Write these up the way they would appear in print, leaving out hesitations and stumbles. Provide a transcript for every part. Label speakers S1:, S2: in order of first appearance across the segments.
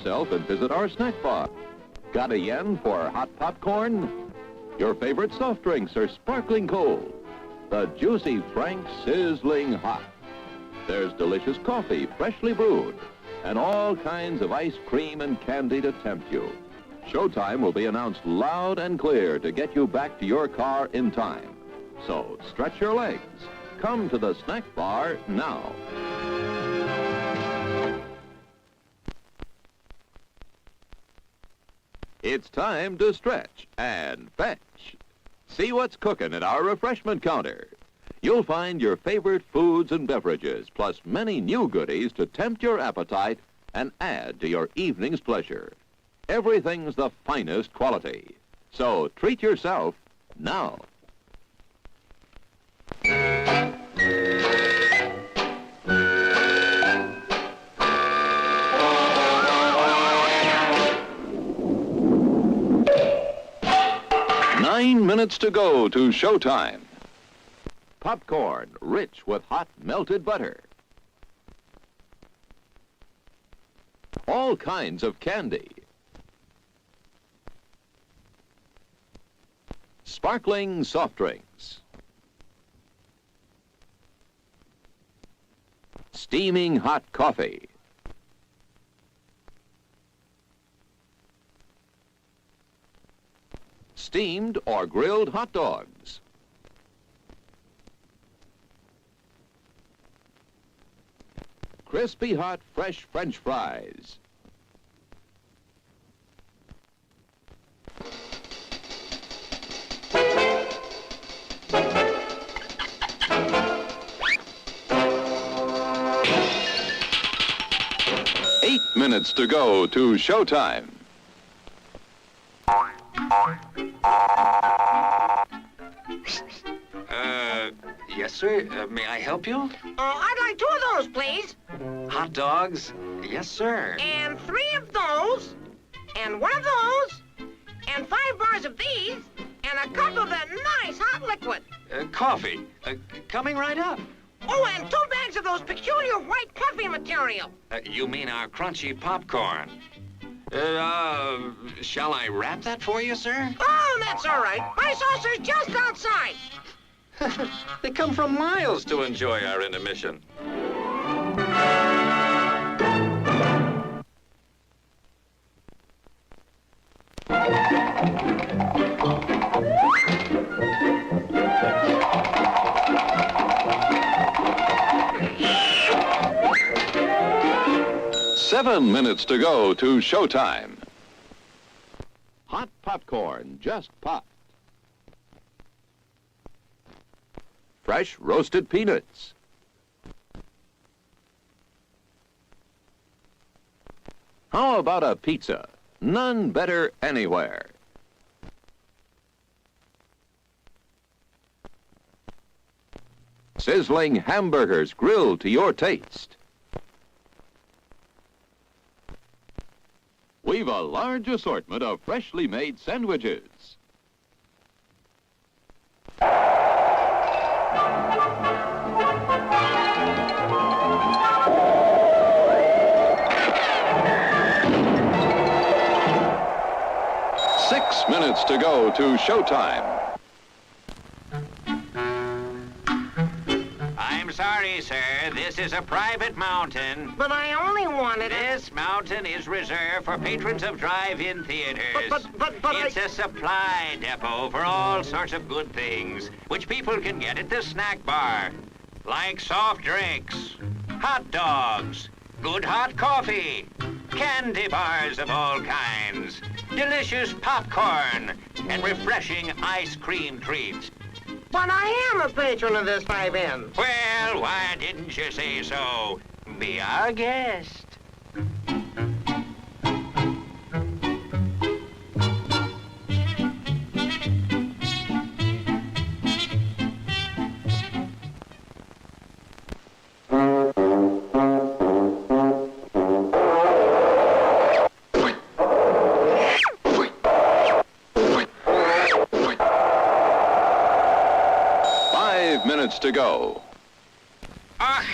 S1: yourself and visit our snack bar. Got a yen for hot popcorn? Your favorite soft drinks are sparkling cold. The Juicy Frank sizzling hot. There's delicious coffee, freshly brewed, and all kinds of ice cream and candy to tempt you. Showtime will be announced loud and clear to get you back to your car in time. So stretch your legs. Come to the snack bar now. It's time to stretch and fetch. See what's cooking at our refreshment counter. You'll find your favorite foods and beverages, plus many new goodies to tempt your appetite and add to your evening's pleasure. Everything's the finest quality. So treat yourself now. Nine minutes to go to showtime. Popcorn, rich with hot melted butter. All kinds of candy. Sparkling soft drinks. Steaming hot coffee. Steamed or grilled hot dogs. Crispy hot fresh French fries. Eight minutes to go to showtime.
S2: Yes, sir. May I help you?
S3: I'd like 2 of those, please.
S2: Hot dogs? Yes, sir.
S3: And 3 of those. And 1 of those. And 5 bars of these. And a cup of that nice hot liquid.
S2: Coffee. Coming right up.
S3: Oh, and 2 bags of those peculiar white puffy material.
S2: You mean our crunchy popcorn. Shall I wrap that for you, sir?
S3: Oh, that's all right. My saucer's just outside.
S2: They come from miles to enjoy our intermission.
S1: Seven minutes to go to showtime. Hot popcorn just popped. Fresh roasted peanuts. How about a pizza? None better anywhere. Sizzling hamburgers grilled to your taste. We've a large assortment of freshly made sandwiches. Six minutes to go to showtime.
S4: I'm sorry, sir. This is a private mountain.
S3: But I only wanted it.
S4: This mountain is reserved for patrons of drive-in theaters.
S3: But
S4: it's a supply depot for all sorts of good things, which people can get at the snack bar, like soft drinks, hot dogs, good hot coffee, candy bars of all kinds, delicious popcorn, and refreshing ice cream treats.
S3: But I am a patron of this drive-in.
S4: Well, why didn't you say so? Be our guest.
S1: Minutes to go.
S4: Ah,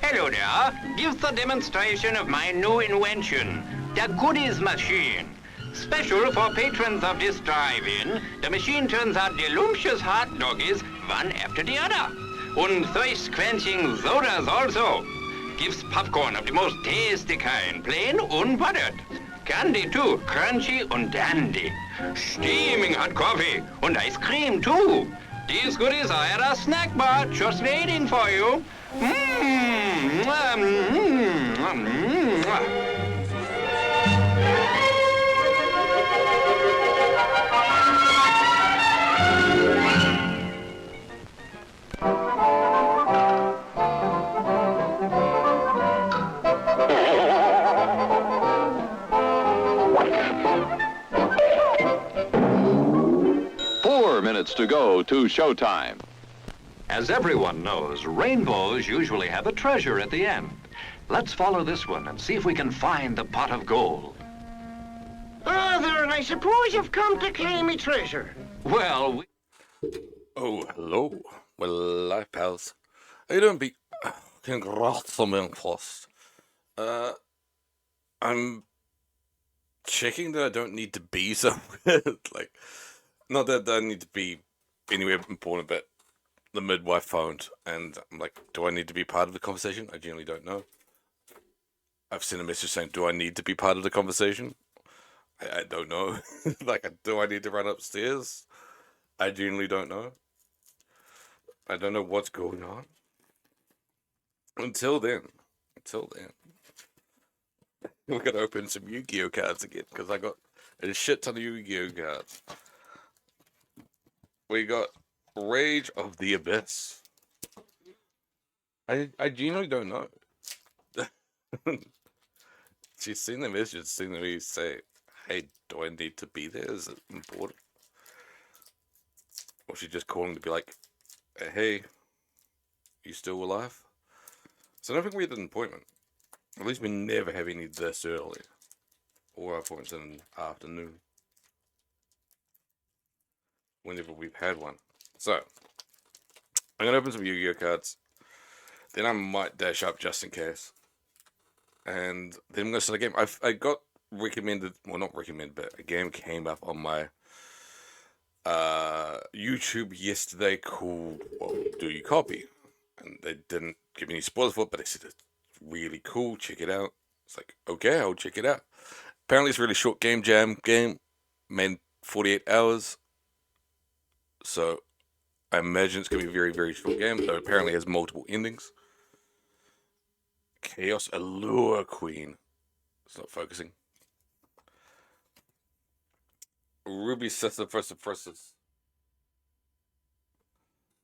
S4: hello there. Give the demonstration of my new invention. the Goodies Machine. Special for patrons of this drive-in, the machine turns out delicious hot doggies one after the other. And thirst-quenching sodas also. Gives popcorn of the most tasty kind, plain unbuttered. Candy too, crunchy and dandy. Steaming hot coffee and ice cream too. These goodies are at our snack bar, just waiting for you. Mmm.
S1: Minutes to go to showtime.
S5: As everyone knows, rainbows usually have a treasure at the end. Let's follow this one and see if we can find the pot of gold.
S3: Father, I suppose you've come to claim me treasure.
S5: Well,
S6: Oh, hello. Well, hi, pals. How you doing, Pete? Congrats on being first. I'm checking that I don't need to be somewhere. Like, not that I need to be anywhere important, but the midwife phoned, and I'm like, do I need to be part of the conversation? I generally don't know. I've sent a message saying, do I need to be part of the conversation? I don't know. Like, do I need to run upstairs? I genuinely don't know. I don't know what's going on. Until then, we're gonna open some Yu-Gi-Oh cards again, because I got a shit ton of Yu-Gi-Oh cards. We got Rage of the Abyss. I genuinely don't know. She's seen the message, seen me say, hey, do I need to be there? Is it important? Or she's just calling to be like, hey, you still alive? So I don't think we had an appointment. At least we never have any this early. Or our appointments in the afternoon. Whenever we've had one. So, I'm going to open some Yu-Gi-Oh cards. Then I might dash up just in case. And then I'm going to start a game. I got recommended, well not recommended, but a game came up on my YouTube yesterday called Do You Copy? And they didn't give me any spoilers for it, but they said it's really cool, check it out. It's like, okay, I'll check it out. Apparently it's a really short game jam game, made 48 hours. So, I imagine it's going to be a very, very short game, though apparently it has multiple endings. Chaos Allure Queen. It's not focusing. Ruby Sister versus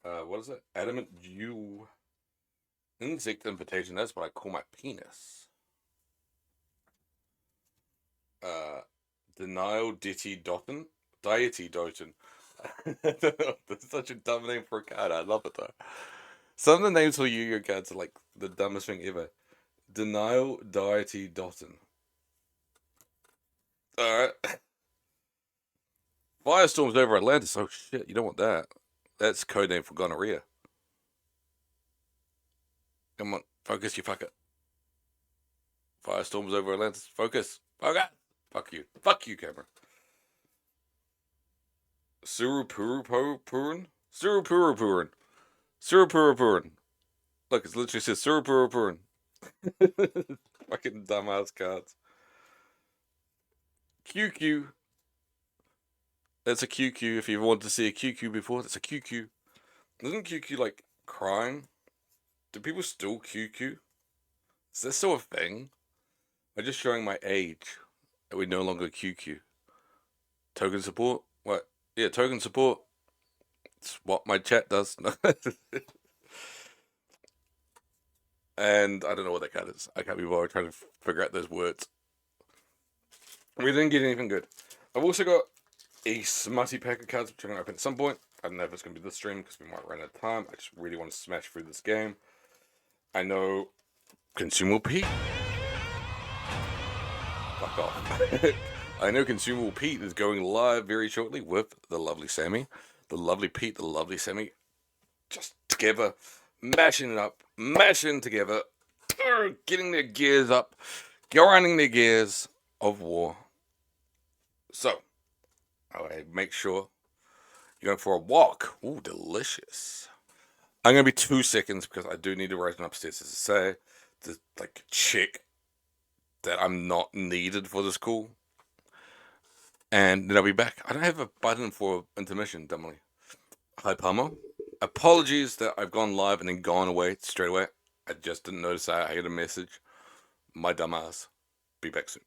S6: what is it? Adamant U. Insect Invitation. That's what I call my penis. Denial Deity Dotten. Deity Doten. That's such a dumb name for a card. I love it though. Some of the names for Yu-Gi-Oh cards are like the dumbest thing ever. Denial Deity Dotten. Alright. Firestorms over Atlantis. Oh shit, you don't want that. That's codename for gonorrhea. Come on, focus, you fucker. Firestorms over Atlantis. Focus. Focus. Fuck you. Fuck you, camera. Surupurupuran? Surupurupuran. Surupurupuran. Look, it literally says Surupurupuran. Fucking dumbass cards. QQ. That's a QQ. If you ever wanted to see a QQ before, that's a QQ. Isn't QQ like crime? Do people still QQ? Is that still a thing? I'm just showing my age. That we no longer QQ. Token support? What? Yeah, token support. It's what my chat does. And I don't know what that card is. I can't be bothered trying to figure out those words. We didn't get anything good. I've also got a smutty pack of cards which I'm going to open at some point. I don't know if it's going to be this stream because we might run out of time. I just really want to smash through this game. I know Consumable Pete. Fuck off. I know Consumable Pete is going live very shortly with the lovely Sammy. The lovely Pete, the lovely Sammy. Just together, mashing it up, mashing together, getting their gears up, grinding their gears of war. So, okay, make sure you're going for a walk. Ooh, delicious. I'm going to be 2 seconds because I do need to run upstairs to say, to like check that I'm not needed for this call. And then I'll be back. I don't have a button for intermission, dumbly. Hi, Palmer. Apologies that I've gone live and then gone away straight away. I just didn't notice I had a message. My dumb ass. Be back soon.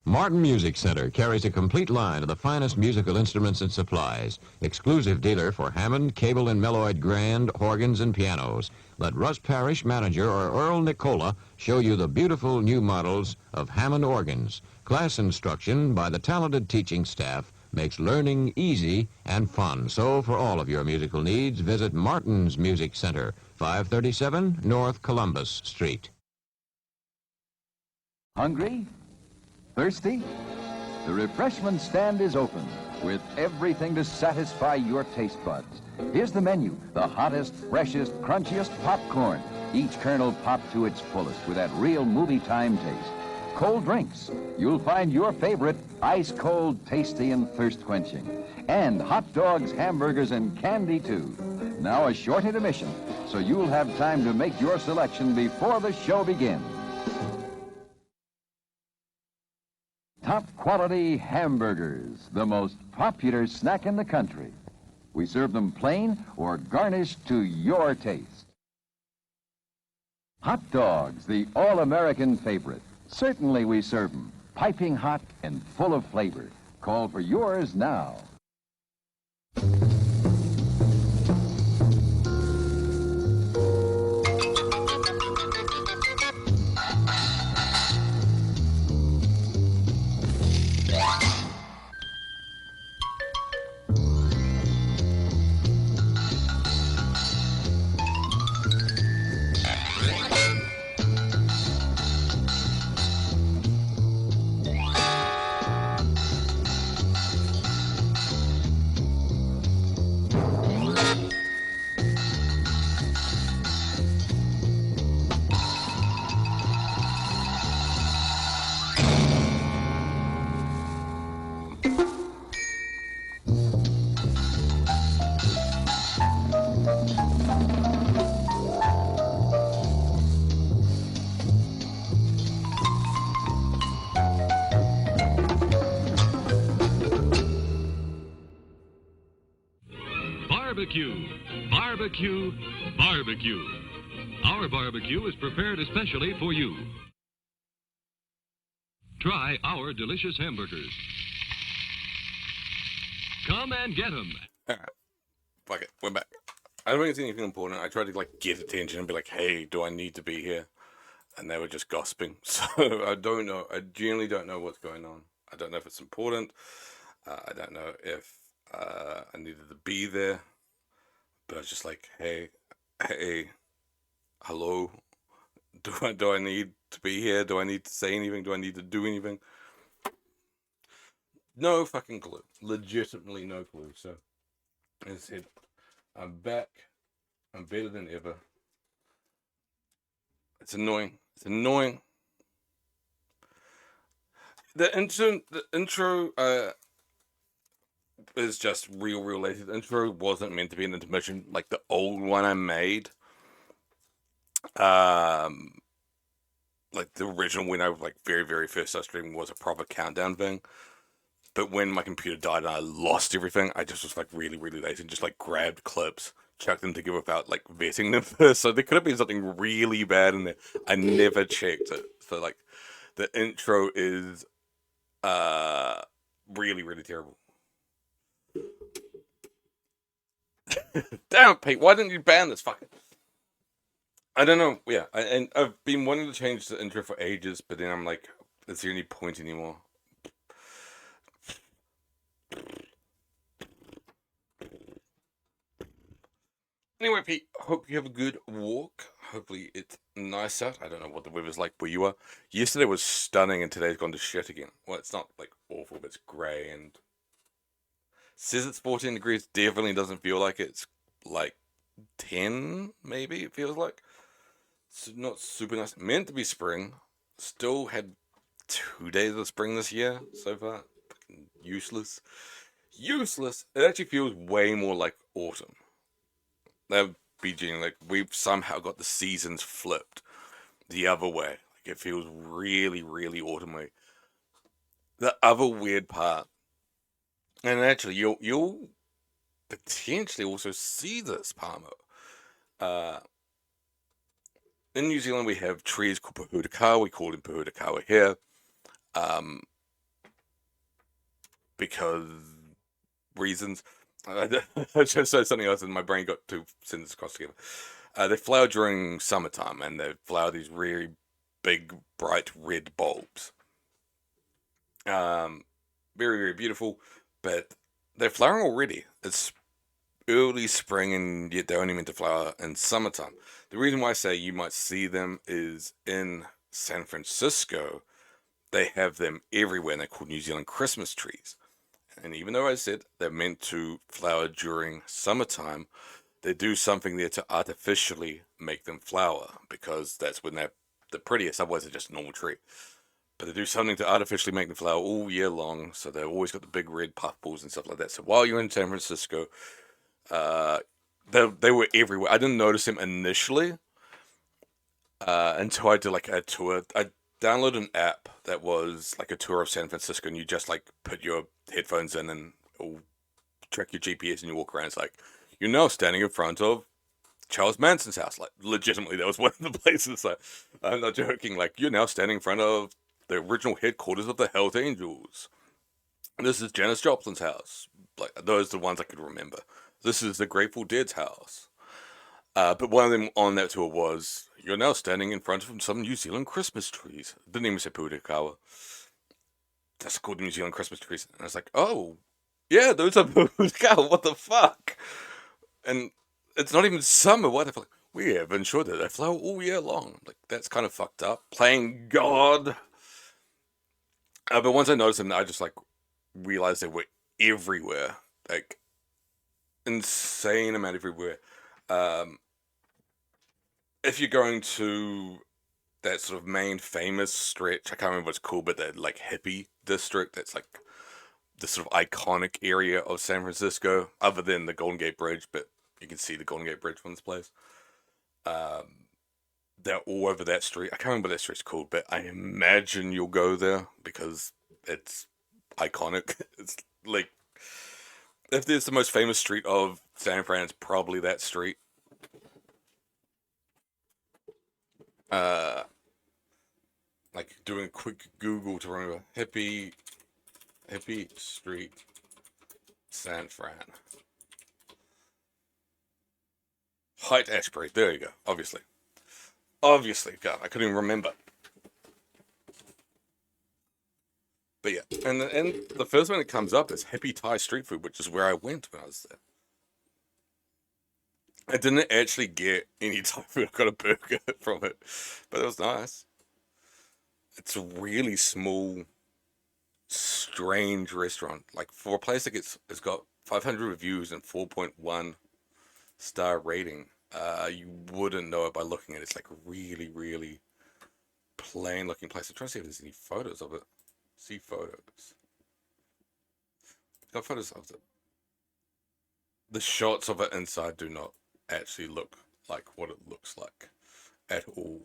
S7: Martin Music Center carries a complete line of the finest musical instruments and supplies. Exclusive dealer for Hammond, Cable, and Meloid grand organs and pianos. Let Russ Parrish, manager, or Earl Nicola show you the beautiful new models of Hammond organs. Class instruction by the talented teaching staff makes learning easy and fun. So for all of your musical needs, visit Martin's Music Center, 537 North Columbus Street.
S8: Hungry? Thirsty? The refreshment stand is open with everything to satisfy your taste buds. Here's the menu: the hottest, freshest, crunchiest popcorn, each kernel popped to its fullest with that real movie time taste. Cold drinks, you'll find your favorite ice cold, tasty, and thirst quenching. And hot dogs, hamburgers, and candy too. Now a short intermission, so you'll have time to make your selection before the show begins. Top quality hamburgers, the most popular snack in the country. We serve them plain or garnished to your taste. Hot dogs, the all-American favorite. Certainly we serve them piping hot and full of flavor. Call for yours now.
S9: barbecue. Barbecue, barbecue. Our barbecue is prepared especially for you. Try our delicious hamburgers. Come and get them.
S6: Alright. Fuck it. We're back. I don't think it's anything important. I tried to, like, get attention and be like, hey, do I need to be here? And they were just gossiping. So, I don't know. I genuinely don't know what's going on. I don't know if it's important. I don't know if I needed to be there. But I was just like, hey, hello? Do I need to be here? Do I need to say anything? Do I need to do anything? No fucking clue. Legitimately no clue. So, as I said, I'm back. I'm better than ever. It's annoying. It's annoying. The intro is just real lazy. The intro wasn't meant to be an intermission like the old one I made. Like the original when I like very first started streaming was a proper countdown thing. But when my computer died and I lost everything, I just was like really lazy and just like grabbed clips, chucked them together without like vetting them first. So there could have been something really bad in there. I never checked it. So like the intro is really terrible. Damn it, Pete, why didn't you ban this fucking... I don't know, yeah, and I've been wanting to change the intro for ages, but then I'm like, is there any point anymore? Anyway, Pete, hope you have a good walk. Hopefully it's nice out. I don't know what the weather's like where you are. Yesterday was stunning and today's gone to shit again. Well, it's not like awful, but it's grey and... Says it's 14 degrees, definitely doesn't feel like it's like 10, maybe it feels like. It's not super nice. Meant to be spring. Still had 2 days of spring this year so far. Fucking useless. Useless. It actually feels way more like autumn. That would be genuine. Like, we've somehow got the seasons flipped the other way. Like, it feels really autumny. The other weird part, and actually, you'll potentially also see this, Palmer. In New Zealand, we have trees called Pohutukawa. We call them Pohutukawa here. Because reasons. I just said something else and my brain got two sentences across together. They flower during summertime and they flower these really big, bright red bulbs. Very beautiful, but they're flowering already. It's early spring and yet they're only meant to flower in summertime. The reason why I say you might see them is in San Francisco, they have them everywhere and they're called New Zealand Christmas trees. And even though I said they're meant to flower during summertime, they do something there to artificially make them flower because that's when they're the prettiest, otherwise they're just a normal tree. But they do something to artificially make them flower all year long, so they've always got the big red puffballs and stuff like that. So while you're in San Francisco, they were everywhere. I didn't notice them initially until I did like a tour. I downloaded an app that was like a tour of San Francisco, and you just like put your headphones in and it'll track your GPS and you walk around. It's like, you're now standing in front of Charles Manson's house. Like, legitimately, that was one of the places. So, I'm not joking. Like, you're now standing in front of the original headquarters of the Hells Angels. This is Janis Joplin's house. Like, those are the ones I could remember. This is the Grateful Dead's house. But one of them on that tour was, you're now standing in front of some New Zealand Christmas trees. It didn't even say Pohutukawa. That's called New Zealand Christmas trees. And I was like, oh, yeah, those are Pohutukawa. What the fuck? And it's not even summer. Why the fuck? We have ensured that they flower all year long. Like, that's kind of fucked up. Playing God. But once I noticed them, I just, like, realized they were everywhere. Like, insane amount everywhere. If you're going to that sort of main famous stretch, I can't remember what it's called, but that, like, hippie district, that's, like, the sort of iconic area of San Francisco, other than the Golden Gate Bridge, but you can see the Golden Gate Bridge from this place. They're all over that street. I can't remember what that street's called, but I imagine you'll go there because it's iconic. It's like, if there's the most famous street of San Fran's probably that street. Like doing a quick Google to remember hippie street, San Fran. Height Ashbury. There you go. Obviously. God, I couldn't even remember. But yeah, and the first one that comes up is Hippie Thai Street Food, which is where I went when I was there. I didn't actually get any Thai food. I got a burger from it, but it was nice. It's a really small, strange restaurant. Like for a place that it's got 500 reviews and 4.1 star rating, you wouldn't know it by looking at it. It's like really, really plain looking place. I'm trying to see if there's any photos of it. See photos. Got photos of it. The shots of it inside do not actually look like what it looks like at all.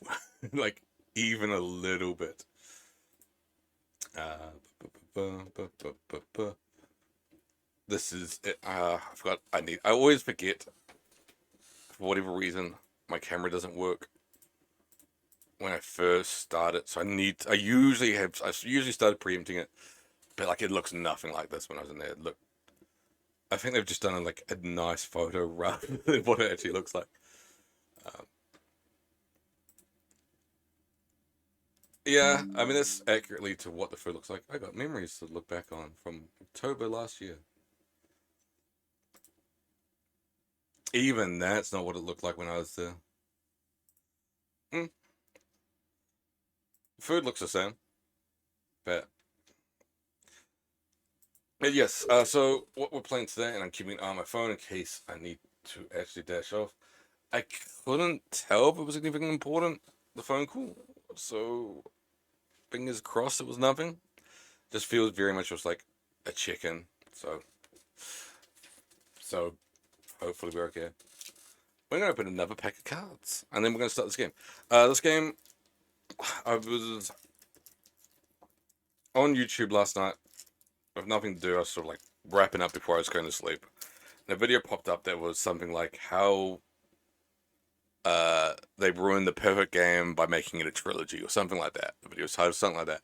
S6: Like even a little bit. This is it. I forgot. I always forget. For whatever reason, my camera doesn't work when I first started. So I usually started preempting it, but like it looks nothing like this when I was in there. I think they've just done like a nice photo rather than what it actually looks like. Yeah, I mean that's accurately to what the food looks like. I got memories to look back on from October last year. Even that's not what it looked like when I was there. Food looks the same, but yes. So what we're playing today, and I'm keeping it on my phone in case I need to actually dash off. I couldn't tell if it was anything important. The phone call, so fingers crossed it was nothing. Just feels very much just like a chicken. So hopefully we're okay. We're gonna open another pack of cards, and then we're gonna start this game. This game, I was on YouTube last night with nothing to do. I was sort of like wrapping up before I was going to sleep. And a video popped up that was something like how they ruined the perfect game by making it a trilogy or something like that. The video was titled something like that.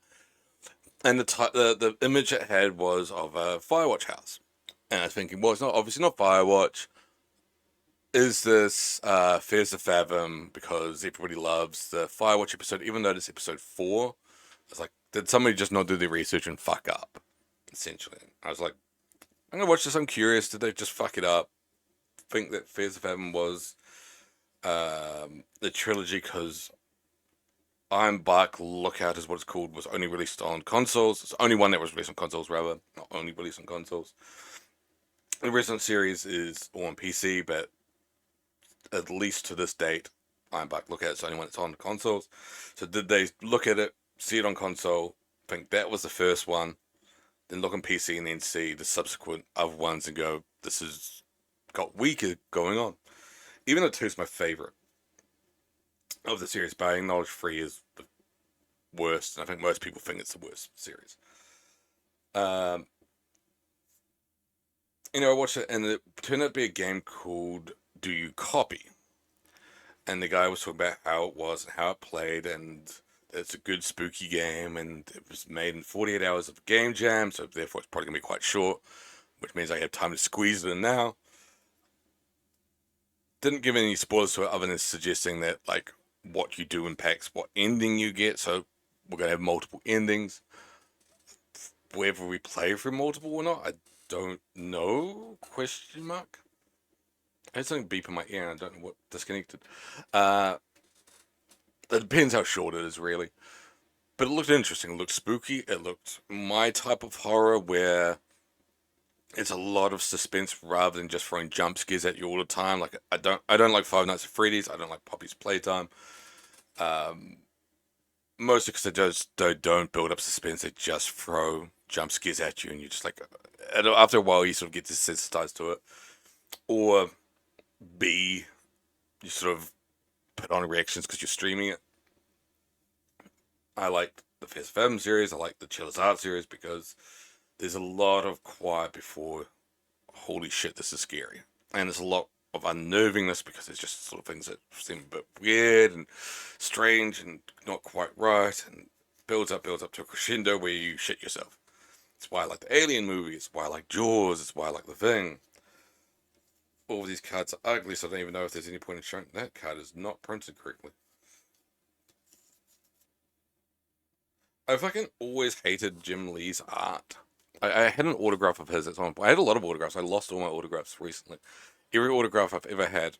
S6: And the image it had was of a Firewatch house. And I was thinking, well, it's obviously not Firewatch. Is this Fears to Fathom? Because everybody loves the Firewatch episode, even though it's episode 4. It's like, did somebody just not do the research and fuck up? Essentially. I was like, I'm gonna watch this, I'm curious, did they just fuck it up? Think that Fears to Fathom was the trilogy because Iron Bark Lookout is what it's called, was only released on consoles. It's the only one that was released on consoles, rather. Not only released on consoles. The Resident series is all on PC, but at least to this date, Iron Bark Lookout is the only one that's on consoles. So did they look at it, see it on console, think that was the first one, then look on PC and then see the subsequent other ones and go, this has got weaker going on. Even though 2 is my favorite of the series, but I acknowledge 3 is the worst, and I think most people think it's the worst series. I watched it, and it turned out to be a game called Do You Copy? And the guy was talking about how it was and how it played, and it's a good spooky game, and it was made in 48 hours of game jam, so therefore it's probably going to be quite short, which means I have time to squeeze it in now. Didn't give any spoilers to it other than suggesting that, like, what you do impacts what ending you get, so we're going to have multiple endings. Whether we play through multiple or not, I don't know, question mark. I had something beep in my ear and I don't know what disconnected. It depends how short it is, really. But it looked interesting, it looked spooky, it looked my type of horror where it's a lot of suspense rather than just throwing jump scares at you all the time. Like I don't like Five Nights at Freddy's. I don't like Poppy's Playtime. Mostly because they don't build up suspense. They just throw jump scares at you, and you just like after a while you sort of get desensitized to it. Or B, you sort of put on reactions because you're streaming it. I like the Fears to Fathom series. I like the Chiller's Art series because there's a lot of quiet before, holy shit, this is scary. and there's a lot of unnervingness because there's just sort of things that seem a bit weird and strange and not quite right, and builds up to a crescendo where you shit yourself. It's why I like the Alien movies, it's why I like Jaws, it's why I like The Thing. All of these cards are ugly, so I don't even know if there's any point in showing that card is not printed correctly. I fucking always hated Jim Lee's art. I had an autograph of his at some point. I had a lot of autographs. I lost all my autographs recently. Every autograph I've ever had,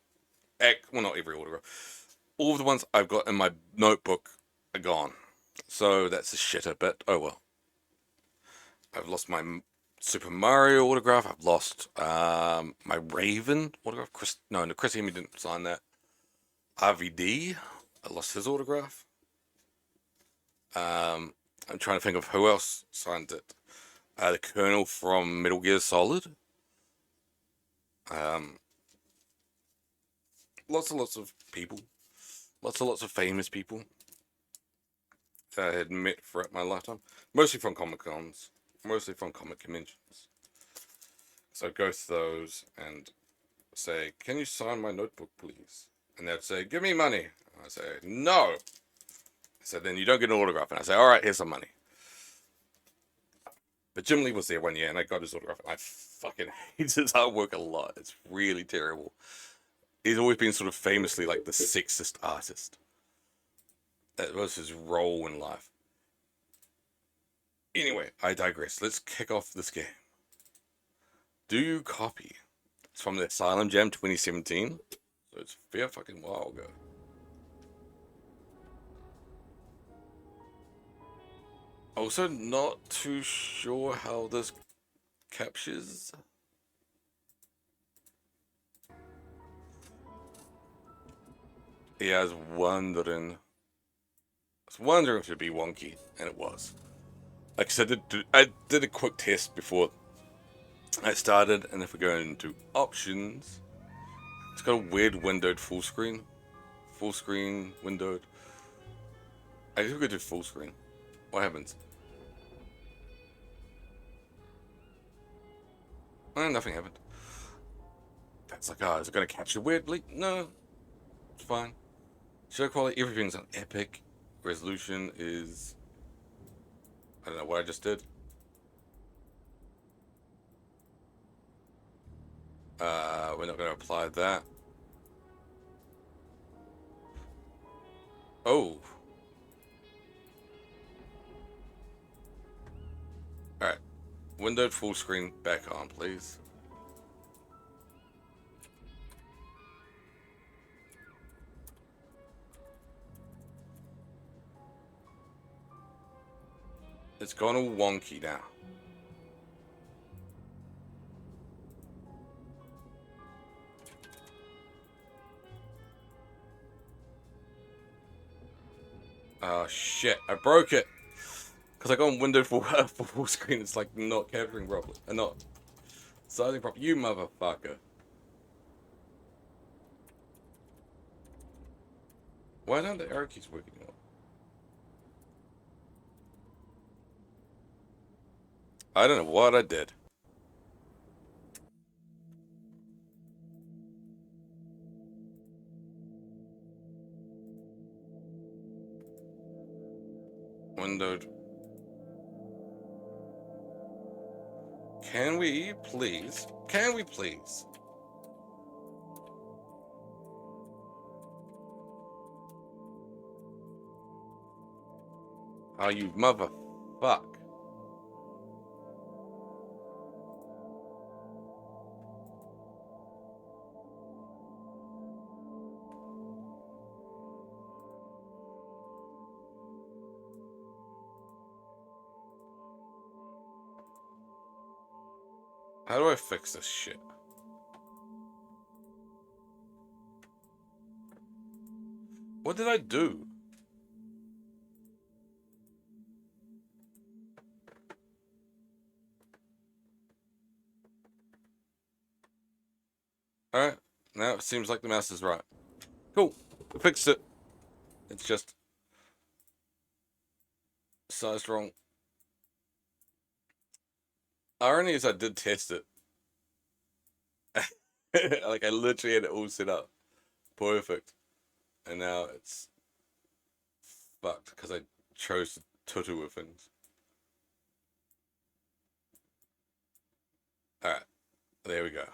S6: well, not every autograph, all of the ones I've got in my notebook are gone. So that's a shitter, but oh well. I've lost my Super Mario autograph. I've lost my Raven autograph. Chris Hemme didn't sign that. RVD, I lost his autograph. I'm trying to think of who else signed it. The Colonel from Metal Gear Solid. Lots and lots of people. Lots of famous people that I had met throughout my lifetime. Mostly from Comic-Cons. Mostly from comic conventions. So I'd go to those and say, can you sign my notebook, please? And they'd say, give me money. And I'd say, no. I said, then you don't get an autograph. And I'd say, all right, here's some money. But Jim Lee was there one year, and I got his autograph. And I fucking hate his artwork a lot. It's really terrible. He's always been sort of famously like the sexist artist. That was his role in life. Anyway, I digress. Let's kick off this game. Do You Copy? It's from the Asylum Jam 2017. So it's a fair fucking while ago. Also, not too sure how this captures. Yeah, I was wondering if it'd be wonky, and it was. Like I said, I did a quick test before I started, and if we go into options, it's got a weird windowed full screen. Full screen, windowed. I think we could do full screen. What happens? Nothing happened. That's like, is it going to capture weirdly? No, it's fine. Show quality, everything's on epic. Resolution is... I don't know what I just did. We're not going to apply that. Oh. Alright. Windowed full screen back on, please. It's gone all wonky now. Oh shit, I broke it! Because I got on windowed full screen, it's like not capturing properly. And not sizing properly. You motherfucker. Why don't the arrow keys working out? I don't know what I did. Windowed. Can we please? Can we please? Oh, you motherfuck. How do I fix this shit? What did I do? Alright, now it seems like the mouse is right. Cool, I fixed it. It's just sized wrong. Irony is I did test it. Like, I literally had it all set up. Perfect. And now it's fucked because I chose to tutu with things. Alright. There we go.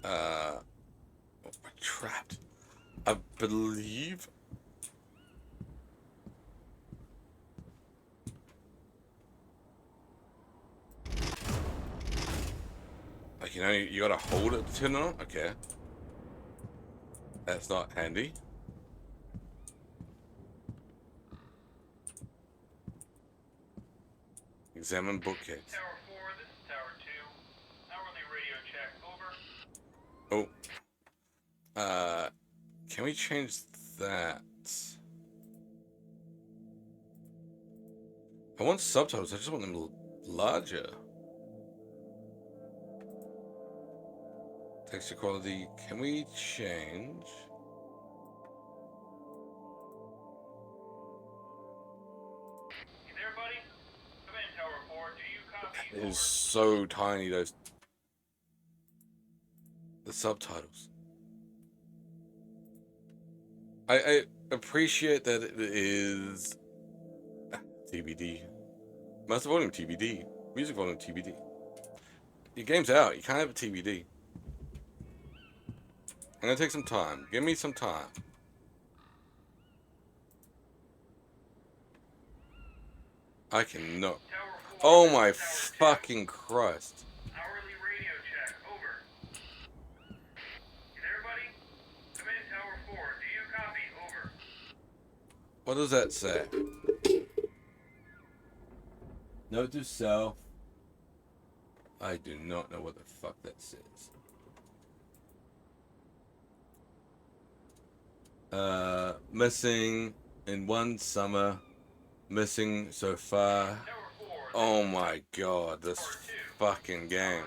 S6: Oh, I'm trapped. I believe... Like, you know, you gotta hold it to turn it on? Okay. That's not handy. Examine bookcase.
S10: Tower 4, this is Tower 2. Hourly radio check, over.
S6: Oh. Can we change that? I want subtitles, I just want them larger. Texture quality, can we change?
S10: You there, buddy? Come in, Tower 4. Do you copy?
S6: It is so tiny, the subtitles. I appreciate that it is TBD. Master volume TBD. Music volume TBD. Your game's out, you can't have a TBD. I'm gonna take some time. Give me some time. I cannot. Oh my fucking Christ.
S10: Hourly radio check, over. You there, buddy? Come in, Tower 4. Do you copy? Over.
S6: What does that say? Note to self. I do not know what the fuck that says. Missing in one summer. Missing so far. Oh my god, this fucking game.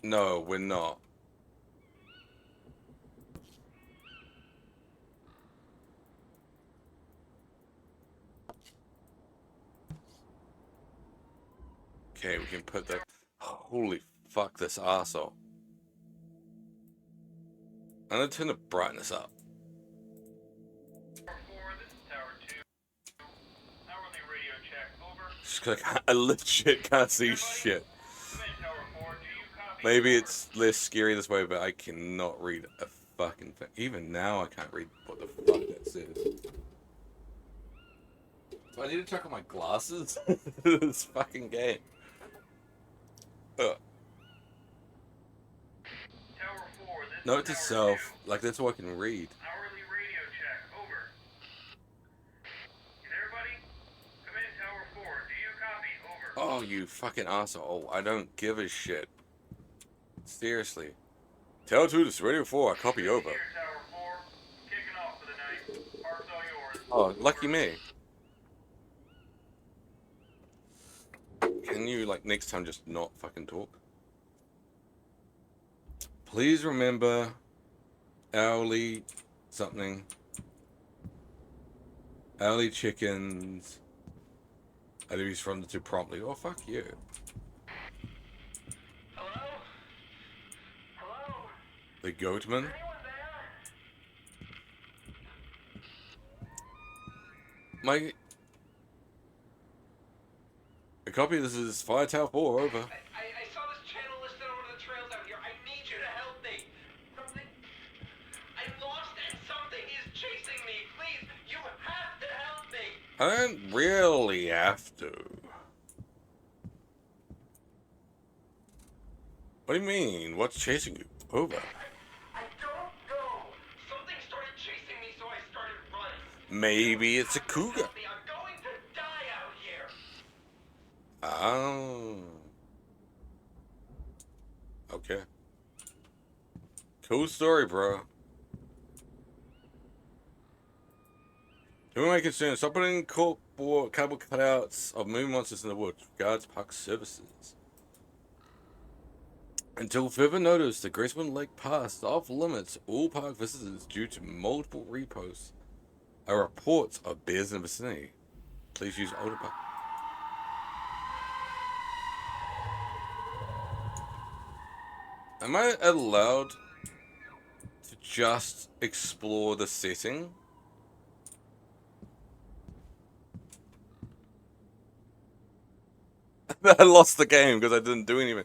S6: No, we're not. Okay, we can put that. Holy fuck, this arsehole. I'm gonna turn the brightness up. Just like, I legit can't see shit. Maybe it's less scary this way, but I cannot read a fucking thing. Even now, I can't read what the fuck that says. Do I need to check on my glasses? This fucking game. Ugh. Note to self, like that's all I can read.
S10: Hourly radio check, over. You there, buddy? Come in, Tower 4. Do you copy? Over.
S6: Oh, you fucking asshole. I don't give a shit. Seriously. Tower 2, this is Radio 4, I copy over.
S10: Here, Tower 4. Kicking off for the night. Park's all yours.
S6: Oh, lucky me. Can you, like, next time just not fucking talk? Please remember hourly something. Hourly chickens. I do from the two promptly. Oh, fuck you.
S10: Hello? Hello?
S6: The Goatman. My... A copy of this is Fire Tower 4, over.
S3: I saw this channel listed on one of the trails out here. I need you to help me. Something... I'm lost and something is chasing me. Please, you have to help me.
S6: I don't really have to. What do you mean? What's chasing you? Over.
S3: I don't know. Something started chasing me, so I started running.
S6: Maybe it's a cougar.
S3: Help me. I'm going to die out here.
S6: Oh. Okay. Cool story, bro. Who am I concerned? Stop putting cardboard cutouts of moon monsters in the woods. Regards, Park Services. Until further notice, the Graceman Lake Pass is off limits all park visitors due to multiple reposts are reports of bears in the vicinity. Please use older park. Am I allowed to just explore the setting? I lost the game because I didn't do anything.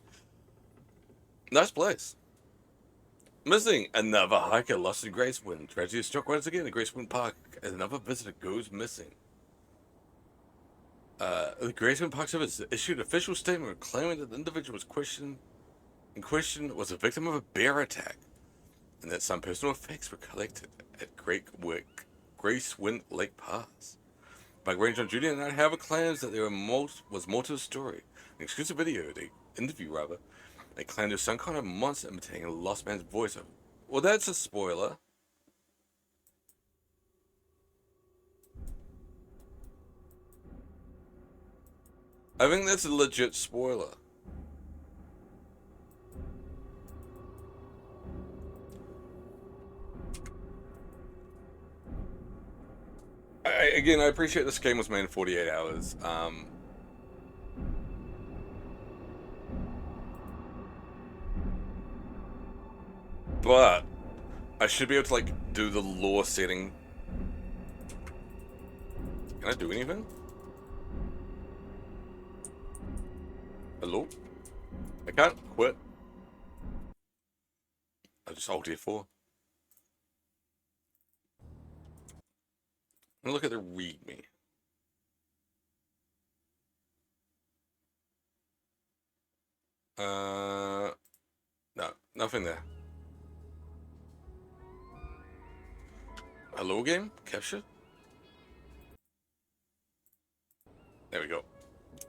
S6: Nice place. Missing another hiker lost in Gracewind. Tragedy struck once again in Gracewind Park as another visitor goes missing. The Gracewind Park Service issued an official statement claiming that the individual in question was a victim of a bear attack, and that some personal effects were collected at Gracewind Lake Pass. Mike Ranger on duty tonight, however, claims that there was more to the story. An exclusive video, interview rather, they claimed there's some kind of monster imitating a lost man's voice. Well, that's a spoiler. I think that's a legit spoiler. Again, I appreciate this game was made in 48 hours. But I should be able to, like, do the lore setting. Can I do anything? Hello? I can't quit. I just hold F4. And look at the readme. No, nothing there. Hello game? Capture? There we go.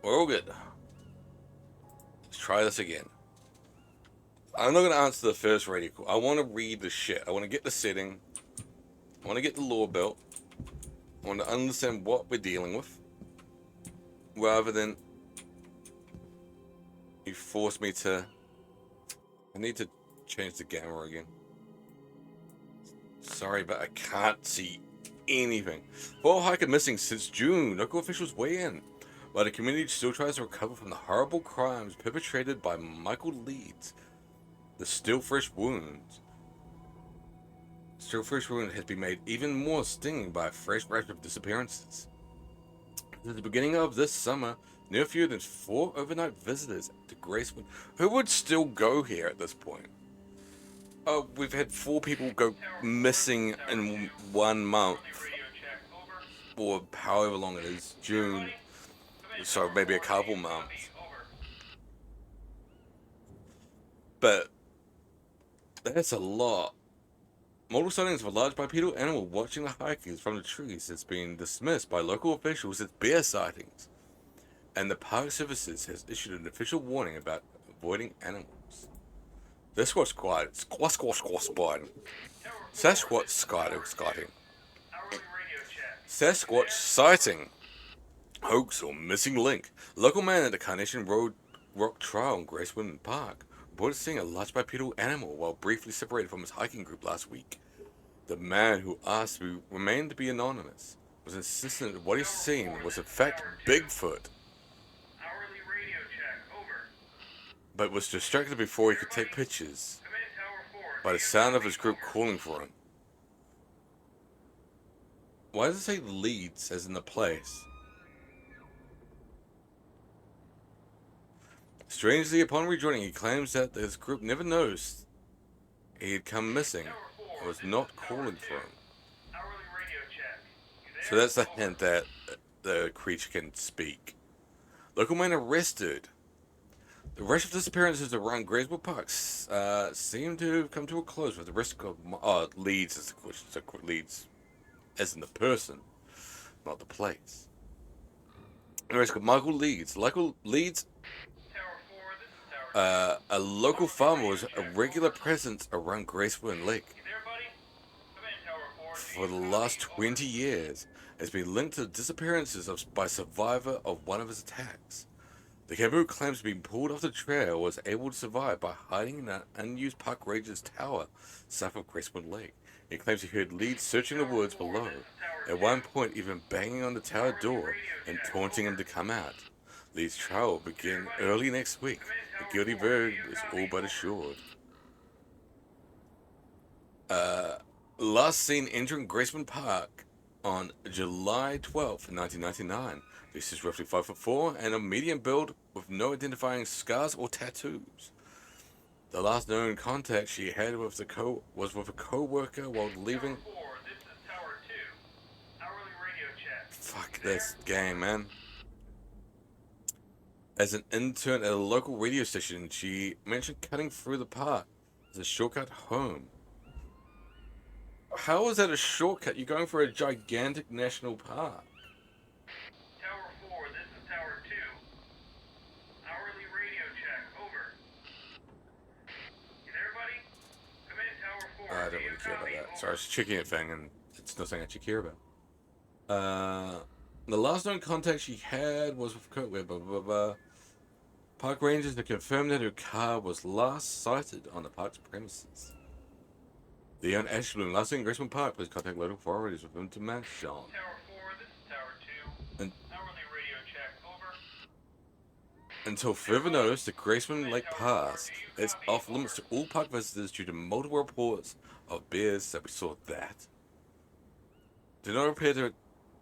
S6: We're all good. Let's try this again. I'm not going to answer the first radio call. I want to read the shit. I want to get the setting. I want to get the lore built. I want to understand what we're dealing with. Rather than you force me to... I need to change the camera again. Sorry, but I can't see anything. 4 hiker missing since June. Local officials weigh in. While the community still tries to recover from the horrible crimes perpetrated by Michael Leeds. The still fresh wound. Still fresh wound has been made even more stinging by a fresh rash of disappearances. At the beginning of this summer, no fewer than 4 overnight visitors to Gracewind. Who would still go here at this point? Oh, we've had 4 people go missing in 1 month. Or however long it is, June. So maybe a couple months. But that's a lot. Multiple sightings of a large bipedal animal watching the hikers from the trees has been dismissed by local officials as bear sightings. And the Park Services has issued an official warning about avoiding animals. Sasquatch sighting. Sasquatch sighting. Hoax or missing link. Local man at the Carnation Road Rock Trail in Gracewind Park reported seeing a large bipedal animal while briefly separated from his hiking group last week. The man, who asked to remain to be anonymous, was insistent that what he's seen was in fact Bigfoot, but was distracted before he could take pictures by the sound of his group calling for him. Why does it say Leeds as in the place? Strangely, upon rejoining, he claims that his group never noticed he had come missing and was not calling for him. So that's the hint that the creature can speak. Local man arrested. The rush of disappearances around Gracewind Park seem to have come to a close with the risk of Leeds as the question. So Leeds as in the person, not the place. The risk of Michael Leeds. A local farmer was a regular presence around Gracewind Lake. For the last 20 years, has been linked to the disappearances by a survivor of one of his attacks. The Kangaroo claims being pulled off the trail was able to survive by hiding in an unused park ranger's tower south of Gracewind Lake. He claims he heard Leeds searching the woods below, at one point even banging on the tower door and taunting him to come out. Leeds' trial will begin early next week. The guilty verdict is all but assured. Last seen entering Graceman Park on July 12th, 1999. This is roughly 5'4" and a medium build with no identifying scars or tattoos. The last known contact she had with was with a co-worker while leaving.
S10: Tower 4, this is Tower 2. Hourly radio check.
S6: Fuck this game, man. As an intern at a local radio station, she mentioned cutting through the park as a shortcut home. How is that a shortcut? You're going for a gigantic national park.
S10: Tower 4, this is Tower 2. Hourly radio check, over. You there, buddy? Come in, Tower 4.
S6: I don't really care about that. Sorry, I was checking a thing and it's nothing I actually care about. The last known contact she had was with park rangers that confirmed that her car was last sighted on the park's premises. The Ashland, last in Graceman Park, please contact local authorities with information.
S10: Tower 4, this is Tower 2.
S6: And
S10: Hourly radio check, over.
S6: until further notice, the Graceman Lake Pass is off limits to all park visitors due to multiple reports of bears that we saw that. Do not appear to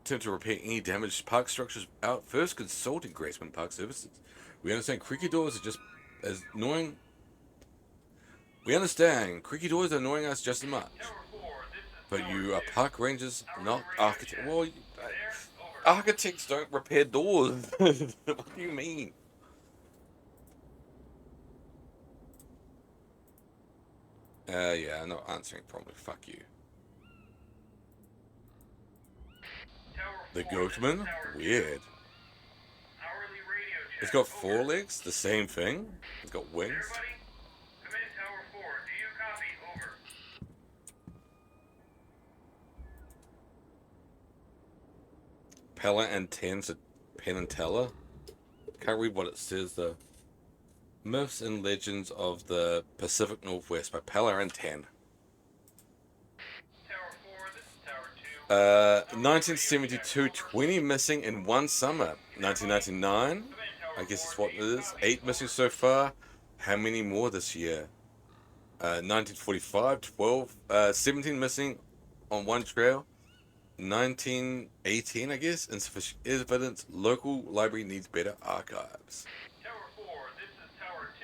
S6: attempt to repair any damaged park structures without first consulting Graceman Park Services. We understand creaky doors are just as annoying. We understand creaky doors are annoying us just as much. But you are park rangers, not architects. Well, architects don't repair doors. What do you mean? Yeah, I'm not answering properly. Fuck you. The Goatman? Weird. It's got 4 legs, the same thing. It's got wings.
S10: Come in, Tower 4. Do you copy? Over.
S6: Pella and Tens at Penn and Teller. Can't read what it says though. Myths and Legends of the Pacific Northwest by Pella and Ten.
S10: Tower 4, this is Tower 2.
S6: 1972, 20 missing in one summer. 1999, I guess it's what it is. 8 missing so far. How many more this year? 1945, 17 missing on one trail. 1918, I guess. Insufficient evidence. Local library needs better archives.
S10: Tower 4, this is Tower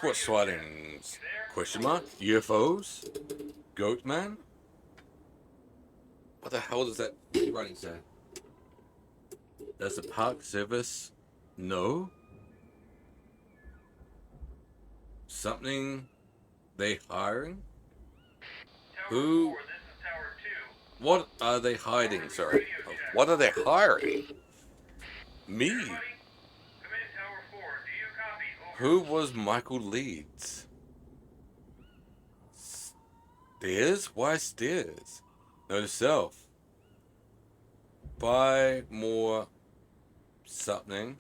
S10: 2.
S6: Sasquatch sightings? Question mark? UFOs? Goatman? What the hell does that writing say? Does the park service know? Something they hiring? Who?
S10: Tower 4, this is Tower 2.
S6: What are they hiding? Sorry. What are they hiring? Me?
S10: Come in, Tower 4. Do you copy? Over.
S6: Who was Michael Leeds? Stairs? Why stairs? Note to self. Buy more something.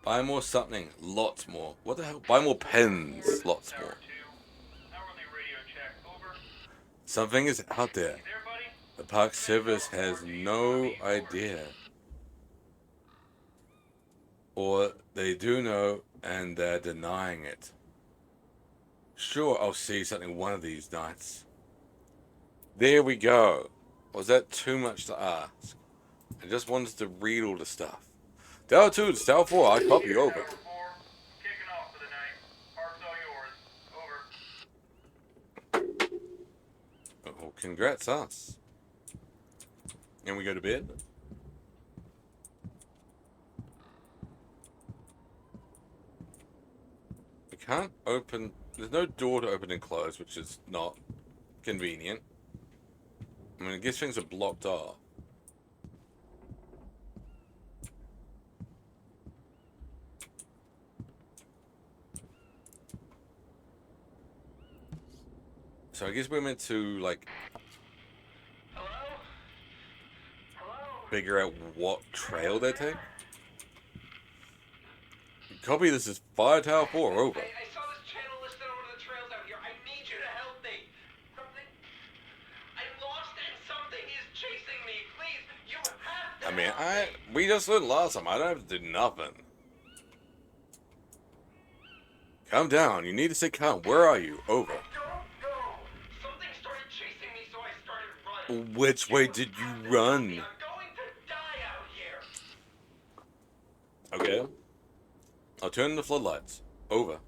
S6: Buy more something. Lots more. What the hell? Buy more pens. Lots more.
S10: Tower 2. Hourly radio check. Over.
S6: Something is out there.
S10: There, buddy?
S6: The park service has no idea. Or they do know and they're denying it. Sure, I'll see something one of these nights. There we go. Was that too much to ask? I just wanted to read all the stuff. Tower 2 to Tower 4, I copy over.
S10: Tower 4, kicking off for the night. Park's all yours. Over.
S6: Oh, congrats us. And we go to bed. We can't open. There's no door to open and close, which is not convenient. I mean, I guess things are blocked off. So I guess we're meant to, like,
S10: Hello? Hello?
S6: figure out what trail they take. Copy, this is Fire Tower 4, over.
S3: I saw this channel listed on one of the trails out here. I need you to help me. Something. I'm lost and something is chasing me. Please, you have to
S6: I mean,
S3: help me.
S6: we just learned last time, I don't have to do nothing. Calm down. You need to stay calm. Where are you? Over.
S3: I don't know. Something started chasing me, so I started running.
S6: Which way did you run?
S3: I'm going to die out here.
S6: Okay. I'll turn the floodlights. Over.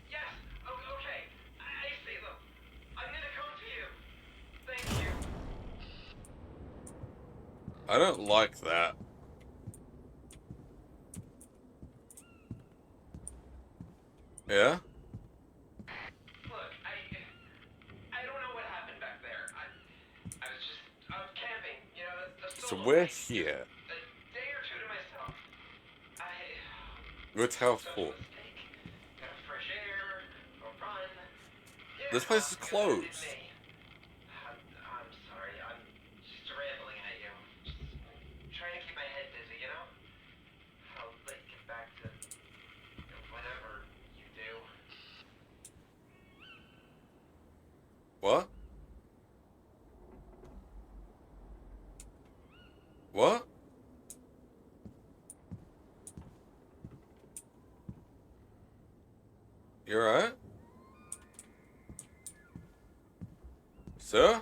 S3: Yes. Okay. I see them. I'm gonna come to you. Thank you.
S6: I don't like that. Yeah?
S3: Look, I don't know what happened back there. I was camping, you know, a
S6: So
S3: solo
S6: we're
S3: night.
S6: here.
S3: A day or two to myself.
S6: What's how
S3: Such a
S6: for?
S3: mistake. Got fresh air, a run. Yeah,
S6: This place is
S3: well,
S6: closed.
S3: it me. I'm sorry. I'm just rambling at you. Just trying to keep my head busy, you know? I'll let you get back to whatever you do.
S6: What? What? You alright? Sir?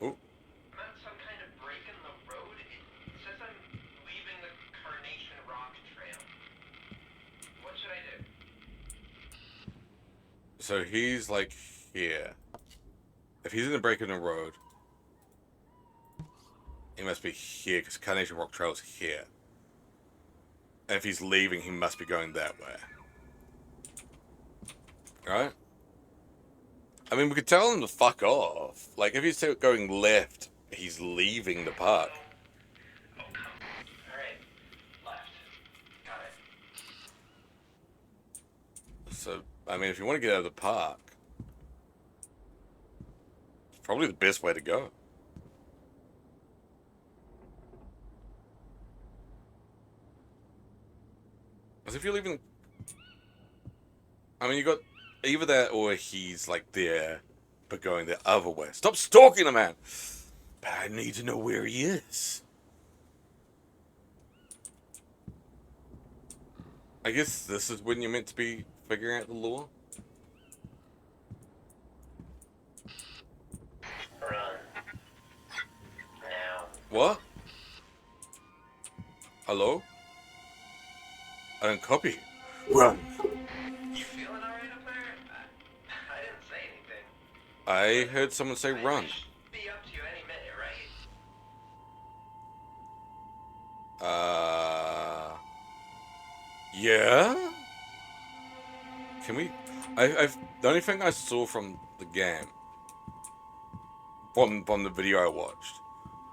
S6: Oh,
S3: I'm at some kind of break in the road. It says I'm leaving the Carnation Rock Trail. What should I do?
S6: so he's like here. If he's in the break in the road, he must be here because Carnation Rock Trail's here. And if he's leaving, he must be going that way. Right? I mean, we could tell him to fuck off. Like, if he's going left, he's leaving the park.
S3: Oh, come. Alright. Left. Got it.
S6: So, I mean, if you want to get out of the park, it's probably the best way to go. Because if you're leaving... I mean, you got either that or he's, like, there, but going the other way. Stop stalking him, man! But I need to know where he is. I guess this is when you're meant to be figuring out the lore.
S3: Run. Now.
S6: What? Hello? I didn't copy. Run.
S3: You feeling alright up there? I didn't say anything.
S6: I heard someone say run.
S3: I should be up to you any minute, right?
S6: Yeah? Can we... the only thing I saw from the game, from the video I watched,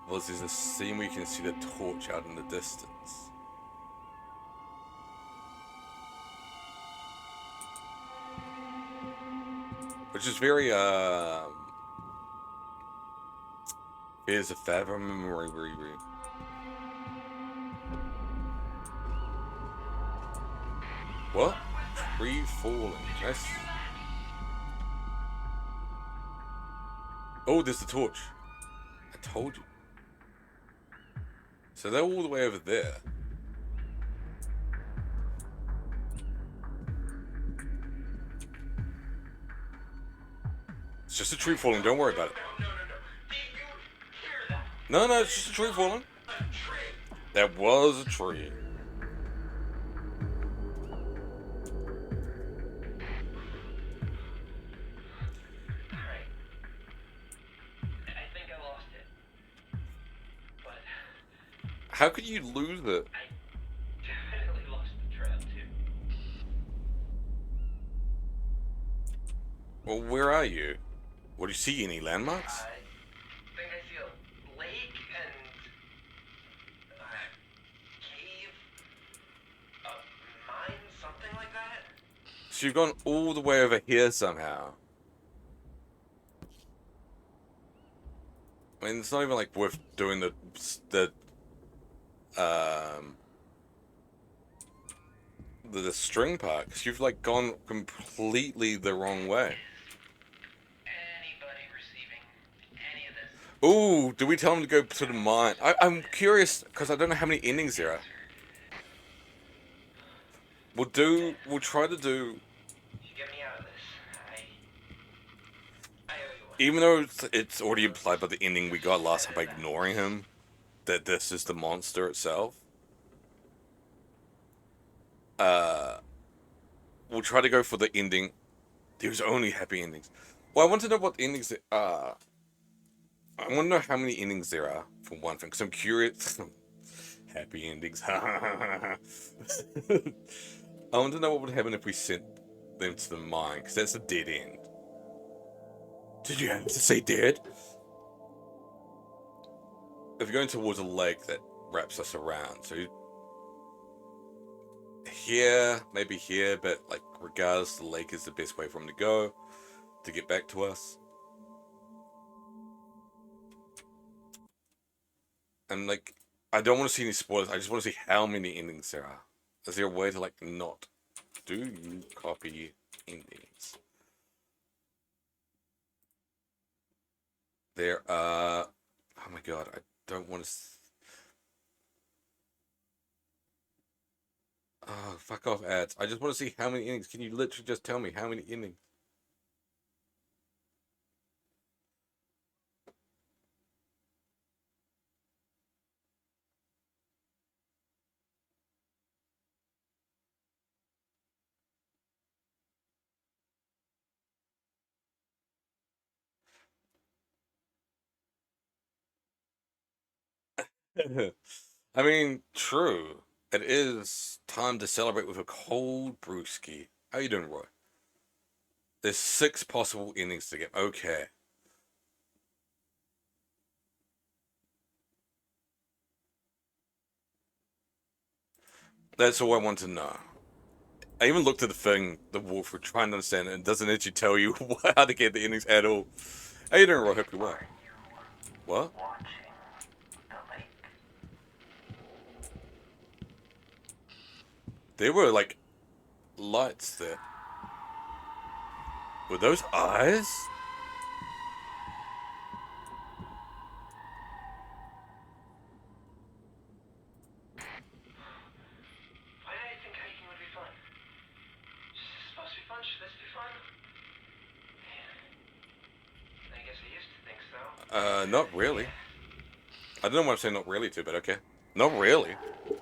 S6: was there's a scene where you can see the torch out in the distance. Which is very, is a fathom memory. What? Tree falling. Nice. Oh, there's the torch. I told you. So they're all the way over there. It's just a tree falling. Don't worry about it.
S3: No. Did you hear that?
S6: No, it's just a tree falling.
S3: A tree.
S6: That was a tree.
S3: Alright. I think I lost it. But
S6: How could you lose it?
S3: I definitely lost the trail, too.
S6: Well, where are you? What, do you see any landmarks?
S3: I think I see a lake and a cave, a mine, something like that.
S6: So you've gone all the way over here somehow. I mean, it's not even like worth doing the the string part, because you've like gone completely the wrong way.
S3: Anybody receiving any of this?
S6: Ooh, do we tell him to go to the mine? I'm curious, because I don't know how many endings there are. We'll try to do,
S3: You get me out of this. I owe you one.
S6: even though it's already implied by the ending we got last time by ignoring him, that this is the monster itself. We'll try to go for the ending. There's only happy endings. Well, I want to know what endings there are. I want to know how many endings there are, for one thing, because I'm curious. Happy endings. I want to know what would happen if we sent them to the mine, because that's a dead end. Did you have to say dead? If you're going towards a lake that wraps us around, so here, maybe here, but like regardless, the lake is the best way for him to go to get back to us. And like, I don't want to see any spoilers. I just want to see how many endings there are. Is there a way to like not? Do you copy endings? There are. Oh my god! I don't want to. Oh, fuck off ads. I just want to see how many endings. Can you literally just tell me how many endings? I mean, true. It is time to celebrate with a cold brewski. How you doing, Roy? There's 6 possible endings to get. Okay. That's all I want to know. I even looked at the thing, the walkthrough, trying to understand it, and it doesn't actually tell you how to get the endings at all. How you doing, Roy? Hope you're well. What? There were, like, lights there. Were those eyes?
S3: Why did I think hiking would be fun? Is this supposed to be fun? Should this be fun? Man. I guess I used to think so.
S6: Not really. I don't know why I'm saying not really to, but okay. Not really.
S3: Should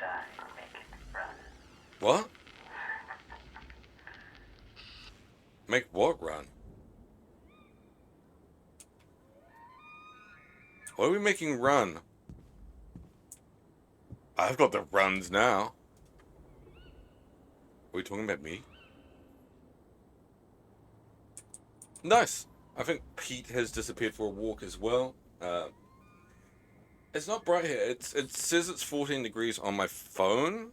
S3: I make it run?
S6: What? Make what run? What are we making run? I've got the runs now. Are we talking about me? Nice. I think Pete has disappeared for a walk as well. It's not bright here. It says it's 14 degrees on my phone.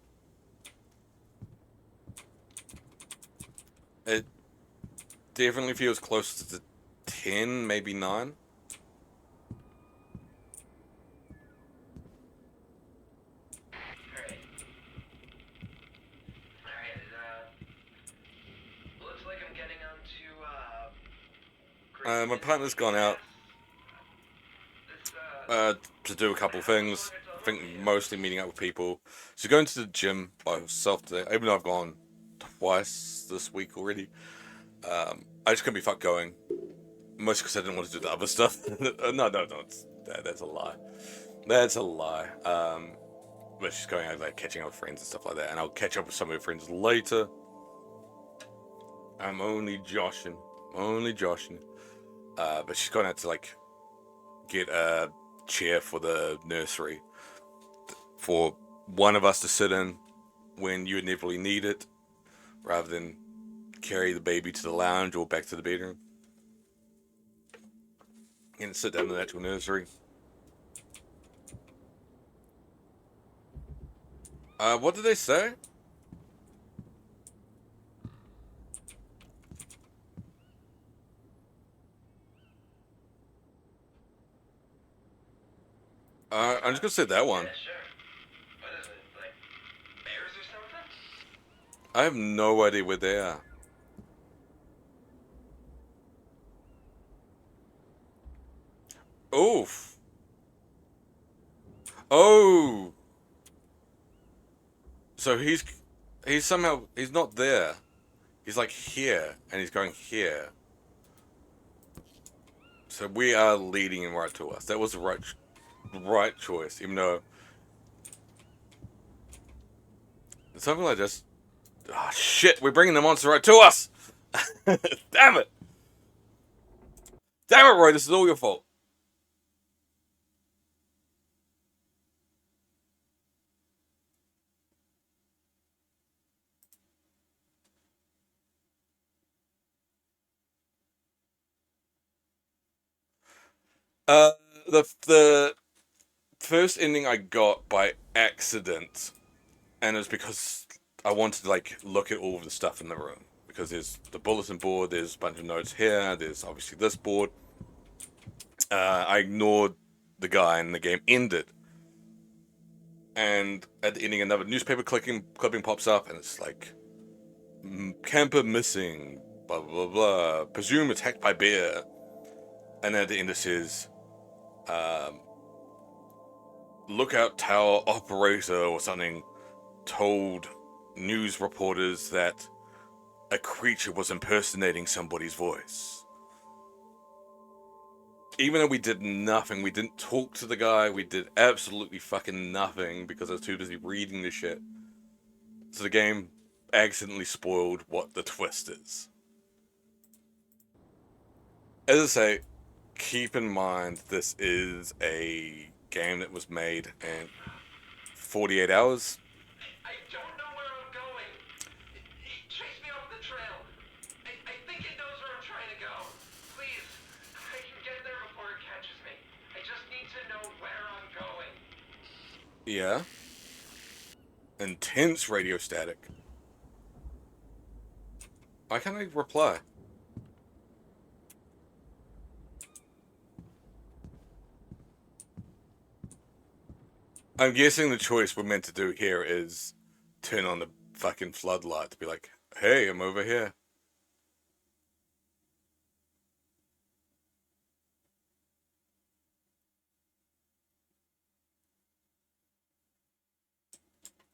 S6: It definitely feels closer to 10, maybe 9.
S3: Alright. Looks like I'm getting onto,
S6: My partner's gone out to do a couple things. I think mostly meeting up with people. She's going to the gym by herself today, even though I've gone twice this week already. I just couldn't be fucked going. Mostly because I didn't want to do the other stuff. No, that's a lie. That's a lie. But she's going out, like, catching up with friends and stuff like that. And I'll catch up with some of her friends later. I'm only joshing. But she's gone out to, like, get a chair for the nursery. For one of us to sit in when you inevitably need it. Rather than carry the baby to the lounge or back to the bedroom. And sit down in the actual nursery. What did they say? I'm just gonna say that one.
S3: Yeah, sure. What is it, like bears or
S6: I have no idea where they are. Oof. Oh. So he's somehow, he's not there. He's like here, and he's going here. So we are leading him right to us. That was the right choice, even though something like this. Oh shit! We're bringing the monster right to us. Damn it! Damn it, Roy! This is all your fault. Uh, the first ending I got by accident, and it was because I wanted to like look at all of the stuff in the room, because there's the bulletin board, there's a bunch of notes here, there's obviously this board. I ignored the guy, and the game ended. And at the ending, another newspaper clipping pops up, and it's like, camper missing, blah blah blah, presumed attacked by bear. And then at the end it says, lookout tower operator or something told news reporters that a creature was impersonating somebody's voice. Even though we did nothing, we didn't talk to the guy, we did absolutely fucking nothing because I was too busy reading the shit. So the game accidentally spoiled what the twist is. As I say, keep in mind this is a game that was made in 48 hours.
S3: I don't know where I'm going. He chased me off the trail. I think it knows where I'm trying to go. Please, I can get there before it catches me. I just need to know where I'm going.
S6: Yeah. Intense radio static. Why can't I reply? I'm guessing the choice we're meant to do here is turn on the fucking floodlight to be like, hey, I'm over here.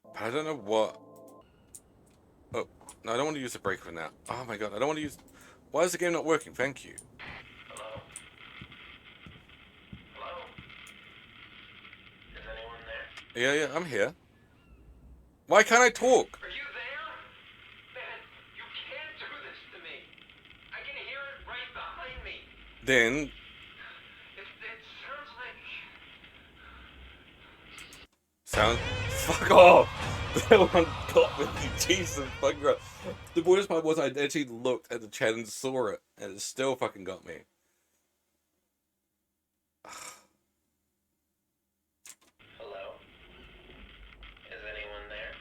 S6: But I don't know what... Oh, no, I don't want to use the brake for now. Oh my god, I don't want to use... Why is the game not working? Thank you.
S3: Hello? Hello? Is anyone there?
S6: Yeah, I'm here. Why can't I talk?
S3: Are you there? Man, you can't do this to me. I can hear it right behind me.
S6: Then...
S3: It sounds like...
S6: Sound... Fuck off! That one got me. Jesus fucking Christ. The worst part was I actually looked at the chat and saw it, and it still fucking got me.
S3: Hello? Is anyone there?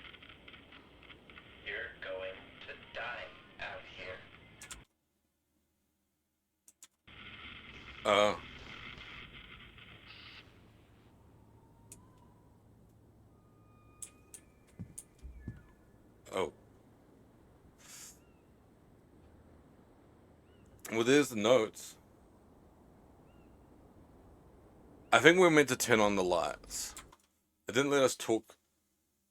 S3: You're going to die out here.
S6: Oh. Well, there's the notes. I think we're meant to turn on the lights. It didn't let us talk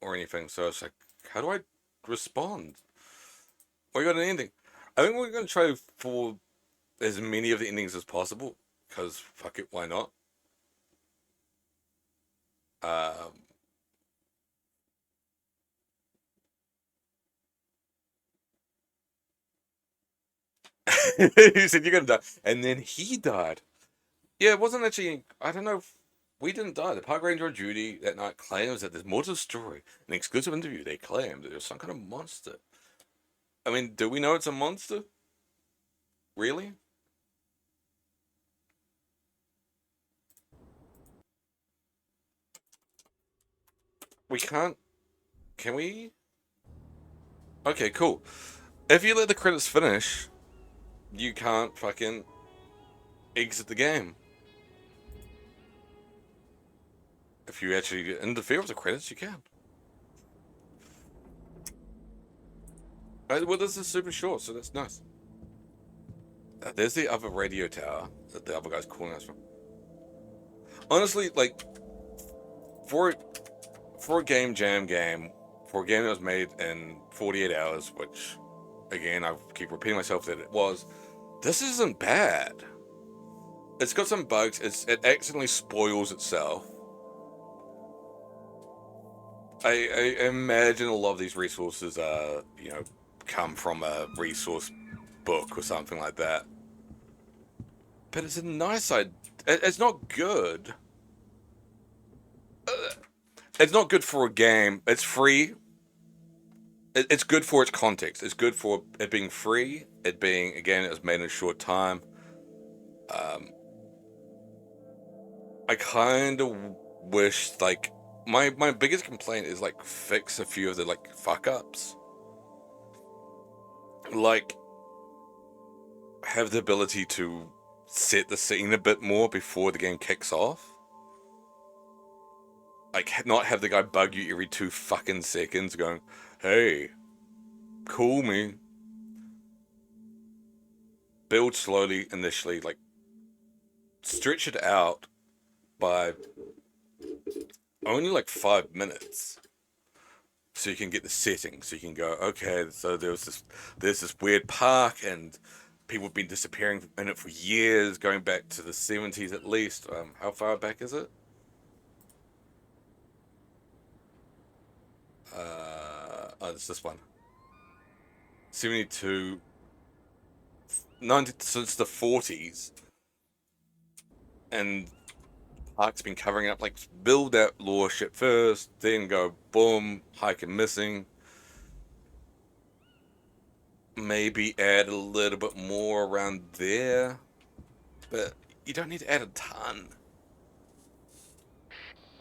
S6: or anything, so it's like, how do I respond? We got an ending. I think we're going to try for as many of the endings as possible, because fuck it, why not? He said, you're going to die. And then he died. Yeah, it wasn't actually, I don't know if we didn't die. The park ranger on duty that night claims that there's more to the story. In an exclusive interview, they claim that there's some kind of monster. I mean, do we know it's a monster? Really? We can't... Can we? Okay, cool. If you let the credits finish, you can't fucking exit the game. If you actually interfere with the credits, you can. Well, this is super short, so that's nice. There's the other radio tower that the other guy's calling us from. Honestly, like, for a game jam game, for a game that was made in 48 hours, which, again, I keep repeating myself that it was, this isn't bad. It's got some bugs. It accidentally spoils itself. I imagine a lot of these resources come from a resource book or something like that. But it's a nice idea. It's not good. It's not good for a game. It's free. It's good for its context. It's good for it being free. It being, again, it was made in a short time. I kind of wish, like, my biggest complaint is, like, fix a few of the, like, fuck-ups. Like, have the ability to set the scene a bit more before the game kicks off. Like, not have the guy bug you every 2 fucking seconds going, hey, call me. Build slowly initially, like, stretch it out by only like 5 minutes, so you can get the settings. So you can go, okay, so there's this weird park, and people have been disappearing in it for years, going back to the 70s at least. How far back is it? Oh, it's this one. 72, 90, since the 40s, and Park's been covering up, like, build that lore shit first, then go boom, hike and missing. Maybe add a little bit more around there, but you don't need to add a ton.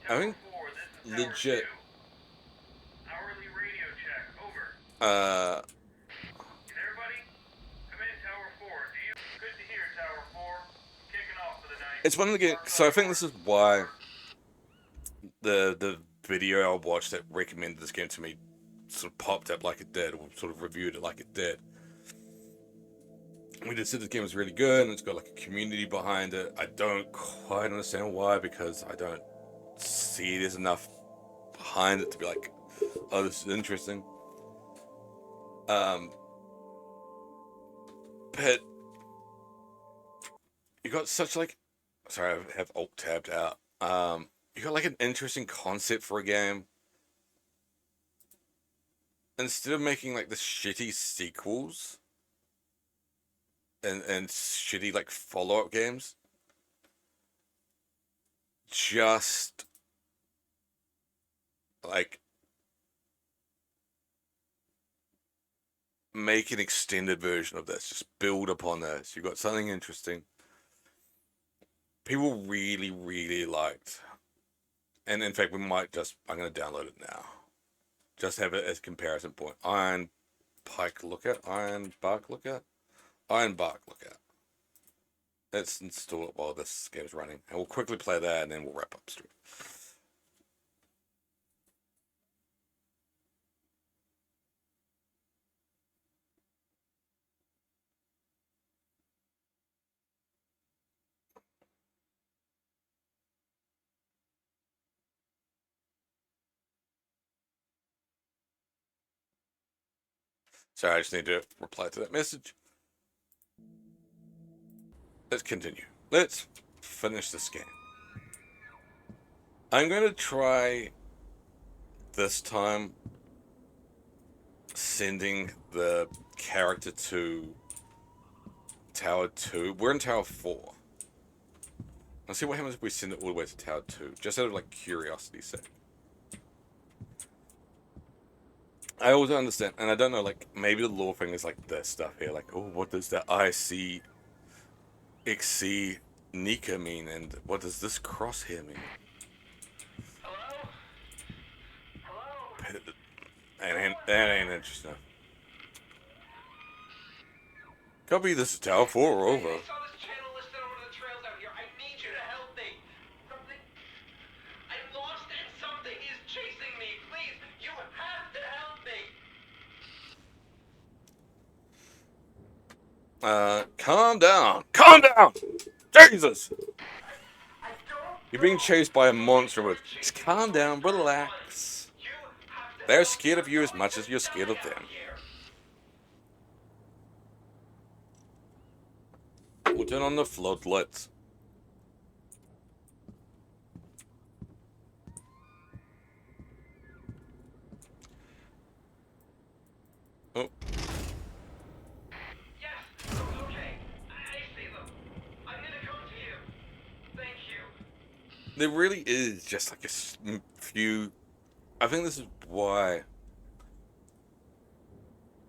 S6: I think legit.
S10: Hourly radio check, over.
S6: Uh.
S10: Can everybody come in Tower 4? Good to hear, Tower 4. Kicking off for the night.
S6: It's one of the games, so I think this is why the video I watched that recommended this game to me sort of popped up like it did, or sort of reviewed it like it did. We just said this game was really good, and it's got like a community behind it. I don't quite understand why, because I don't see there's enough behind it to be like, oh, this is interesting. But you got such like, sorry, I have alt tabbed out. You got like an interesting concept for a game. Instead of making like the shitty sequels and shitty like follow-up games, just like make an extended version of this. Just build upon this. You got something interesting. People really, really liked. And in fact, I'm going to download it now. Just have it as a comparison point. Iron Bark Lookout. Let's install it while this game's running. And we'll quickly play that, and then we'll wrap up stream. Sorry, I just need to reply to that message. Let's continue. Let's finish this game. I'm going to try this time sending the character to Tower 2. We're in Tower 4. Let's see what happens if we send it all the way to Tower 2. Just out of like curiosity's sake. I also understand, and I don't know, like, maybe the lore thing is like this stuff here, like, oh, what does that IC XC Nika mean, and what does this crosshair mean?
S10: Hello? Hello?
S6: That ain't interesting. Copy, this is Tower 4, over.
S3: I saw this channel listed on one of the trails out here. I need you to help me. I'm lost and something is chasing me. Please, you have to help me.
S6: Calm down. Calm down! Jesus! You're being chased by a monster, but just calm down, relax. They're scared of you as much as you're scared of them. We'll turn on the floodlights. Oh.
S3: Yes, okay. I see them. I'm gonna come to you. Thank you.
S6: There really is just like a few. I think this is why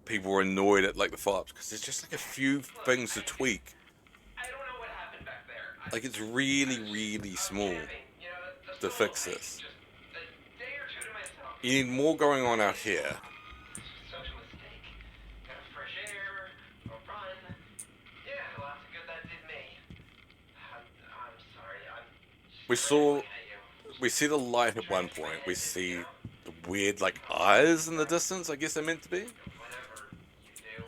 S6: people are annoyed at like the follow-ups, because there's just like a few things to tweak.
S3: I don't know what happened back there.
S6: Like it's really, really small to fix this.
S3: Just a day or two to myself.
S6: You need more going on out here.
S3: Such a mistake. Got a fresh air, a run. Yeah, lots of good that did me. I'm sorry.
S6: We see the light at one point. We see the weird like eyes in the distance. I guess they're meant to be.
S3: Whatever you do.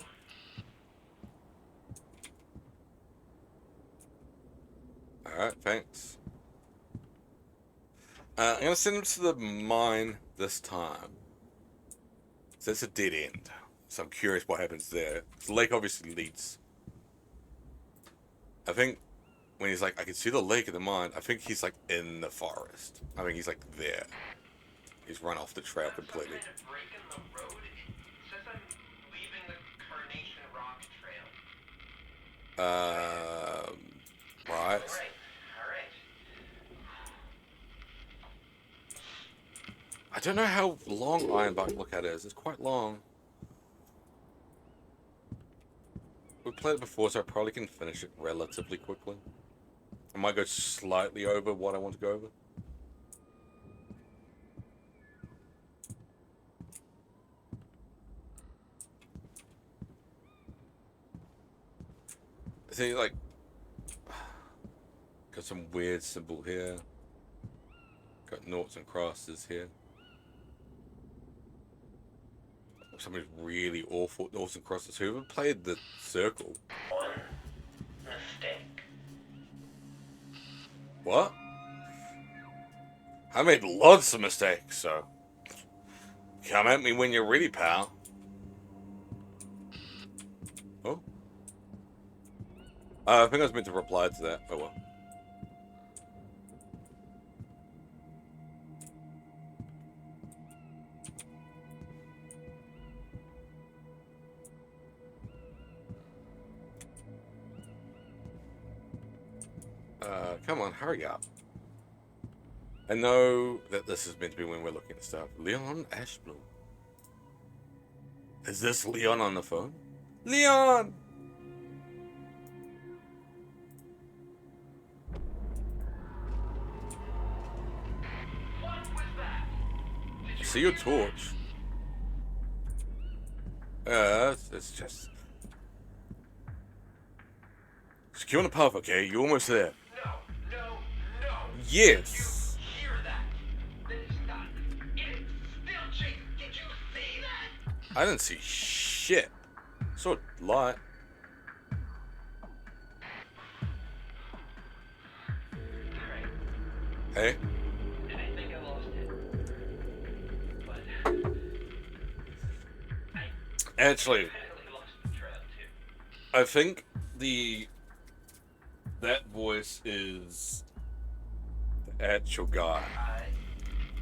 S6: All right, thanks. I'm gonna send him to the mine this time. So it's a dead end. So I'm curious what happens there. The lake obviously leads. I think when he's like, I can see the lake in the mine, I think he's like in the forest. I think he's like there. He's run off the trail completely.
S3: Kind of break in the road. It says I'm leaving the Carnation Rock Trail.
S6: Right.
S3: All right.
S6: I don't know how long Ironbark Lookout is. It's quite long. We've played it before, so I probably can finish it relatively quickly. I might go slightly over what I want to go over. See, like, got some weird symbol here. Got noughts and crosses here. Something's really awful. Noughts and crosses. Whoever played the circle?
S3: One mistake.
S6: What? I made lots of mistakes, so come at me when you're ready, pal. Oh. I think I was meant to reply to that. Oh well. Come on, hurry up. I know that this is meant to be when we're looking at stuff. Leon Ashbloom. Is this Leon on the phone? Leon!
S3: What was that?
S6: See your torch. It's just... Secure the path, okay? You're almost there.
S3: No.
S6: Yes.
S3: Did you hear that? That is not. It is still chasing. Did you see that?
S6: I didn't see shit. Saw a light.
S3: Alright.
S6: Hey?
S3: And I think I lost it. But
S6: Actually,
S3: I lost the trail too.
S6: I think that voice is the actual guy.
S3: I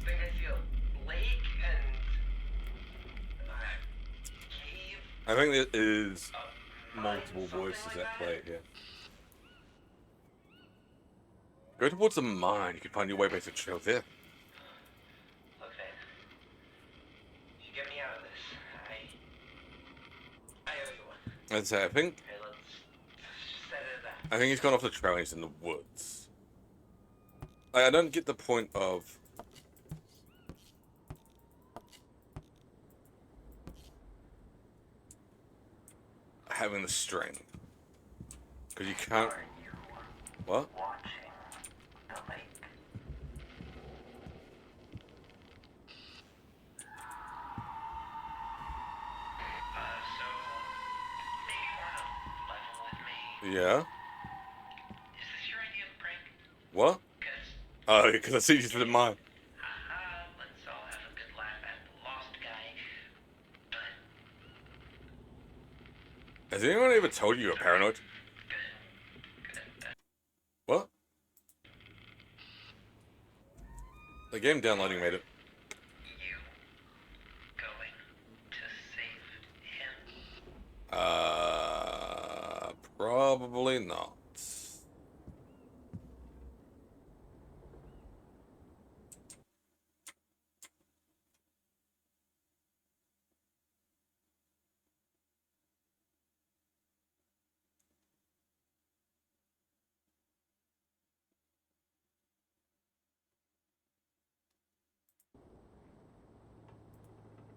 S3: think I see a lake and cave.
S6: I think there is multiple voices at play here. Go towards the mine. You can find your way back to the trail there.
S3: Look, man. You get me out of this. I owe you one.
S6: I'd say, I think
S3: Okay, let's set it at that.
S6: he's gone off the trail and he's in the woods. I don't get the point of having the string. Because you can't... What?
S3: Watching the lake. So maybe one of level
S6: Yeah?
S3: Is this your idea of a prank?
S6: What?
S3: Cause,
S6: Oh, because I see you did mine.
S3: haha, let's all have a good laugh at the lost guy. But,
S6: Has anyone ever told you you're paranoid? What? The game downloading made it.
S3: you going to save him?
S6: Probably not.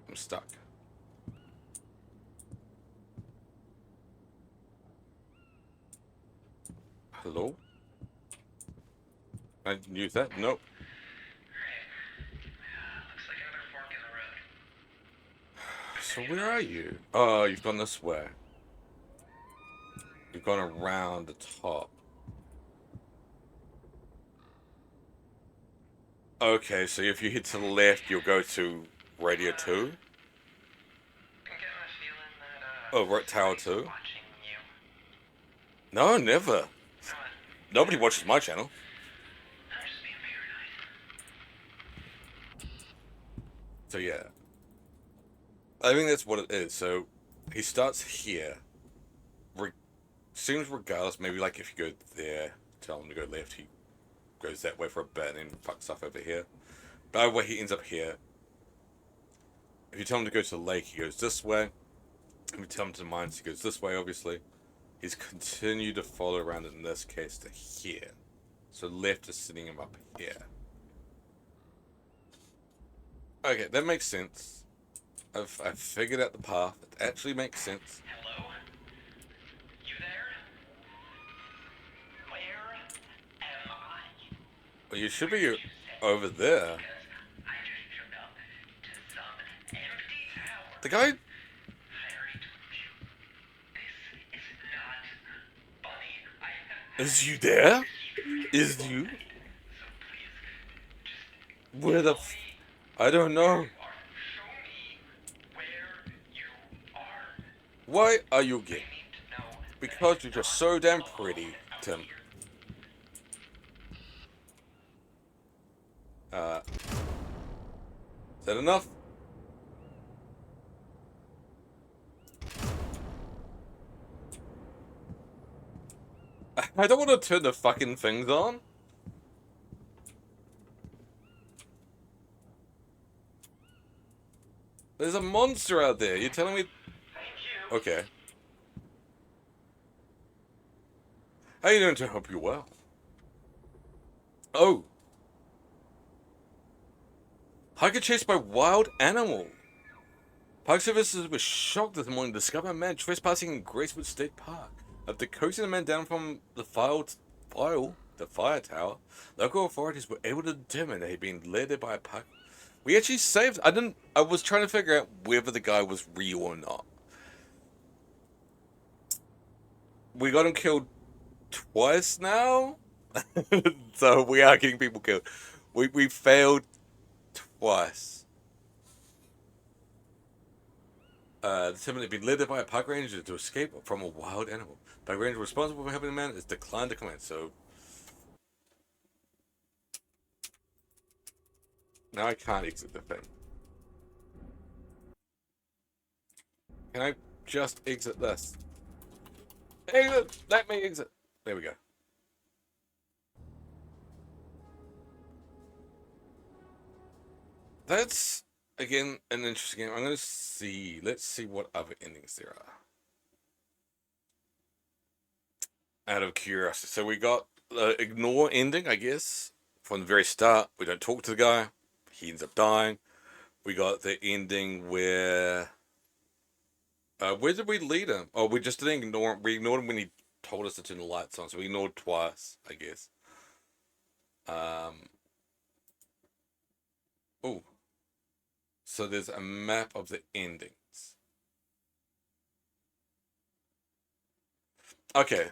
S6: I'm stuck. Hello? I use that? Nope.
S3: Looks like another fork in the road.
S6: So where are you? Oh, you've gone this way. You've gone around the top. Okay, so if you hit to the left, you'll go to Radio 2.
S3: I'm getting the feeling that,
S6: Oh, right, Tower 2.
S3: watching you.
S6: No, never.
S3: What?
S6: Nobody watches my channel.
S3: I'm just being paranoid.
S6: So yeah. I think that's what it is. So he starts here. Seems regardless, maybe like if you go there, tell him to go left, he goes that way for a bit and then fucks off over here. But either way, he ends up here. If you tell him to go to the lake, he goes this way. If you tell him to the mines, he goes this way, obviously. He's continued to follow around in this case to here. So left is sitting him up here. Okay, that makes sense. I've figured out the path. It actually makes sense.
S3: Hello? You there? Where am I?
S6: Well, you should be over there.
S3: Because I just showed up to some empty tower.
S6: The guy...
S3: I already told you. This is not funny.
S6: Is you there? Is you?
S3: So please, just
S6: Where the f... I don't know.
S3: show me where you are.
S6: Why are you gay?
S3: I need to know.
S6: Because you're just so damn pretty, Tim. Is that enough? I don't want to turn the fucking things on. There's a monster out there. You're telling me... Okay. How are you doing to help you well? Oh. Hiker chased by wild animal. Park services were shocked this morning to discover a man trespassing in Gracewood State Park. After coaxing the man down from the fire tower, local authorities were able to determine that he'd been led there by a park. We actually saved... I was trying to figure out whether the guy was real or not. We got him killed twice now? So we are getting people killed. We failed twice. Determined to be led by a park ranger to escape from a wild animal. Park ranger responsible for helping the man is declined to comment, so... Now I can't exit the thing. Can I just exit this? Exit! Let me exit! There we go. That's, again, an interesting game. I'm going to see. Let's see what other endings there are. Out of curiosity. So we got the ignore ending, I guess. From the very start, we don't talk to the guy. He ends up dying. We got the ending where... where did we lead him? Oh, we just didn't ignore him. We ignored him when he told us to turn the lights on. So we ignored twice, I guess. Oh. So there's a map of the endings. Okay.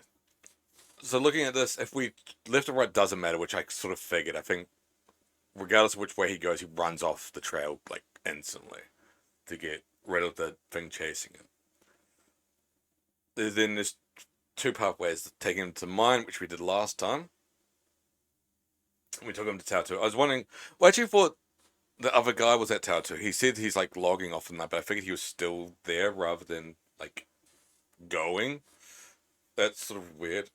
S6: So looking at this, if we left or right doesn't matter, which I sort of figured. I think regardless of which way he goes, he runs off the trail like instantly to get rid of the thing chasing him. Then there's two pathways: taking him to mine, which we did last time. We took him to Tower 2. I was wondering, well, I actually thought the other guy was at Tower 2. He said he's like logging off in that, but I figured he was still there rather than like going. That's sort of weird.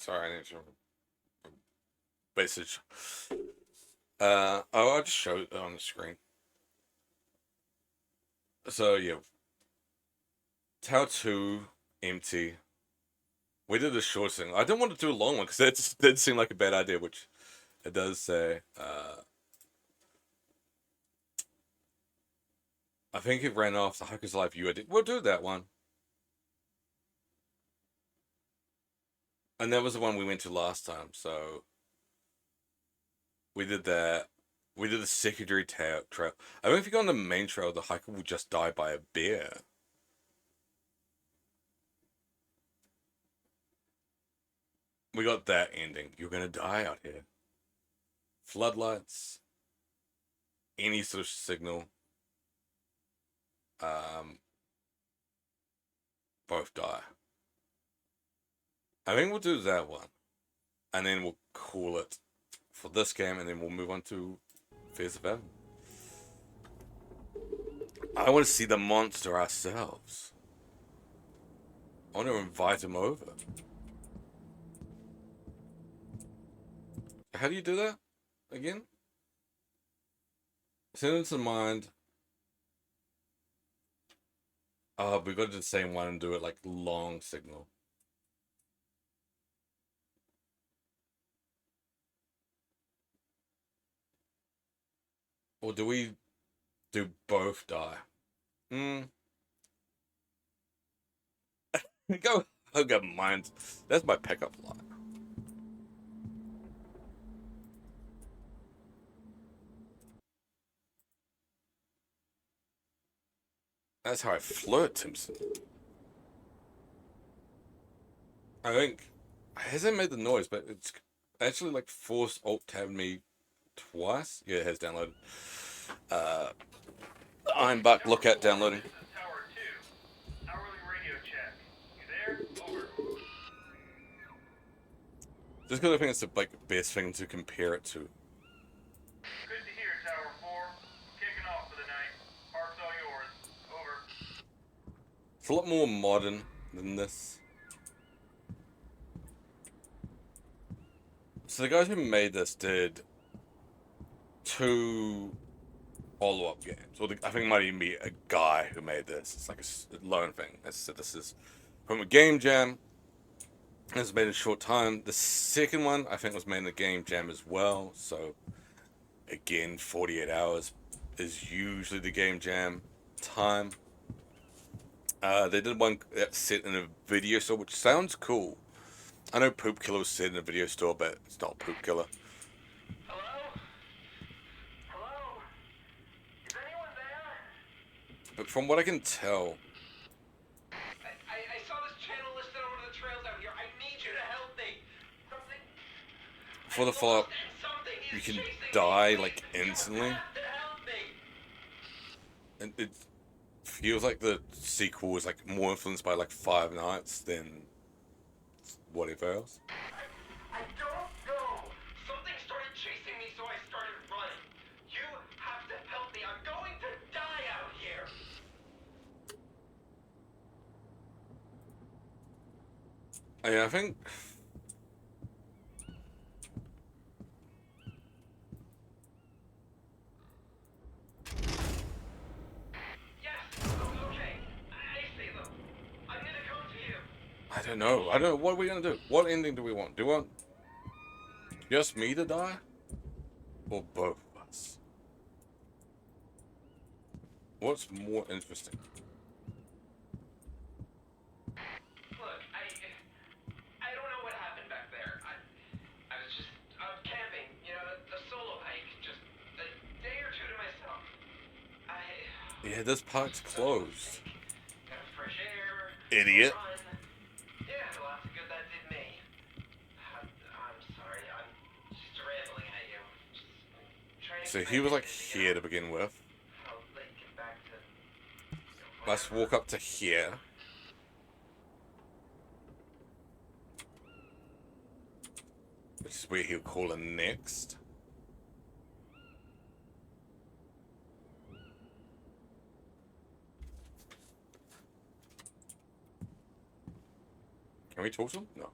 S6: Sorry, I need to message. I'll just show it on the screen. So yeah, Tower 2 empty. We did the short thing. I didn't want to do a long one because that did seem like a bad idea, which it does say. I think it ran off the Hiker's Life viewer. We'll do that one. And that was the one we went to last time, so we did that. We did the secondary trail. I think if you go on the main trail, the hiker will just die by a bear. We got that ending. You're gonna die out here. Floodlights. Any sort of signal. Both die. I think we'll do that one. And then we'll call it for this game, and then we'll move on to Fears of Heaven. I want to see the monster ourselves. I want to invite him over. How do you do that? Again? Send it to mind. Oh, we got to do the same one and do it like long signal. Or do we do both die? Go hug up mind. That's my pickup line. That's how I flirt, Timson. I think it hasn't made the noise, but it's actually like forced alt-tabbed me twice. Yeah, it has downloaded. Ironbuck, look at downloading.
S10: This is Tower 2. Hourly radio check. You there? Over.
S6: Just because I think it's the like best thing to compare it to.
S10: Good to hear, Tower 4. Kicking off for the night. Park's all yours. Over.
S6: It's a lot more modern than this. So the guys who made this did 2 follow-up games. Or I think it might even be a guy who made this. It's like a lone thing. So this is from a game jam. It was made in a short time. The second one, I think, was made in a game jam as well. So, again, 48 hours is usually the game jam time. They did one that's set in a video store, which sounds cool. I know Poop Killer was set in a video store, but it's not Poop Killer.
S10: Hello? Hello? Is anyone there?
S6: But from what I can tell,
S3: I saw this channel listed on one of the trails out here. I need you to help me. Something.
S6: for the follow-up, you can die like instantly. And it feels like the sequel is like more influenced by like Five Nights than whatever else.
S3: I don't know. Something started chasing me, so I started running. You have to help me. I'm going to die out here.
S6: Yeah, I think I don't know. I don't know. What are we gonna do? What ending do we want? Do we want just me to die? Or both of us? What's more interesting?
S3: Look, I don't know what happened back
S6: Yeah, this park's closed.
S3: Got fresh air.
S6: Idiot.
S3: Run. Yeah, lots of good that did me. I'm sorry. I'm just rambling at you. Just trying to
S6: So
S3: keep
S6: he
S3: my
S6: was
S3: head
S6: like
S3: busy,
S6: here to begin with.
S3: How late get back to
S6: Let's walk up to here. Which is where he'll call in next. Can we talk to him? No.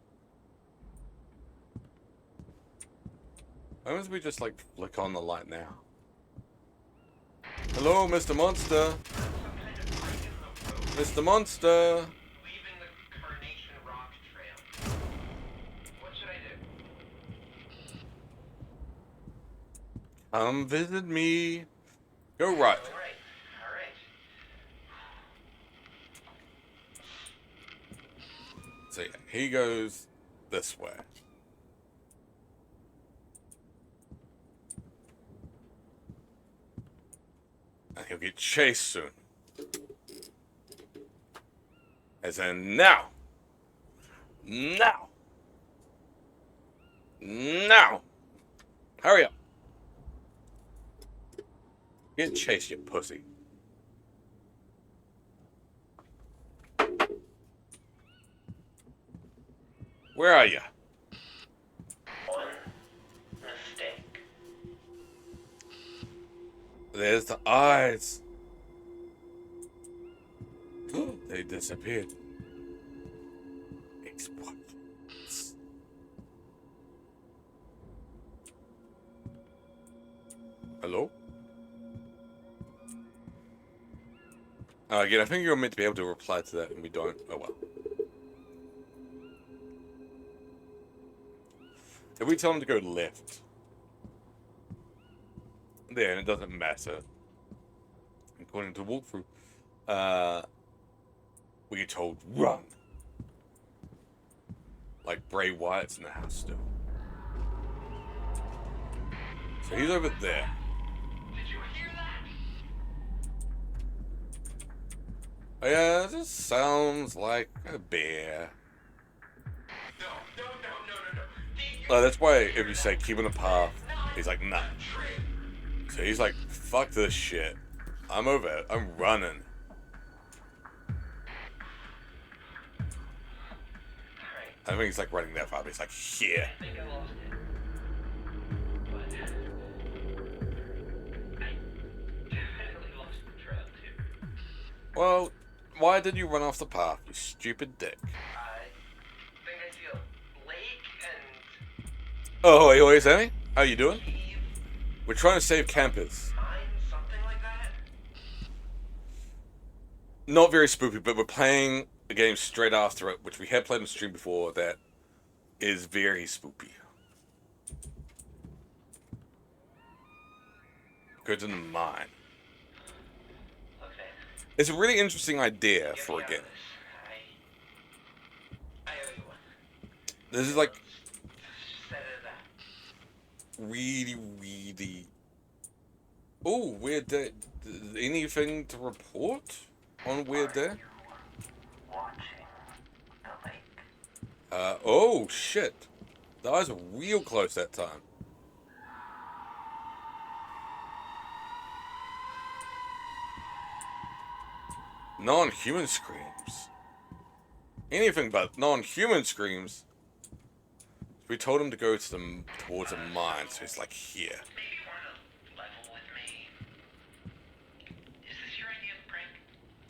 S6: Why don't we just like flick on the light now? Hello, Mr. Monster. Mr. Monster.
S3: leaving the Carnation Rock Trail. What should I do?
S6: Come visit me. Go right.
S3: All right.
S6: So yeah, he goes this way. And he'll get chased soon. As in now. Now. Now. Hurry up. Get chased, you pussy. Where are you?
S3: One mistake.
S6: There's the eyes. They disappeared. Explosions. Hello? Again, I think you're meant to be able to reply to that, and we don't. Oh well. If we tell him to go left, then it doesn't matter. According to the walkthrough, we get told run. Like Bray Wyatt's in the house still. So he's over there.
S3: Did you hear that?
S6: Oh, yeah, this sounds like a bear.
S3: No.
S6: Oh, that's why if you say keep on the path, he's like, nah. So he's like, fuck this shit. I'm over it. I'm running. I don't think he's like running that far, but he's like, here.
S3: I think I lost it. But I definitely lost the trail too.
S6: Well, why did you run off the path, you stupid dick?
S3: I think I see a lake and
S6: Oh, hey, Sammy? How you doing? We're trying to save campers.
S3: mine, something like that.
S6: Not very spooky, but we're playing a game straight after it, which we had played on stream before, that is very spooky. Go to the mine.
S3: Okay.
S6: It's a really interesting idea for a game.
S3: I owe you one.
S6: This is like
S3: Set it up.
S6: really. Oh, weird day. Anything to report on weird day?
S3: Watching the lake.
S6: Oh shit. The eyes were real close that time. Non-human screams. Anything but non-human screams. We told him to go to towards a mine, so he's like here.
S3: Maybe you want to level with me. Is this your idea of prank?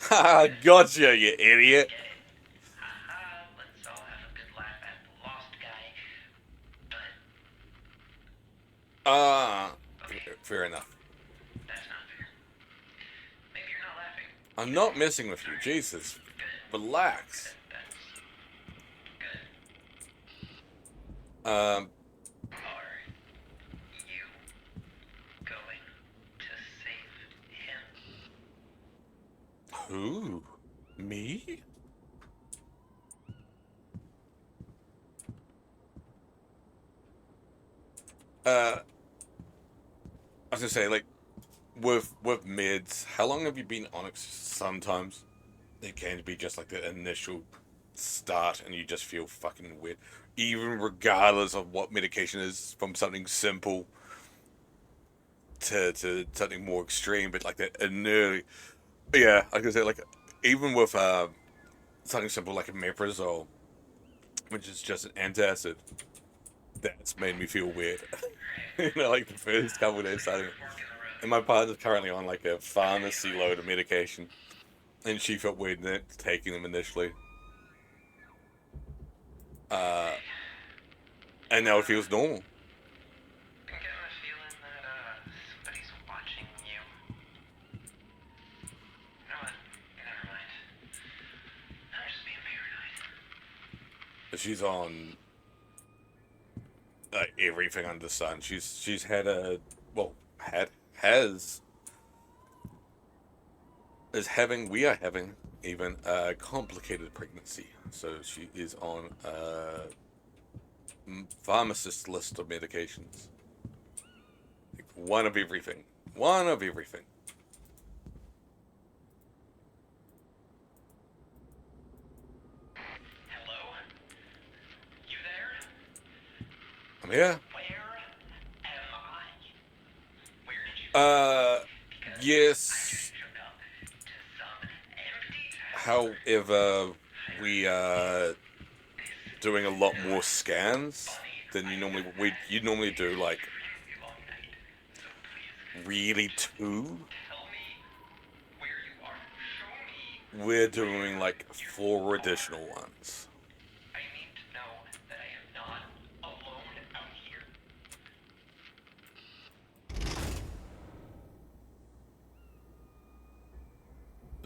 S6: Haha, gotcha, you idiot.
S3: Get it? Haha, let's all have a good laugh at the lost guy. But
S6: Fair enough.
S3: that's not fair. Maybe you're not laughing.
S6: I'm not messing with you, Jesus. Relax.
S3: That's good.
S6: Um,
S3: Are you going to save him?
S6: who? Me? I was gonna say, like, with meds, how long have you been on it? Sometimes it can be just like the initial start and you just feel fucking weird. Even regardless of what medication is, from something simple to something more extreme, but like that initially, yeah, like I said, like even with something simple like a omeprazole, which is just an antacid, that's made me feel weird. You know, like the first couple of days starting. And my partner's currently on like a pharmacy load of medication, and she felt weird taking them initially. And now it feels normal.
S3: I'm getting the feeling that somebody's watching you. You know what? Never mind. I'm just being paranoid.
S6: She's on everything under the sun. She's had a we are having even a complicated pregnancy. So she is on a pharmacist list of medications. Like one of everything. One of everything.
S3: Hello? You there?
S6: I'm here.
S3: Where am I? Where did you
S6: Yes.
S3: showed up to some empty
S6: However, we are doing a lot more scans than you normally do, like really 2.
S3: tell me where you are. Show me.
S6: We're doing like 4 additional ones.
S3: I need to know that I am not alone out here.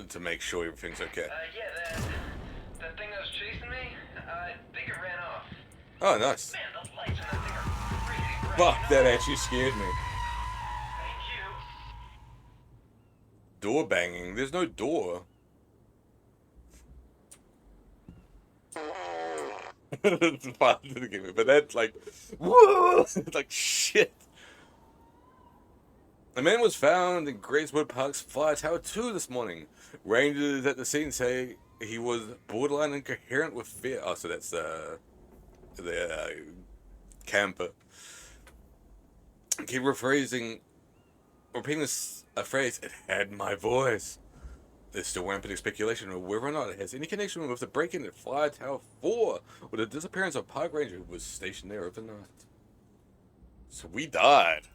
S6: To make sure everything's okay.
S3: Yeah, that thing that was chasing me, I think it ran off.
S6: Oh, nice.
S3: Man, the lights on that thing are crazy bright.
S6: Fuck, that actually scared me.
S3: Thank you.
S6: Door banging. There's no door. It's fun to give me, but that's like, whoa! It's like shit. A man was found in Gracewood Park's Fire Tower 2 this morning. Rangers at the scene say he was borderline incoherent with fear. Oh, so that's the camper. Keep repeating a phrase. It had my voice. There's still rampant speculation of whether or not it has any connection with the break-in at Fire Tower 4 or the disappearance of Park Ranger who was stationed there overnight. So we died.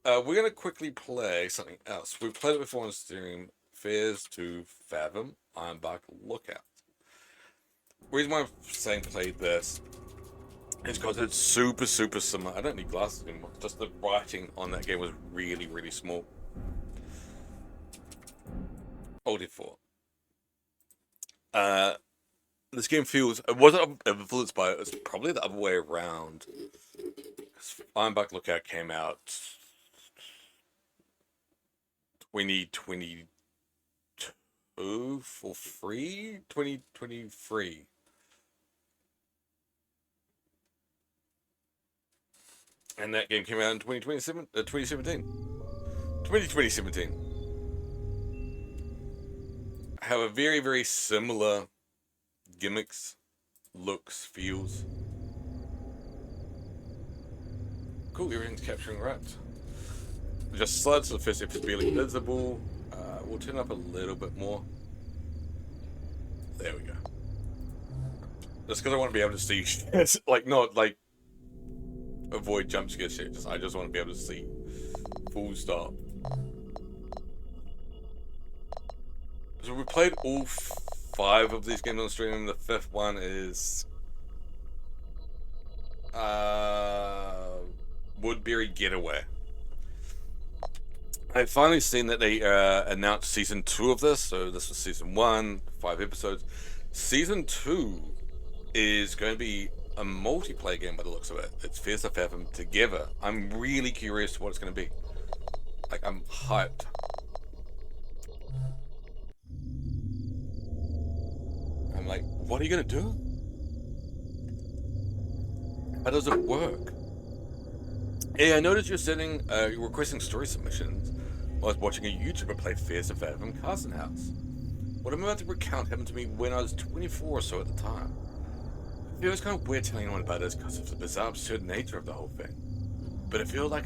S6: We're going to quickly play something else. We've played it before on stream. Fares to Fathom, Ironbark Lookout. The reason why I'm saying play this is because it's super, super similar. I don't need glasses anymore. Just the writing on that game was really, really small. Hold it for. This game feels... It wasn't influenced by it. It was probably the other way around. Ironbark Lookout came out 2022 for free? 2023. And that game came out in 2017. Have a very, very similar gimmicks, looks, feels. Cool, everything's capturing right. Just slides to the first episode barely visible. We'll turn up a little bit more. There we go. Just because I want to be able to see shit. Like, not like avoid jump scare shit. I just want to be able to see. Full stop. So we played all 5 of these games on stream. The 5th one is Woodbury Getaway. I've finally seen that they announced season 2 of this. So this was season 1, 5 episodes. Season 2 is going to be a multiplayer game by the looks of it. It's Fares to Fathom together. I'm really curious what it's going to be. Like, I'm hyped. I'm like, what are you going to do? How does it work? Hey, I noticed you're requesting story submissions while I was watching a YouTuber play Fears of Fathom Carson House. What I'm about to recount happened to me when I was 24 or so at the time. I feel it's kind of weird telling anyone about this because of the bizarre, absurd nature of the whole thing. But I feel like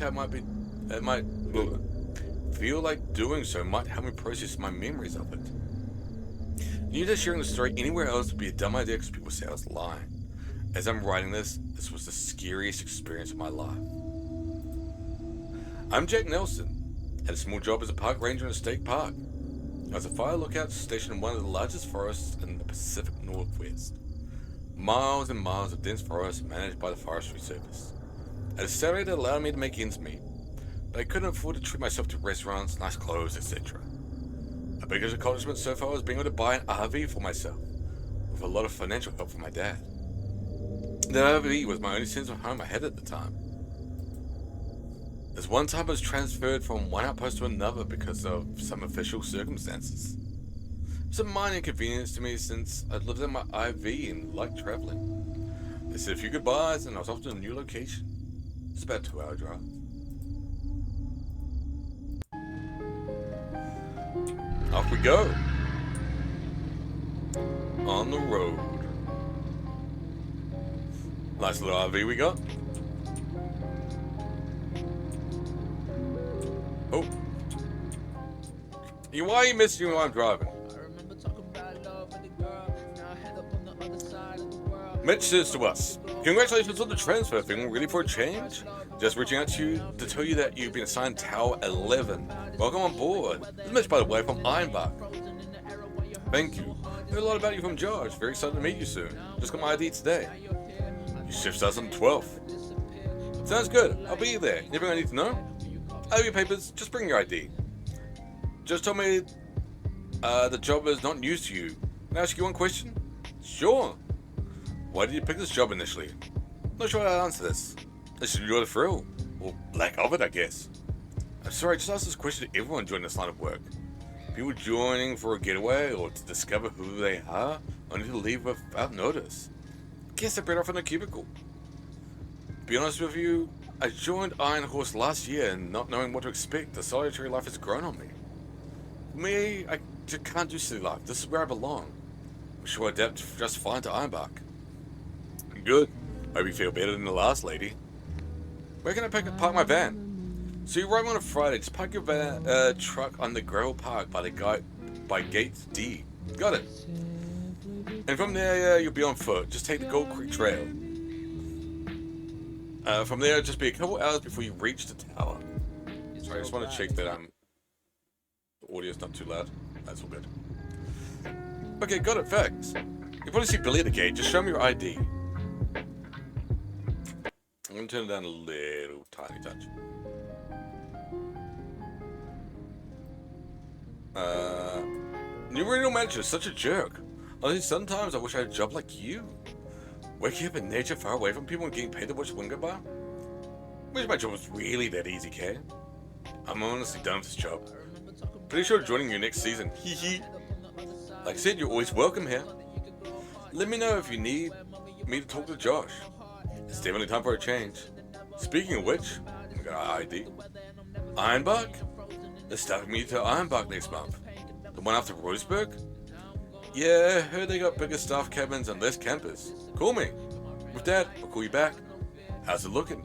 S6: feel like doing so might help me process my memories of it. You just sharing the story anywhere else would be a dumb idea because people say I was lying. As I'm writing this was the scariest experience of my life. I'm Jack Nelson. Had a small job as a park ranger in a state park. I was a fire lookout stationed in one of the largest forests in the Pacific Northwest. Miles and miles of dense forest managed by the Forestry Service. I had a salary that allowed me to make ends meet, but I couldn't afford to treat myself to restaurants, nice clothes, etc. My biggest accomplishment so far was being able to buy an RV for myself, with a lot of financial help from my dad. The RV was my only sense of home I had at the time. There's one time I was transferred from one outpost to another because of some official circumstances. It was a minor inconvenience to me since I'd lived in my IV and liked traveling. They said a few goodbyes and I was off to a new location. It's about a 2-hour drive. Off we go. On the road. Nice little RV we got. Oh. Why are you missing me while I'm driving? Mitch says to us, congratulations on the transfer. Feeling ready for a change? Just reaching out to you to tell you that you've been assigned Tower 11. Welcome on board. This is Mitch, by the way, from Ironbark. Thank you. Heard a lot about you from Josh. Very excited to meet you soon. Just got my ID today. Your shift starts on the 12th. Sounds good. I'll be there. Anything I need to know? I have your papers. Just bring your ID. Just tell me the job is not news to you. Can I ask you one question? Sure. Why did you pick this job initially? Not sure how to answer this. Let's enjoy the thrill. Or lack of it, I guess. I'm sorry, I just asked this question to everyone joining this line of work. People joining for a getaway or to discover who they are, only to leave without notice. Guess they're better off in a cubicle. To be honest with you, I joined Iron Horse last year and not knowing what to expect, the solitary life has grown on me. For me, I just can't do city life. This is where I belong. I'm sure I adapt just fine to Ironbark. Good. Hope you feel better than the last lady. Where can I park my van? So you arrive on a Friday, just park your truck on the gravel park by Gate D. Got it. And from there, you'll be on foot. Just take the Gold Creek Trail. From there, just be a couple hours before you reach the tower. Sorry, I just want to check that the audio's not too loud. That's all good. Okay, got it. Facts. You probably see Billy at the gate. Just show me your ID. I'm gonna turn it down a little tiny touch. New regional manager, such a jerk. Honestly, sometimes I wish I had a job like you. Waking up in nature far away from people and getting paid to watch one go by. Wish my job was really that easy, Kay. I'm honestly done with this job. Pretty sure joining you next season. Hee hee. Like I said, you're always welcome here. Let me know if you need me to talk to Josh. It's definitely time for a change. Speaking of which, I got our ID. Ironbark? They're starting me to Ironbark next month. The one after Roseburg? Yeah, heard they got bigger staff cabins and less campers. Call me. With that, I'll call you back. How's it looking?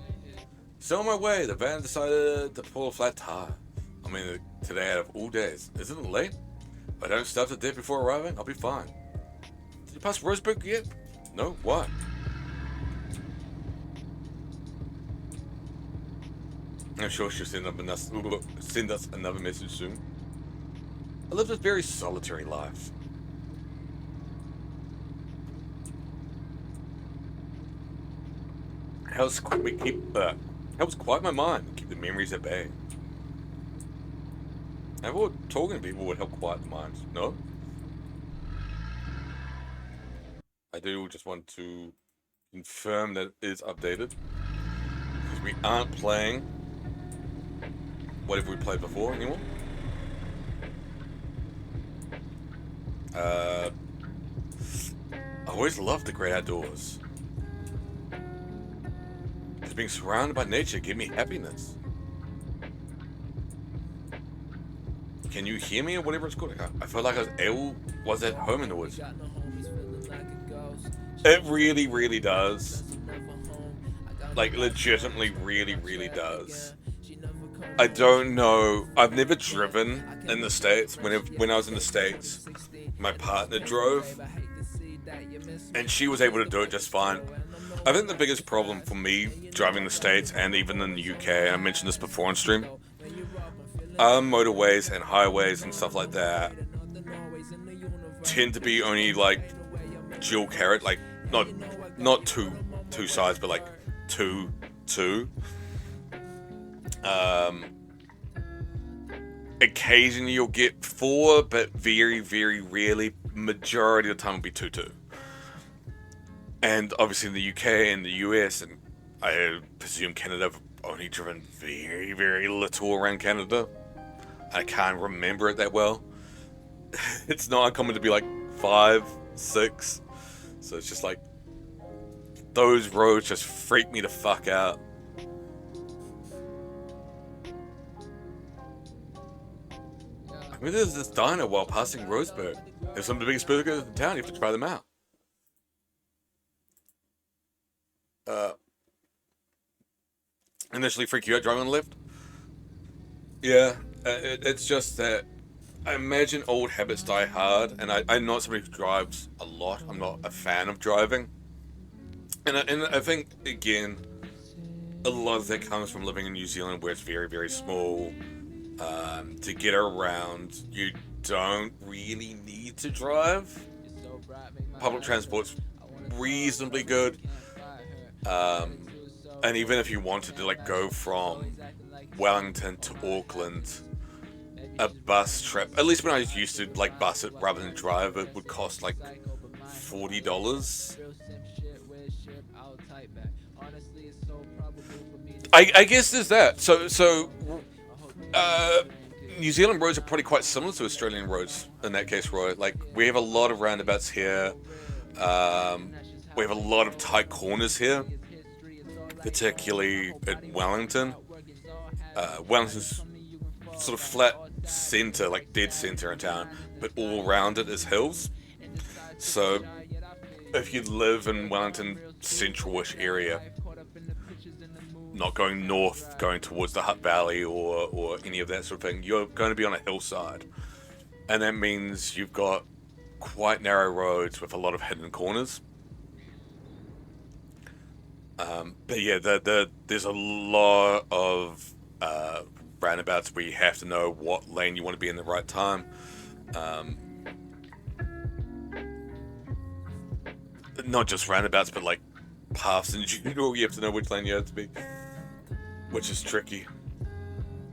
S6: So on my way, the van decided to pull a flat tire. I mean, today out of all days. Isn't it late? If I don't start to death before arriving, I'll be fine. Did you pass Roseburg yet? No? Why? I'm sure she'll send us another message soon. I live this very solitary life. Helps quiet my mind and keep the memories at bay. I thought talking to people would help quiet the mind. No? I do just want to confirm that it is updated. Because we aren't playing whatever we played before anymore. I always loved the great outdoors. The Because being surrounded by nature gave me happiness. Can you hear me or whatever it's called? I felt like I was at home in the woods. It really, really does. Like, legitimately really, really does. I don't know. I've never driven in the States. When I was in the States, my partner drove. And she was able to do it just fine. I think the biggest problem for me driving in the States and even in the UK, and I mentioned this before on stream, are motorways and highways and stuff like that tend to be only like dual carrot, like not two sides, but like two. Occasionally you'll get 4, but very, very rarely. Majority of the time will be 2. And obviously in the UK and the US, and I presume Canada, I've only driven very, very little around Canada. I can't remember it that well. It's not uncommon to be like 5, 6. So it's just like, those roads just freak me the fuck out. I mean, there's this diner while passing Roseburg. They're some of the biggest burgers in town. You have to try them out. Initially freak you out driving on the left? Yeah, it's just that I imagine old habits die hard, and I'm not somebody who drives a lot. I'm not a fan of driving. And I think, again, a lot of that comes from living in New Zealand where it's very, very small. To get around, you don't really need to drive. Public transport's reasonably good. And even if you wanted to like go from Wellington to Auckland, a bus trip, at least when I used to like bus it rather than drive it, would cost like $40. I guess there's that. So New Zealand roads are probably quite similar to Australian roads in that case, Roy. Like, we have a lot of roundabouts here. We have a lot of tight corners here, particularly at Wellington. Wellington's sort of flat center, like dead center in town, but all around it is hills. So if you live in Wellington central-ish area, not going north, going towards the Hutt Valley or any of that sort of thing, you're going to be on a hillside. And that means you've got quite narrow roads with a lot of hidden corners. But yeah, there's a lot of roundabouts where you have to know what lane you want to be in the right time. Not just roundabouts, but like paths in general, you have to know which lane you have to be, which is tricky.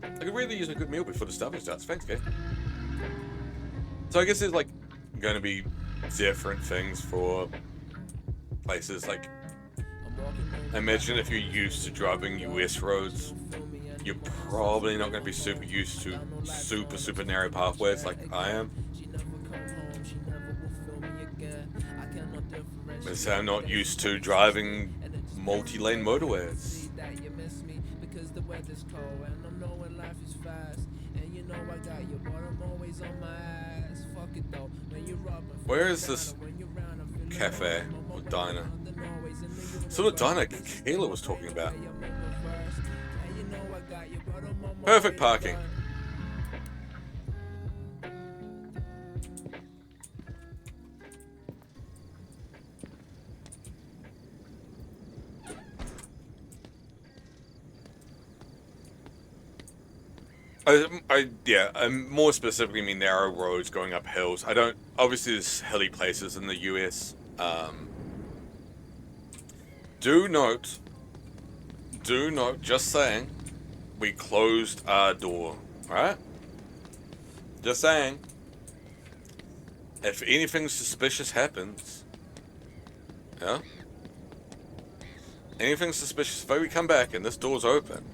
S6: I could really use a good meal before the stuffing starts. Thanks, guys. So I guess there's like going to be different things for places. Like, imagine if you're used to driving US roads, you're probably not going to be super used to super narrow pathways like I am. Because I'm not used to driving multi-lane motorways. Where is this cafe or diner? Sort of diner Kayla was talking about. Perfect parking. I more specifically mean narrow roads going up hills. I don't, obviously there's hilly places in the US. Do note, just saying, we closed our door, right? Just saying. If anything suspicious happens, yeah? Anything suspicious, if we come back and this door's open,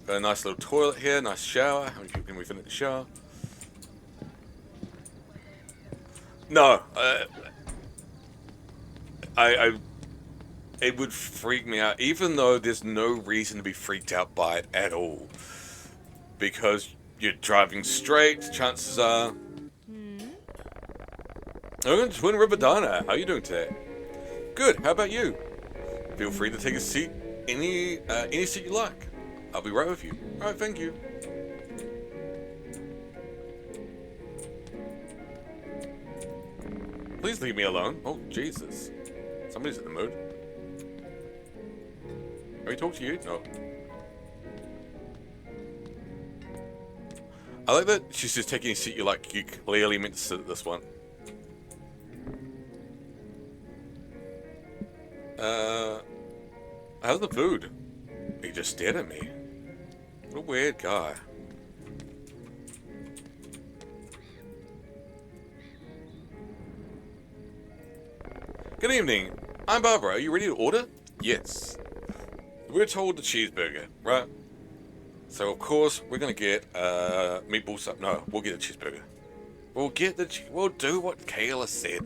S6: got a nice little toilet here, nice shower. How many people can we fit in the shower? No, it would freak me out, even though there's no reason to be freaked out by it at all. Because you're driving straight, chances are. Oh, Twin River Diner, how are you doing today? Good, how about you? Feel free to take a seat, any seat you like. I'll be right with you. Alright, thank you. Please leave me alone. Oh, Jesus. Somebody's in the mood. Can we talk to you? No. I like that she's just taking a seat you like. You clearly meant to sit at this one. How's the food? He just stared at me. What a weird guy. Good evening. I'm Barbara. Are you ready to order? Yes. We're told the cheeseburger, right? So of course we're gonna get meatball sub. No, we'll get a cheeseburger. We'll do what Kayla said.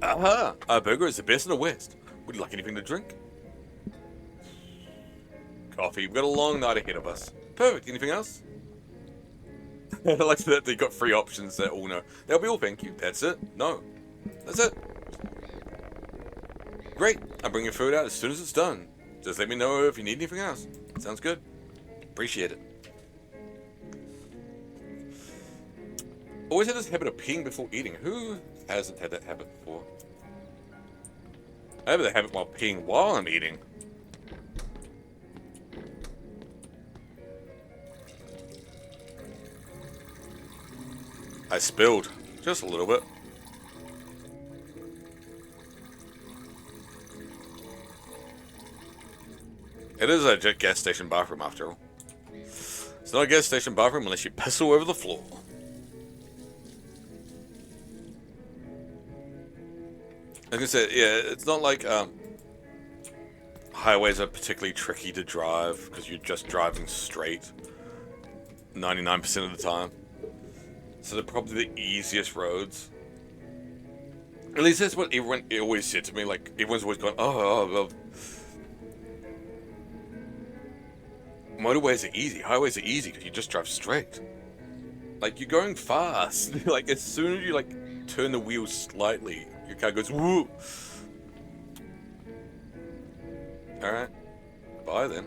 S6: Aha! Our burger is the best in the West. Would you like anything to drink? Coffee. We've got a long night ahead of us. Perfect. Anything else? I like that they got 3 options that all know. That'll be all, thank you. That's it? No. That's it. Great. I'll bring your food out as soon as it's done. Just let me know if you need anything else. Sounds good. Appreciate it. Always had this habit of peeing before eating. Who hasn't had that habit before? I have the habit while peeing while I'm eating. I spilled. Just a little bit. It is a gas station bathroom after all. It's not a gas station bathroom unless you piss all over the floor. Like I said, yeah, it's not like highways are particularly tricky to drive because you're just driving straight 99% of the time. So they're probably the easiest roads. At least that's what everyone always said to me. Like, everyone's always going, well, motorways are easy, highways are easy because you just drive straight. Like, you're going fast. Like, as soon as you, like, turn the wheel slightly, your car goes, woo! Alright. Bye, then.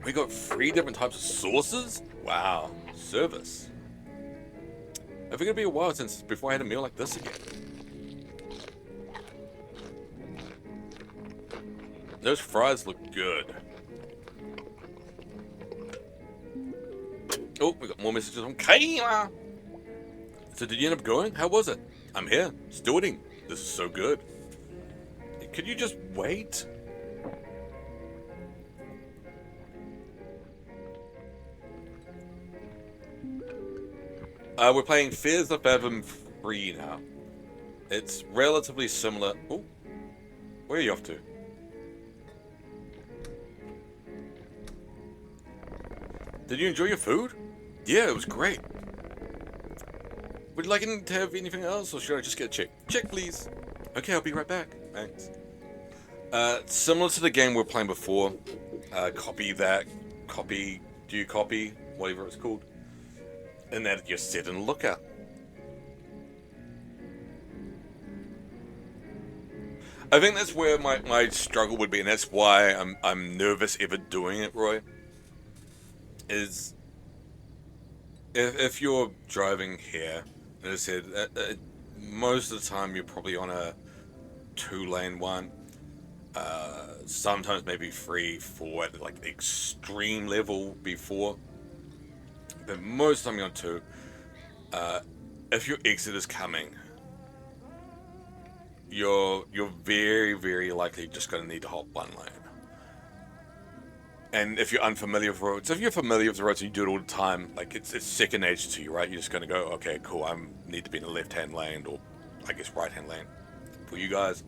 S6: We got 3 different types of sauces? Wow. Service. I think it'll be a while since before I had a meal like this again. Those fries look good. Oh, we got more messages from Kayla. So did you end up going? How was it? I'm here. Stewarding. This is so good. Could you just wait? We're playing Fears of Fathom 3 now. It's relatively similar. Oh, where are you off to? Did you enjoy your food? Yeah, it was great. Would you like to have anything else, or should I just get a check? Check, please. Okay, I'll be right back. Thanks. Similar to the game we were playing before. Copy that. Copy. Do you copy? Whatever it's called. And that you're set in lookout. I think that's where my struggle would be, and that's why I'm nervous ever doing it, Roy. Is if you're driving here, as I said, most of the time you're probably on a 2-lane one. Sometimes maybe 3, 4 at like the extreme level before. But most of the time you're on 2. If your exit is coming, you're very, very likely just going to need to hop 1 lane. And if you're unfamiliar with roads, if you're familiar with the roads and you do it all the time, like it's second nature to you, right? You're just going to go, okay, cool, I need to be in the left-hand lane, or I guess right-hand lane for you guys.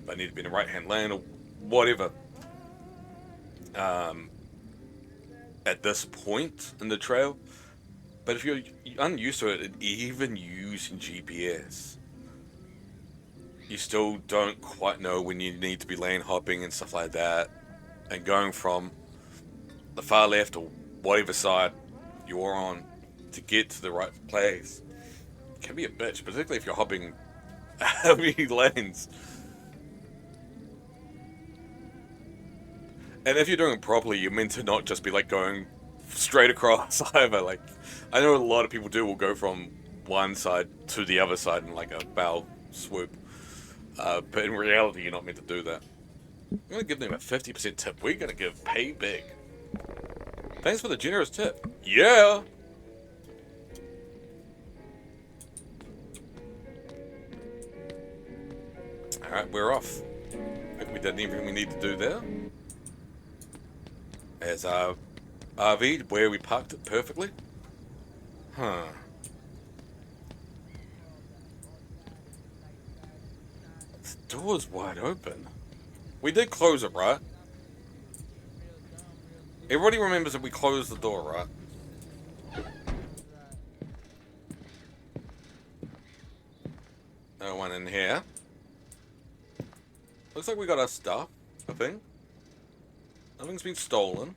S6: But I need to be in the right-hand lane, or whatever. At this point in the trail, But if you're unused to it, even using GPS, you still don't quite know when you need to be lane hopping and stuff like that, and going from the far left or whatever side you're on to get to the right place can be a bitch, particularly if you're hopping heavy lanes. And if you're doing it properly, you're meant to not just be like going straight across either. Like, I know a lot of people will go from one side to the other side in like a bow swoop. But in reality, you're not meant to do that. I'm going to give them a 50% tip. We're going to give pay big. Thanks for the generous tip. Yeah! Alright, we're off. I think we did everything we need to do there. As our RV, where we parked it perfectly. Huh. The door's wide open. We did close it, right? Everybody remembers that we closed the door, right? No one in here. Looks like we got our stuff, I think. Nothing's been stolen.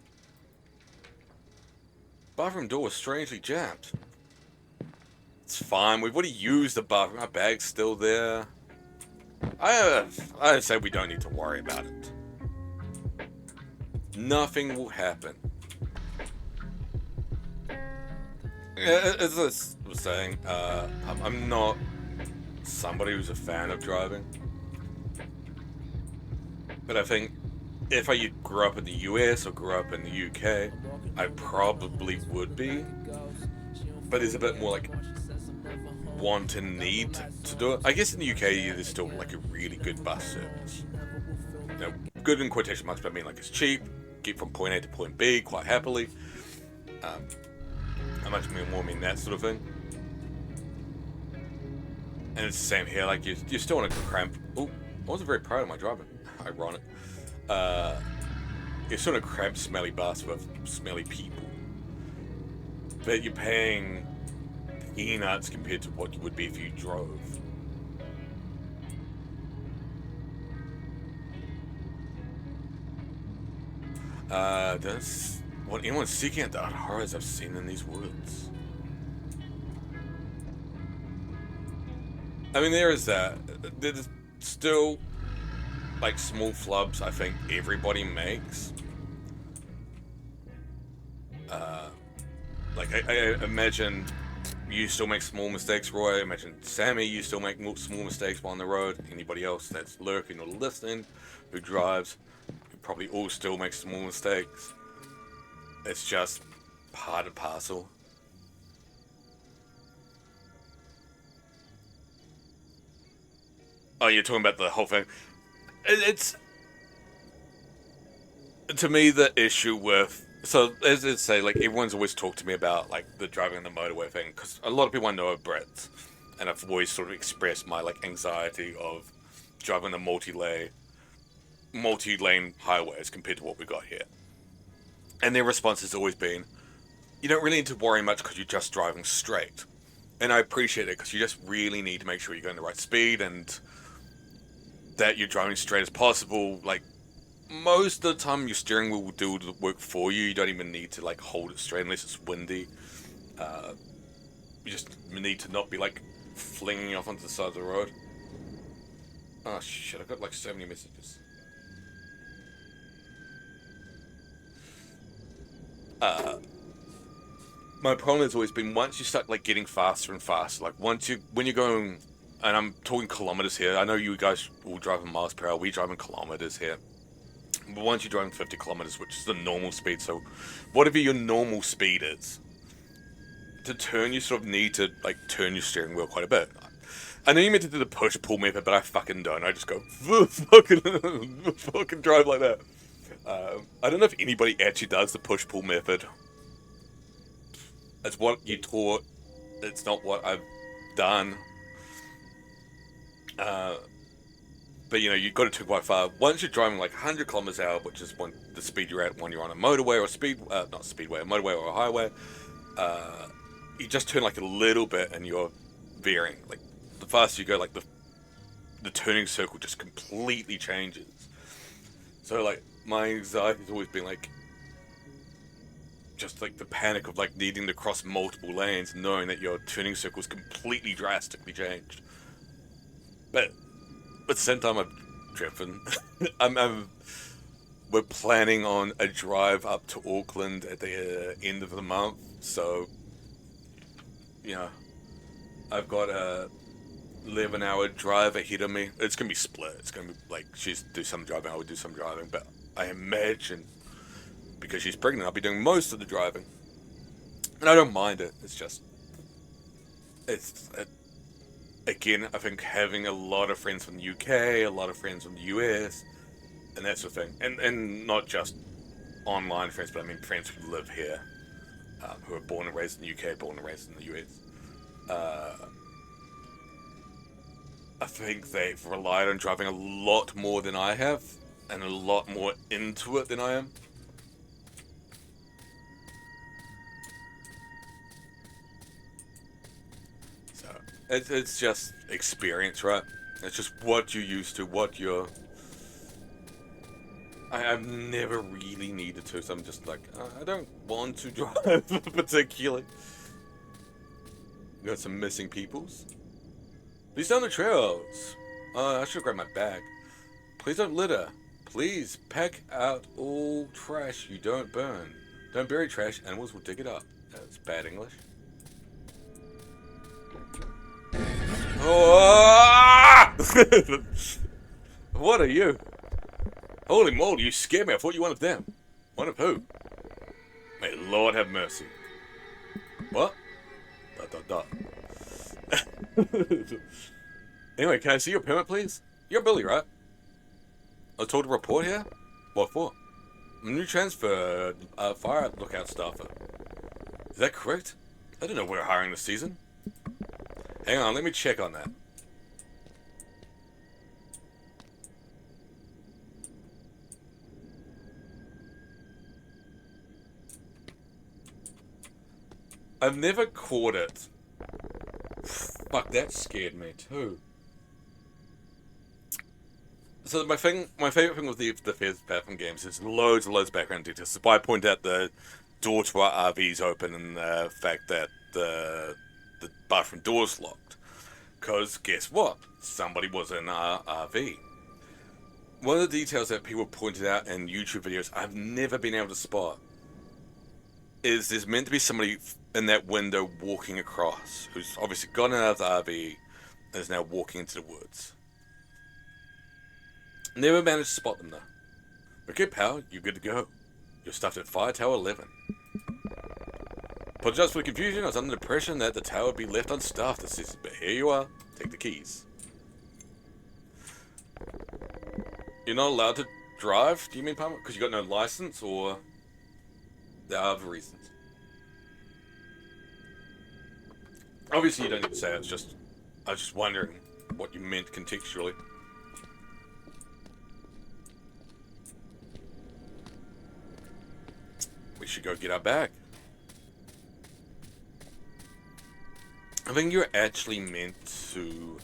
S6: Bathroom door is strangely jammed. It's fine, we've already used the bathroom. Our bag's still there. I say we don't need to worry about it. Nothing will happen. As I was saying, I'm not somebody who's a fan of driving. But I think if I grew up in the US or grew up in the UK, I probably would be. But there's a bit more like want and need to do it. I guess in the UK there's still like a really good bus service. You know, good in quotation marks, but I mean like it's cheap, get from point A to point B quite happily. I much more mean that sort of thing. And it's the same here, like you're still in a cramped. Oh, I wasn't very proud of my driving. Ironic. You're still in a cramped, smelly bus with smelly people. But you're paying peanuts compared to what you would be if you drove. Does what anyone seeking out the horrors I've seen in these woods? I mean, there is that. There's still like small flubs I think everybody makes. Like I imagine you still make small mistakes, Roy. I imagine Sammy, you still make small mistakes while on the road. Anybody else that's lurking or listening who drives, you probably all still make small mistakes. It's just part and parcel. Oh, you're talking about the whole thing. It's to me the issue with, so as I say, like everyone's always talked to me about like the driving on the motorway thing, because a lot of people I know are Brits, and I've always sort of expressed my like anxiety of driving the multi-lane highways compared to what we got here. And their response has always been, you don't really need to worry much because you're just driving straight. And I appreciate it, because you just really need to make sure you're going the right speed and that you're driving straight as possible. Like, most of the time your steering wheel will do the work for you. You don't even need to like hold it straight unless it's windy. You just need to not be like flinging off onto the side of the road. Oh shit, I got like so many messages. My problem has always been, once you start like getting faster and faster, like when you're going, and I'm talking kilometers here, I know you guys will drive in miles per hour, we drive in kilometers here. But once you're driving 50 kilometers, which is the normal speed, so whatever your normal speed is, to turn, you sort of need to like turn your steering wheel quite a bit. I know you meant to do the push-pull method, but I fucking don't. I just go fucking drive like that. I don't know if anybody actually does the push-pull method. It's what you taught. It's not what I've done. But you know, you've got to turn quite far. Once you're driving like 100 kilometers an hour, which is the speed you're at when you're on a motorway or a motorway or a highway, you just turn like a little bit and you're veering. Like the faster you go, like the turning circle just completely changes. So like my anxiety's always been like just like the panic of like needing to cross multiple lanes, knowing that your turning circle's completely drastically changed. But at the same time, I've driven. We're planning on a drive up to Auckland at the end of the month, so you know, I've got a 11-hour drive ahead of me. It's gonna be split. It's gonna be like she's do some driving, I would do some driving, but I imagine because she's pregnant, I'll be doing most of the driving, and I don't mind it. It's just, again, I think having a lot of friends from the UK, a lot of friends from the US, and that sort of thing, and not just online friends, but I mean friends who live here, who are born and raised in the UK, born and raised in the US. I think they've relied on driving a lot more than I have, and a lot more into it than I am. So, it's just experience, right? It's just what you're used to, what you're... I've never really needed to, so I'm just like, I don't want to drive particularly. Got some missing peoples. Please down the trails. I should grab my bag. Please don't litter. Please pack out all trash you don't burn. Don't bury trash, animals will dig it up. That's bad English. Oh! What are you? Holy moly, you scared me. I thought you one of them. One of who? May the Lord have mercy. What? Anyway, can I see your permit, please? You're Billy, right? I was told to report here? What for? New transfer, fire lookout staffer. Is that correct? I didn't know we were hiring this season. Hang on, let me check on that. I've never caught it. Fuck, that scared me too. So my favorite thing with the Fez Bathroom games is loads and loads of background details. So I point out the door to our RV's open and the fact that the bathroom door's locked. Because guess what? Somebody was in our RV. One of the details that people pointed out in YouTube videos I've never been able to spot is there's meant to be somebody in that window walking across, who's obviously gotten out of the RV and is now walking into the woods. Never managed to spot them though. Okay, pal, you're good to go. You're stuffed at Fire Tower 11. Apologize for the confusion. I was under the impression that the tower would be left unstaffed this season, but here you are. Take the keys. You're not allowed to drive? Do you mean, Palmer? Because you got no license, or there are other reasons? Obviously, you don't need to say it. I was just wondering what you meant contextually. We should go get our bag. I think you're actually meant to...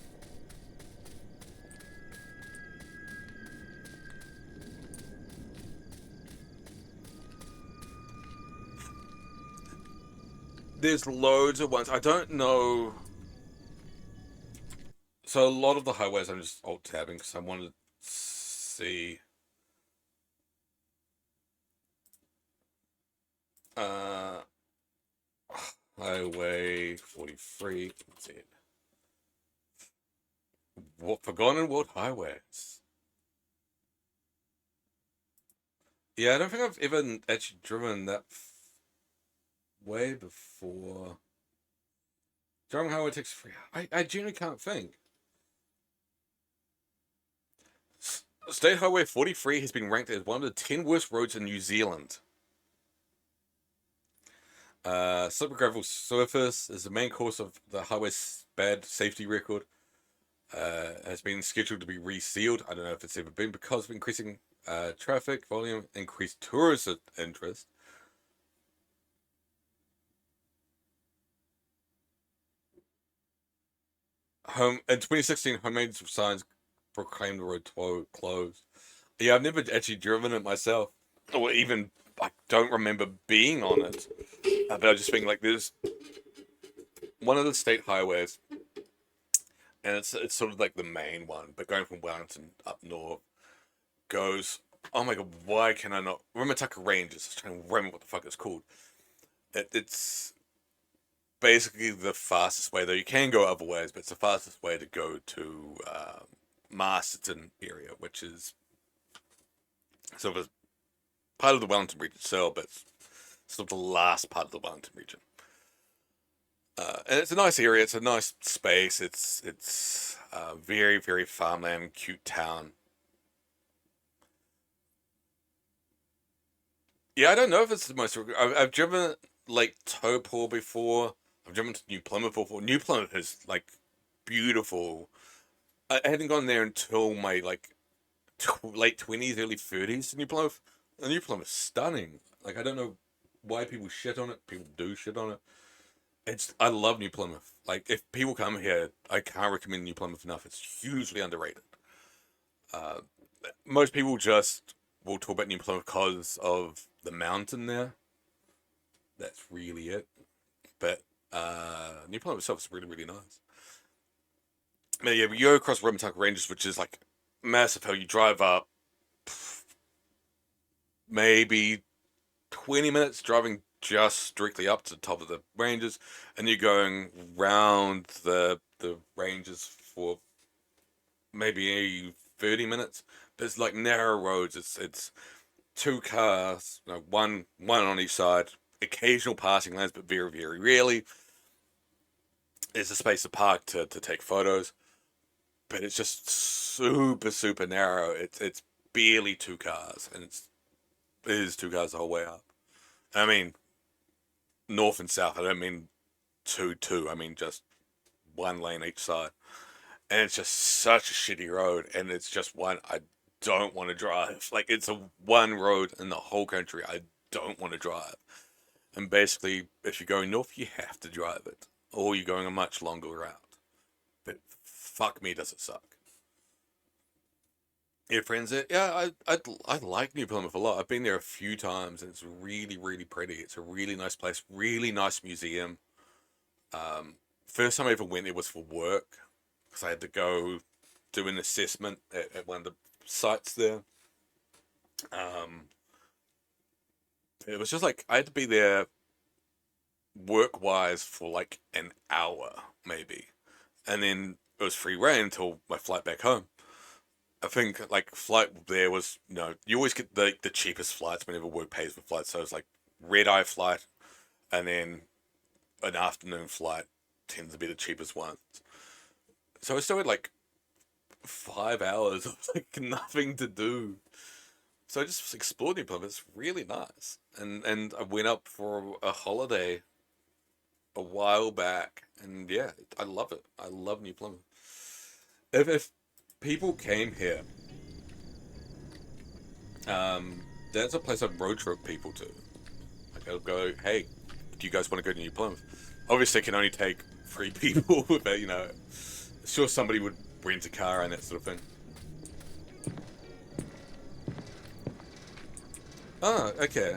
S6: There's loads of ones. I don't know... So a lot of the highways I'm just alt-tabbing because I wanted to see... Highway 43, let's see it. Forgotten World Highways. Yeah, I don't think I've ever actually driven that way before. Driving highway takes free. I genuinely can't think. State Highway 43 has been ranked as one of the 10 worst roads in New Zealand. Slippery gravel surface is the main cause of the highway's bad safety record. Has been scheduled to be resealed. I don't know if it's ever been because of increasing traffic volume, increased tourist interest. In 2016, homemade signs proclaimed the road closed. Yeah, I've never actually driven it myself, or even I don't remember being on it. But I was just thinking, like, there's one of the state highways, and it's sort of like the main one, but going from Wellington up north goes. Oh my god, why can I not? Rimutaka Ranges. I was trying to remember what the fuck it's called. It's basically the fastest way, though you can go other ways, but it's the fastest way to go to Masterton area, which is sort of a part of the Wellington region itself, but it's sort of the last part of the Wellington region. And it's a nice area. It's a nice space. It's very, very farmland, cute town. Yeah, I don't know if it's the most. I've driven Lake Taupo before. I've driven to New Plymouth before. New Plymouth is like beautiful. I hadn't gone there until my like late 20s, early 30s to New Plymouth. And New Plymouth is stunning. Like, I don't know why people shit on it. People do shit on it. I love New Plymouth. Like, if people come here, I can't recommend New Plymouth enough. It's hugely underrated. Most people just will talk about New Plymouth because of the mountain there. That's really it. But New Plymouth itself is really, really nice. But yeah, we go across Rimutaka Ranges, which is like massive hill. You drive up maybe 20 minutes driving just directly up to the top of the ranges, and you're going round the ranges for maybe 30 minutes. But it's like narrow roads. It's two cars, one on each side. Occasional passing lanes, but very, very rarely. There's a space to park to take photos, but it's just super, super narrow. It's barely two cars, and it is two cars the whole way up. I mean, north and south. I don't mean two. I mean just one lane each side, and it's just such a shitty road, and it's just one I don't want to drive. Like, it's a one road in the whole country I don't want to drive. And basically, if you're going north, you have to drive it, or you're going a much longer route. But fuck me, does it suck. Yeah, friends, yeah, I like New Plymouth a lot. I've been there a few times, and it's really, really pretty. It's a really nice place, really nice museum. First time I ever went there was for work, because I had to go do an assessment at one of the sites there. It was just like, I had to be there work-wise for like an hour, maybe. And then it was free reign until my flight back home. I think, like, flight there was, you always get the cheapest flights whenever work pays for flights. So it's like red-eye flight, and then an afternoon flight tends to be the cheapest ones. So I still had like 5 hours of like nothing to do. So I just explored New Plymouth. It's really nice. And I went up for a holiday a while back. And yeah, I love it. I love New Plymouth. If people came here, that's a place I'd road trip people to. Like, I'll go, hey, do you guys want to go to New Plymouth? Obviously, I can only take 3 people, but, sure somebody would rent a car and that sort of thing. Oh, okay.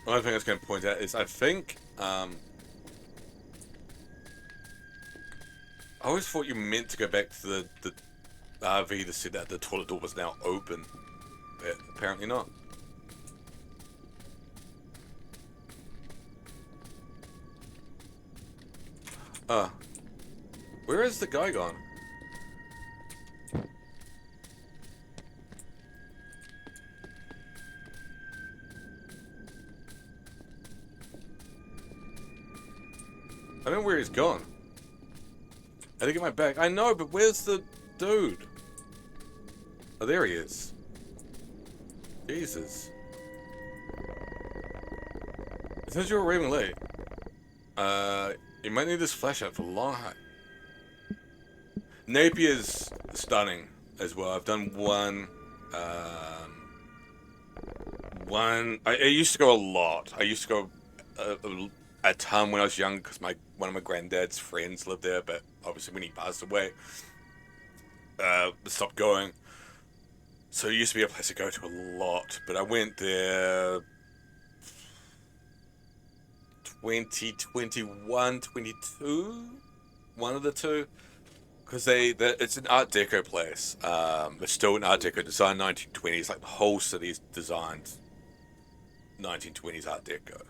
S6: One thing I was going to point out is I think, I always thought you meant to go back to the RV to see that the toilet door was now open, but apparently not. Where is the guy gone? I don't know where he's gone. I didn't get my bag. I know, but where's the dude? Oh, there he is. Jesus. It says you're arriving late. You might need this flashlight for long hike. Napier's stunning as well. I've done one. I used to go a lot. I used to go a ton when I was young because one of my granddad's friends lived there, but obviously when he passed away, stopped going. So it used to be a place to go to a lot, but I went there 2021, 22, one of the two, because it's an Art Deco place. It's still an Art Deco design, 1920s, like the whole city's designed 1920s Art Deco.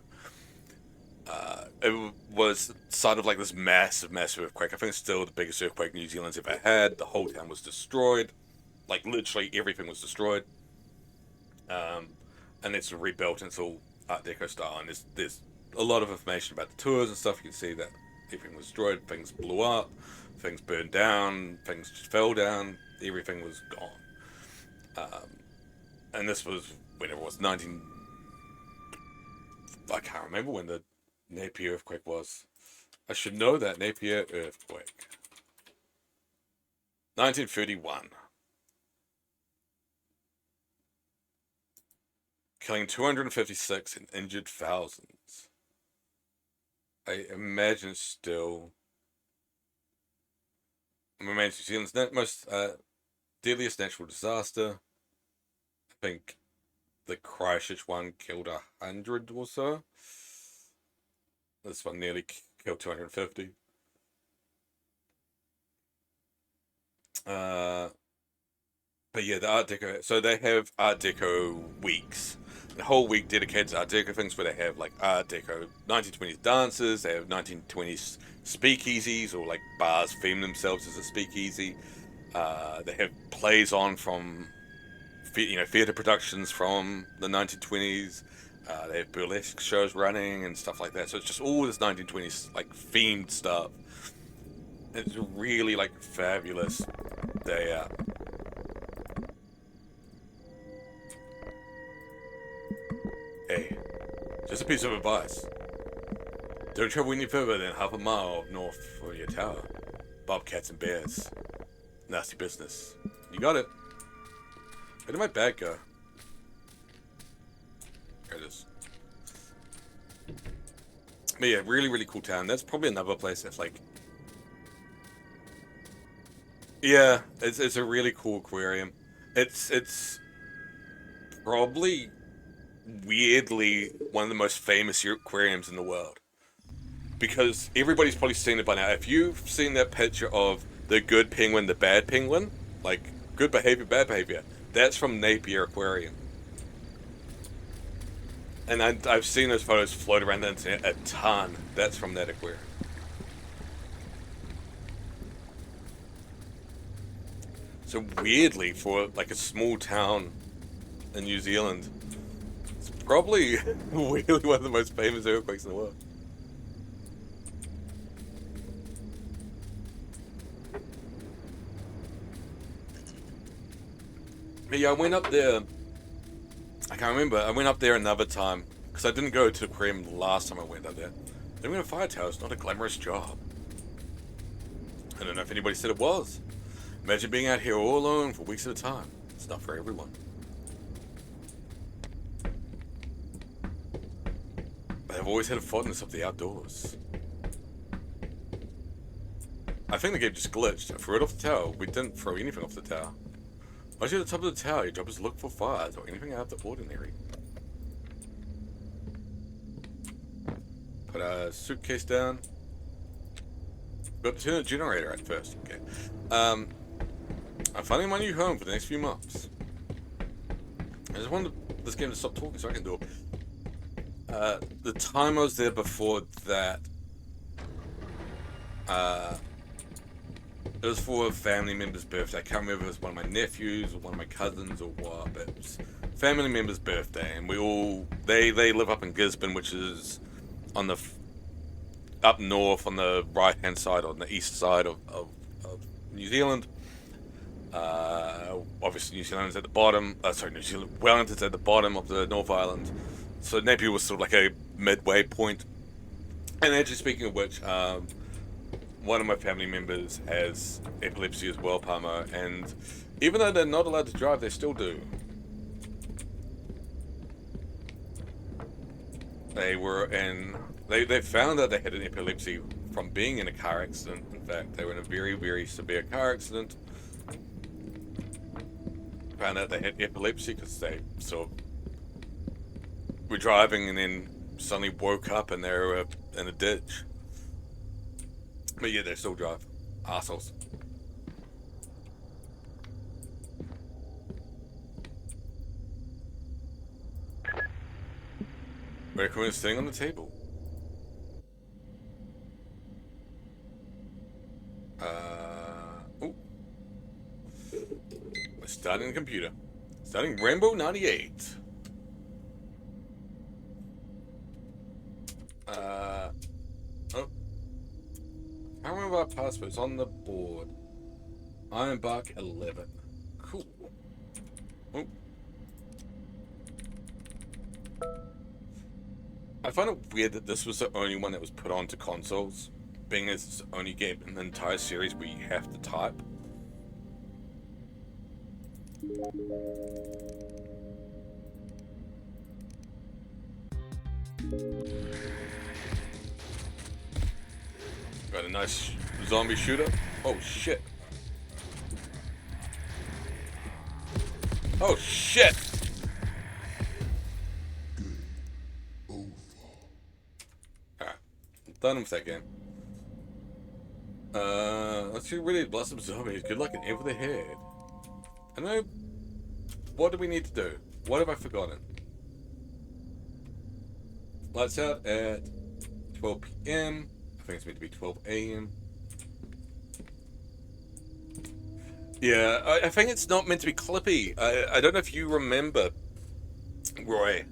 S6: It was sort of like this massive earthquake. I think it's still the biggest earthquake New Zealand's ever had. The whole town was destroyed. Like, literally everything was destroyed. And it's rebuilt, and it's all Art Deco style. And there's a lot of information about the tours and stuff. You can see that everything was destroyed, things blew up, things burned down, things just fell down, everything was gone. And this was whenever it was I can't remember when the Napier earthquake was. I should know that. Napier earthquake. 1931. Killing 256 and injured thousands. I imagine still. Remains New Zealand's most deadliest natural disaster. I think the Christchurch one killed 100 or so. This one nearly killed 250. But yeah, the Art Deco. So they have Art Deco weeks. The whole week dedicated to Art Deco things, where they have like Art Deco 1920s dances. They have 1920s speakeasies, or like bars theme themselves as a speakeasy. They have plays on from theatre productions from the 1920s. They have burlesque shows running and stuff like that. So it's just all this 1920s like themed stuff. It's a really like fabulous day out. Hey, just a piece of advice. Don't travel any further than half a mile north for your tower. Bobcats and bears. Nasty business. You got it. Where did my bag go? There it is. But yeah, really cool town. That's probably another place that's like... Yeah, it's a really cool aquarium. It's probably weirdly one of the most famous aquariums in the world. Because everybody's probably seen it by now. If you've seen that picture of the good penguin, the bad penguin, like good behavior, bad behavior, that's from Napier Aquarium. And I've seen those photos float around the internet a ton. That's from that aquarium. So weirdly, for like a small town in New Zealand, it's probably weirdly one of the most famous earthquakes in the world. But yeah, I went up there. I can't remember. I went up there another time because I didn't go to the aquarium the last time I went up there. Living in a fire tower is not a glamorous job. I don't know if anybody said it was. Imagine being out here all alone for weeks at a time. It's not for everyone. But I've always had a fondness of the outdoors. I think the game just glitched. I threw it off the tower. We didn't throw anything off the tower. Once you're at the top of the tower, your job is to look for fires or anything out of the ordinary. Put a suitcase down. Got to turn the generator at first. Okay. I'm finding my new home for the next few months. I just wanted this game to stop talking so I can do it. The time I was there before that, it was for a family member's birthday. I can't remember if it was one of my nephews or one of my cousins or what, but it was a family member's birthday, and they live up in Gisborne, which is on the up north on the right hand side, on the east side of New Zealand. Obviously New Zealand's at the bottom. Wellington's at the bottom of the North Island. So Napier was sort of like a midway point. And actually, speaking of which, one of my family members has epilepsy as well, Palmer, and even though they're not allowed to drive, they still do. They were in They found that they had an epilepsy from being in a car accident. In fact, they were in a very, very severe car accident. Found out they had epilepsy because they sort of were driving and then suddenly woke up and they were in a ditch. But yeah, they still drive. Arseholes. Recommend staying on the table. Oh. We're starting the computer. Starting Rainbow 98. Oh. I can't remember our password. It's on the board. Ironbark 11. Cool. Oh. I find it weird that this was the only one that was put onto consoles, being as it's the only game in the entire series where you have to type. Got a nice zombie shooter. Oh shit. Oh shit! Alright, done with that game. Let's see, really blossom zombies. Good luck and aim for the head. I know. What do we need to do? What have I forgotten? Lights out at 12 p.m. I think it's meant to be 12 a.m. Yeah, I think it's not meant to be clippy. I don't know if you remember, Roy.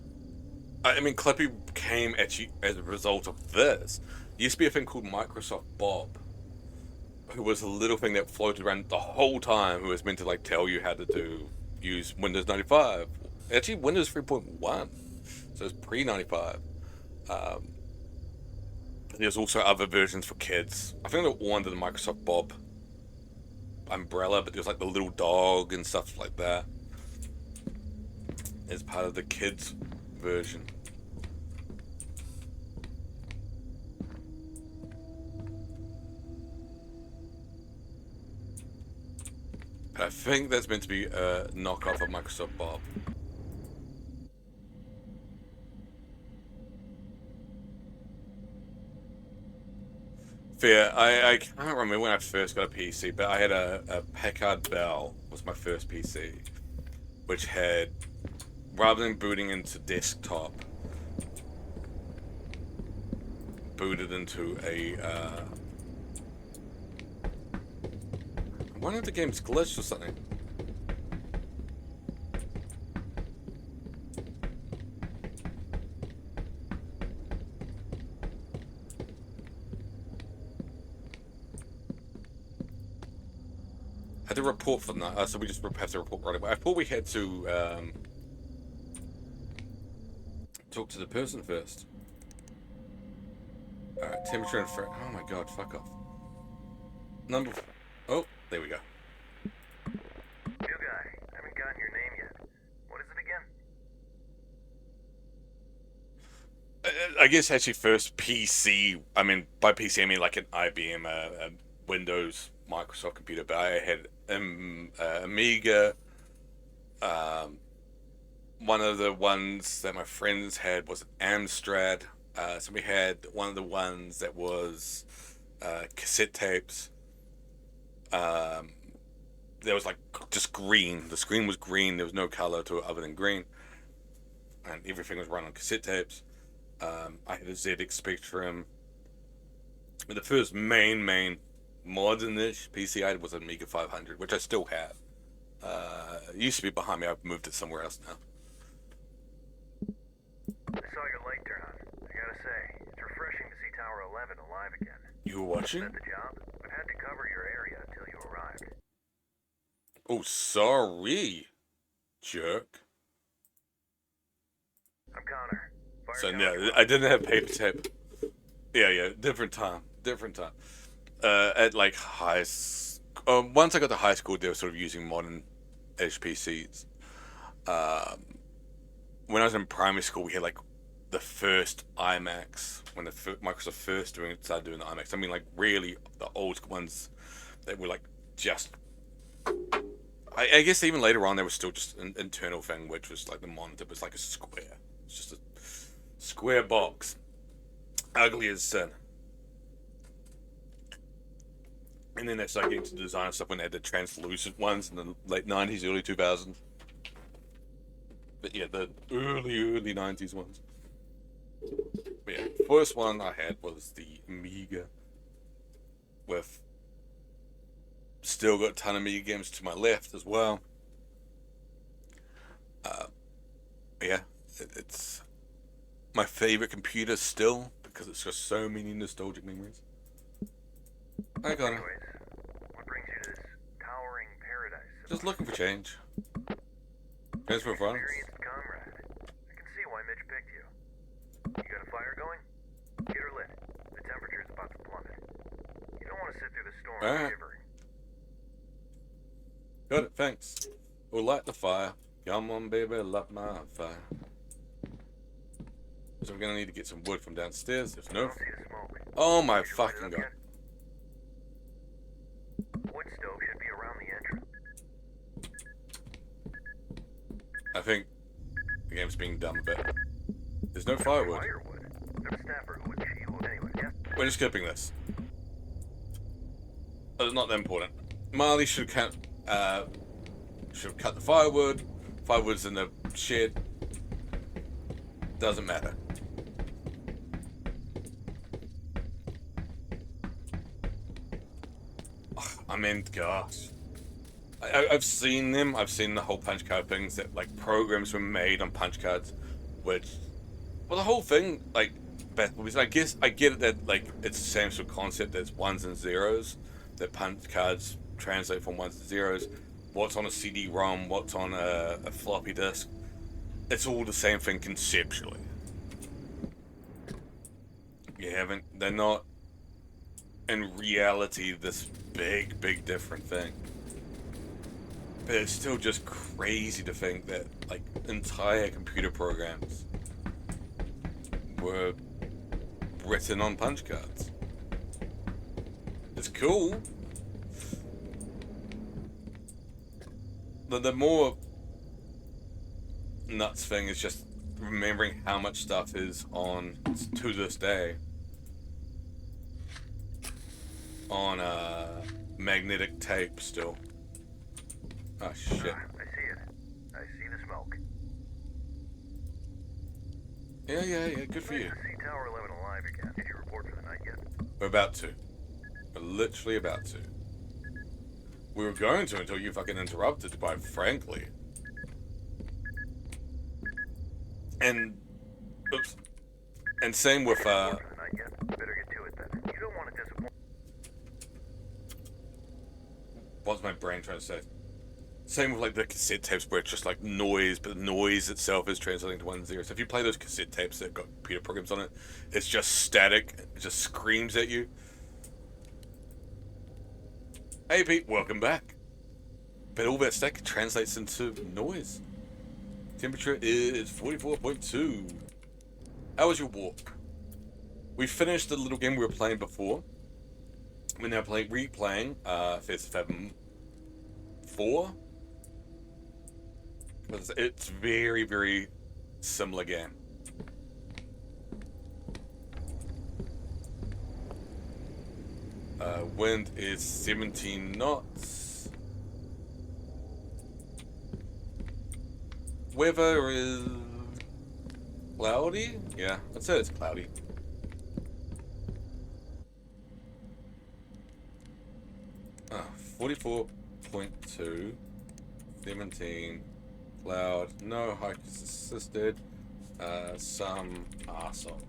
S6: I mean, Clippy came actually as a result of this. There used to be a thing called Microsoft Bob, who was a little thing that floated around the whole time, who was meant to like tell you how to use Windows 95. Actually, Windows 3.1, so it's pre-95. There's also other versions for kids. I think they're all under the Microsoft Bob umbrella, but there's like the little dog and stuff like that as part of the kids version. I think that's meant to be a knockoff of Microsoft Bob. Fair. I can't remember when I first got a PC, but I had a Packard Bell was my first PC, which had, rather than booting into desktop, booted into a, I wonder if the game's glitched or something. Had to report for that, so we just have to report right away. I thought we had to talk to the person first. Alright, temperature and oh my god, fuck off. Number. Oh, there we go.
S10: New guy, I haven't gotten your name yet. What is it again?
S6: I guess actually first PC. I mean, by PC I mean like an IBM, a Windows, Microsoft computer. But I had Amiga. One of the ones that my friends had was an Amstrad. So we had one of the ones that was cassette tapes. There was like just green. The screen was green. There was no color to it other than green, and everything was run on cassette tapes. I had a ZX Spectrum. But the first main modern-ish PC I had was an Amiga 500, which I still have. It used to be behind me. I've moved it somewhere else now.
S10: I saw your light turn on. I gotta say, it's refreshing to see Tower 11 alive again.
S6: You were watching?
S10: Is that the job? We've had to cover your area until you arrived.
S6: Oh, sorry, jerk.
S10: I'm Connor. Fire
S6: So
S10: down
S6: no,
S10: your
S6: I didn't have paper tape. Yeah, different time. At like once I got to high school, they were sort of using modern HPCs. When I was in primary school, we had like the first IMAX, when Microsoft first started doing the IMAX. I mean, like, really, the old ones that were, like, just... I guess even later on, there was still just an internal thing, which was, like, the monitor was like a square. It's just a square box. Ugly as sin. And then they started getting to design stuff when they had the translucent ones in the late 90s, early 2000s. But yeah, the early 90s ones. But yeah, the first one I had was the Amiga. With still got a ton of Amiga games to my left as well. Yeah, it's my favorite computer still because it's got so many nostalgic memories. I got it.
S10: What brings you to this towering paradise?
S6: Just looking for change. Just for fun.
S10: Experienced comrade. I can see why Mitch picked you. You got a fire going? Get her lit. The temperature's about to plummet. You don't want to sit through the storm shivering.
S6: Got it, thanks. We'll light the fire. Come on, baby, light my fire. So we're gonna need to get some wood from downstairs. There's no... Oh my fucking god.
S10: Wood stove should be around the entrance.
S6: I think the game's being dumb a bit. There's no firewood. We're just skipping this. Oh, it's not that important. Marley should cut the firewood. Firewood's in the shed. Doesn't matter. I mean, gosh. I've seen them. I've seen the whole punch card things that, like, programs were made on punch cards, which, well, the whole thing, like, I guess I get it that, like, it's the same sort of concept as ones and zeros, that punch cards translate from ones to zeros. What's on a CD-ROM, what's on a floppy disk, it's all the same thing conceptually. They're not, in reality, this big different thing. But it's still just crazy to think that, like, entire computer programs were written on punch cards. It's cool. The more nuts thing is just remembering how much stuff is on, to this day, on magnetic tape still. Oh shit.
S10: I see it. I see the smoke.
S6: Yeah, good for you.
S10: See Tower 11 alive again. Did you report for the night yet?
S6: We're about to. We're literally about to. We were going to until you fucking interrupted, quite frankly. And, oops. And same with,
S10: Better get to it then. You don't want to disappoint.
S6: What's my brain trying to say? Same with, like, the cassette tapes where it's just, like, noise, but the noise itself is translating to 1 0. So if you play those cassette tapes that have got computer programs on it, it's just static. It just screams at you. Hey, Pete, welcome back. But all that static translates into noise. Temperature is 44.2. How was your walk? We finished the little game we were playing before. We're now replaying Fist of Fathom 4. It's very similar game. Wind is 17 knots. Weather is cloudy? Yeah, I'd say it's cloudy. Oh, 44.2, 17, cloud, no hikers assisted, some arsehole.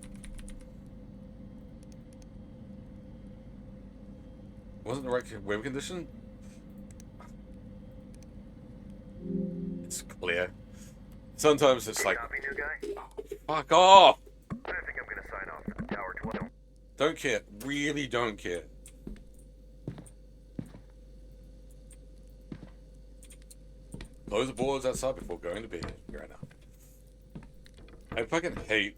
S6: Wasn't the right weather condition? It's clear. Sometimes it's like,
S10: Copy, new guy?
S6: oh, fuck off!
S10: I think I'm gonna sign off for the Tower 12.
S6: Don't care. Really don't care. Close the boards outside before going to bed right now. I fucking hate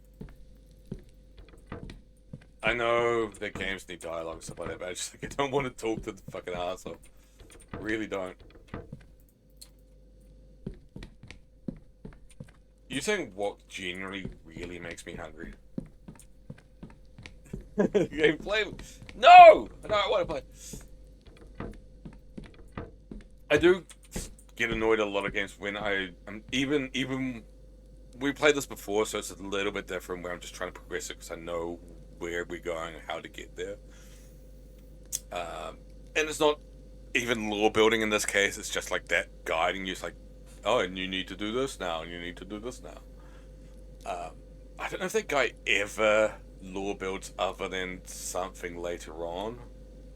S6: I know that games need dialogue and stuff like that, but I just like I don't want to talk to the fucking arsehole. I really don't. You saying what generally really makes me hungry? Gameplay? No! I don't want to play. I do get annoyed at a lot of games when I'm even we played this before, so it's a little bit different where I'm just trying to progress it because I know where we're going and how to get there. And it's not even lore building in this case, it's just like that guiding you. It's like, oh, and you need to do this now, and you need to do this now. I don't know if that guy ever lore builds other than something later on,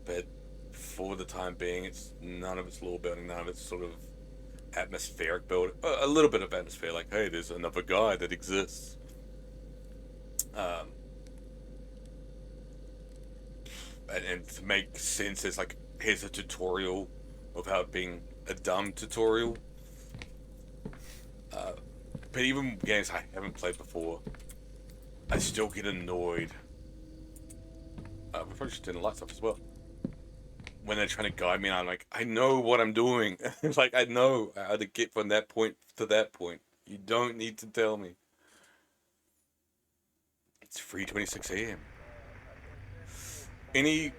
S6: but for the time being, it's none of it's lore building, none of it's sort of atmospheric build. A little bit of atmosphere, like, hey, there's another guy that exists. And to make sense, it's like, here's a tutorial without being a dumb tutorial. But even games I haven't played before, I still get annoyed. We probably should turn the lights off as well. When they're trying to guide me, and I'm like, I know what I'm doing. Like, I know how to get from that point to that point. You don't need to tell me. It's 3:26 a.m. Any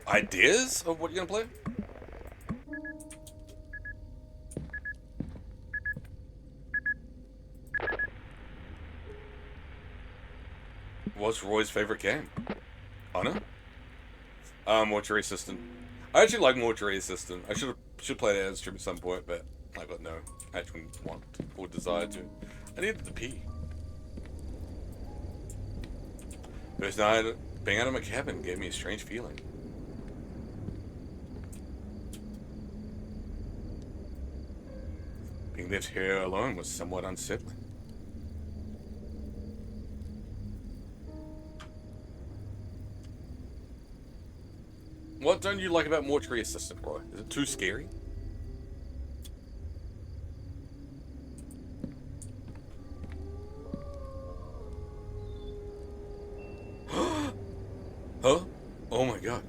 S6: ideas of what you're gonna play? What's Roy's favorite game? Honor? Mortuary Assistant. I actually like Mortuary Assistant. I should play that on stream at some point, but I got no actual want or desire to. I needed to pee. First night being out of my cabin gave me a strange feeling. Being left here alone was somewhat unsettling. What don't you like about Mortuary Assistant, Roy? Is it too scary? Huh? Oh my god.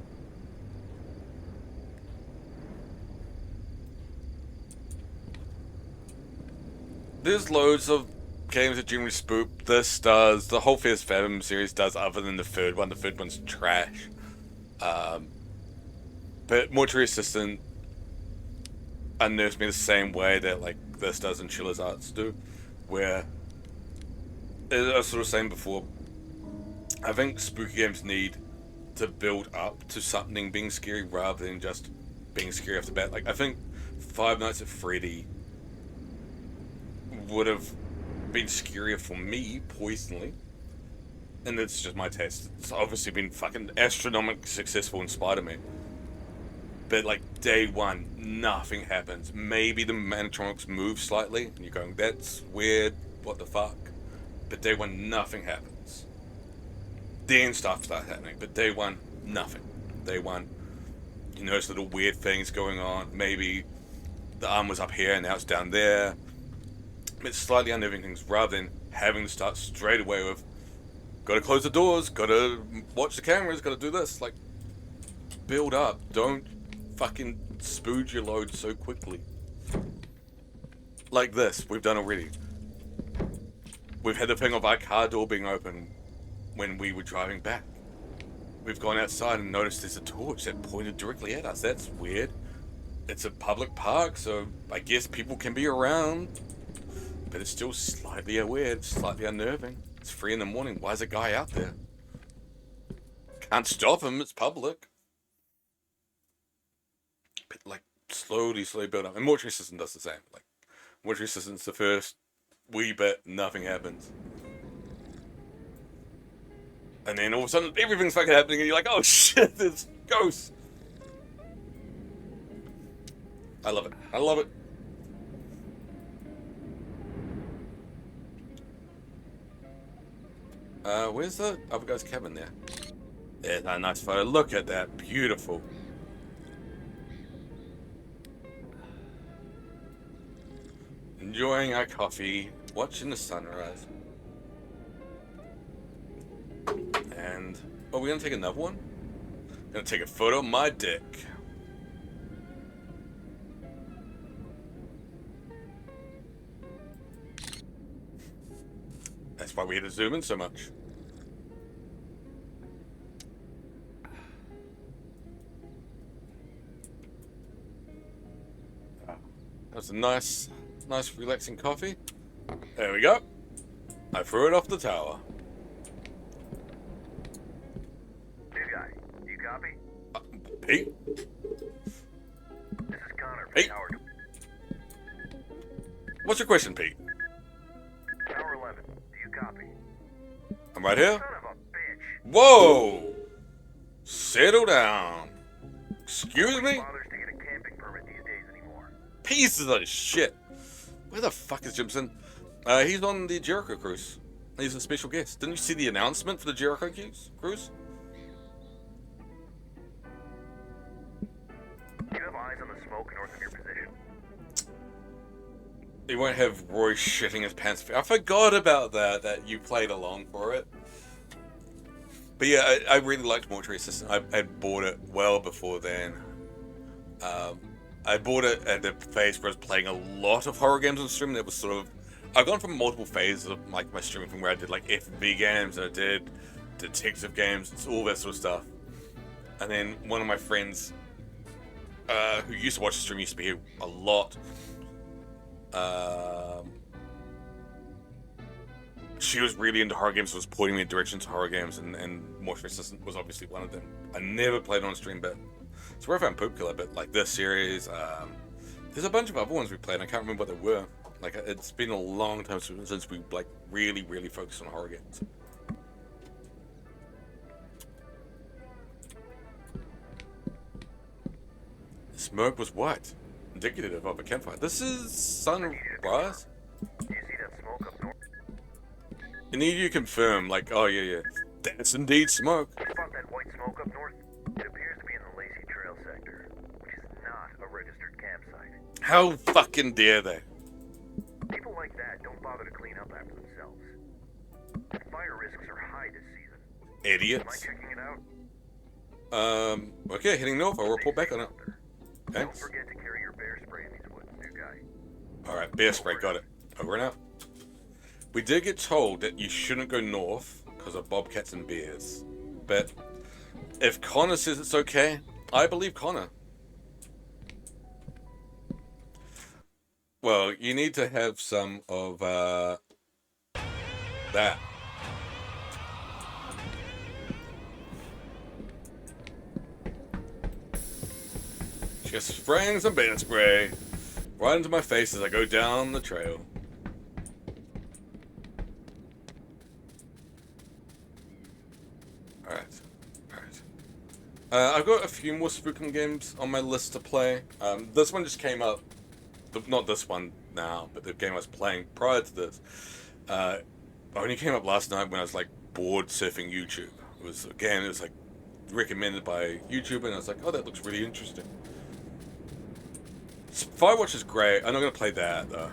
S6: There's loads of games that generally spook. This does. The whole Fierce Fathom series does, other than the third one. The third one's trash. But Mortuary Assistant unnerves me the same way that like this does and Chiller's Arts do, where, as I was sort of saying before, I think spooky games need to build up to something being scary rather than just being scary off the bat. Like, I think Five Nights at Freddy would have been scarier for me, personally. And it's just my taste. It's obviously been fucking astronomically successful in Spider-Man. But, like, day one, nothing happens. Maybe the animatronics move slightly, and you're going, that's weird, what the fuck? But day one, nothing happens. Then stuff starts happening, but day one, nothing. Day one, you notice little weird things going on. Maybe the arm was up here, and now it's down there. It's slightly unnerving things, rather than having to start straight away with, gotta close the doors, gotta watch the cameras, gotta do this. Like, build up. Don't fucking spooge your load so quickly. Like this, we've done already. We've had the thing of our car door being open when we were driving back. We've gone outside and noticed there's a torch that pointed directly at us. That's weird. It's a public park, so I guess people can be around. But it's still slightly weird, slightly unnerving. It's 3 in the morning. Why is a guy out there? Can't stop him. It's public. But like slowly build up. And Mortuary Assistant does the same. Like Mortuary Assistant's the first wee bit, nothing happens. And then all of a sudden everything's fucking happening and you're like, oh shit, there's ghosts. I love it. I love it. Where's the other guy's cabin there? Yeah, that nice photo. Look at that. Beautiful. Enjoying our coffee, watching the sunrise. And Are we gonna take another one? Gonna take a photo of my dick. That's why we had to zoom in so much. That's a nice relaxing coffee. There we go. I threw it off the tower.
S10: New guy, you copy?
S6: Pete?
S10: This is Connor from
S6: Hey.
S10: Tower.
S6: What's your question, Pete?
S10: Tower 11, do you copy?
S6: I'm right here.
S10: Son of a bitch.
S6: Whoa! Settle down. Excuse me?
S10: Bothers to get a camping permit these days anymore.
S6: Pieces of shit. Where the fuck is Jimson? He's on the Jericho cruise. He's a special guest. Didn't you see the announcement for the Jericho cruise?
S10: You have eyes on the smoke north of your position.
S6: He won't have Roy shitting his pants. I forgot about that you played along for it. But yeah, I really liked Mortuary Assistant. I bought it well before then. I bought it at the phase where I was playing a lot of horror games on stream. That was sort of... I've gone from multiple phases of like my streaming, from where I did like FV games and I did detective games, it's all that sort of stuff. And then one of my friends who used to watch the stream, used to be here a lot. She was really into horror games, so was pointing me in directions to horror games, and Mortuary Assistant was obviously one of them. I never played on stream, but it's where I found Poop Killer. But like this series, there's a bunch of other ones we played. And I can't remember what they were. Like, it's been a long time since we like really focused on horror games. The smoke was what? Indicative of a campfire. This is sunrise.
S10: Do you see that smoke up north?
S6: I need you to confirm, like, oh yeah, that's indeed smoke.
S10: Spot that white smoke up north? It appears to be in the Lacey Trail sector, which is not a registered campsite.
S6: How fucking dare they?
S10: People like that don't bother to clean up after themselves. The fire risks are high this season. Am I
S6: Idiots.
S10: checking it out?
S6: Okay, heading north. I'll report back on it.
S10: Don't
S6: Thanks.
S10: forget to carry your bear spray in these woods, new guy.
S6: Alright, bear spray, got it. Over and out. We did get told that you shouldn't go north because of bobcats and bears. But if Connor says it's okay, I believe Connor. Well, you need to have some of that. Just spraying some bear spray right into my face as I go down the trail. Alright. I've got a few more spooking games on my list to play. This one just came up. Not this one now, but the game I was playing prior to this. Only came up last night when I was like bored surfing YouTube. It was like recommended by YouTube, and I was like, oh, that looks really interesting. Firewatch is great. I'm not going to play that, though.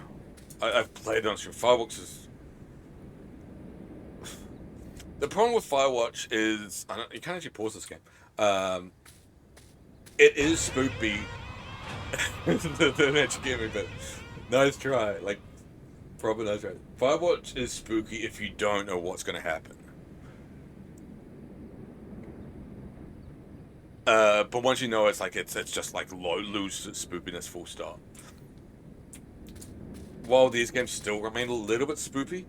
S6: I've played it on stream. Firewatch is... The problem with Firewatch is... you can't actually pause this game. It is spoopy. Don't actually get me, but... Nice try. Like, proper nice try. Firewatch is spooky if you don't know what's going to happen. But once you know, it's just like lose its spoopiness, full stop. While these games still remain a little bit spoopy,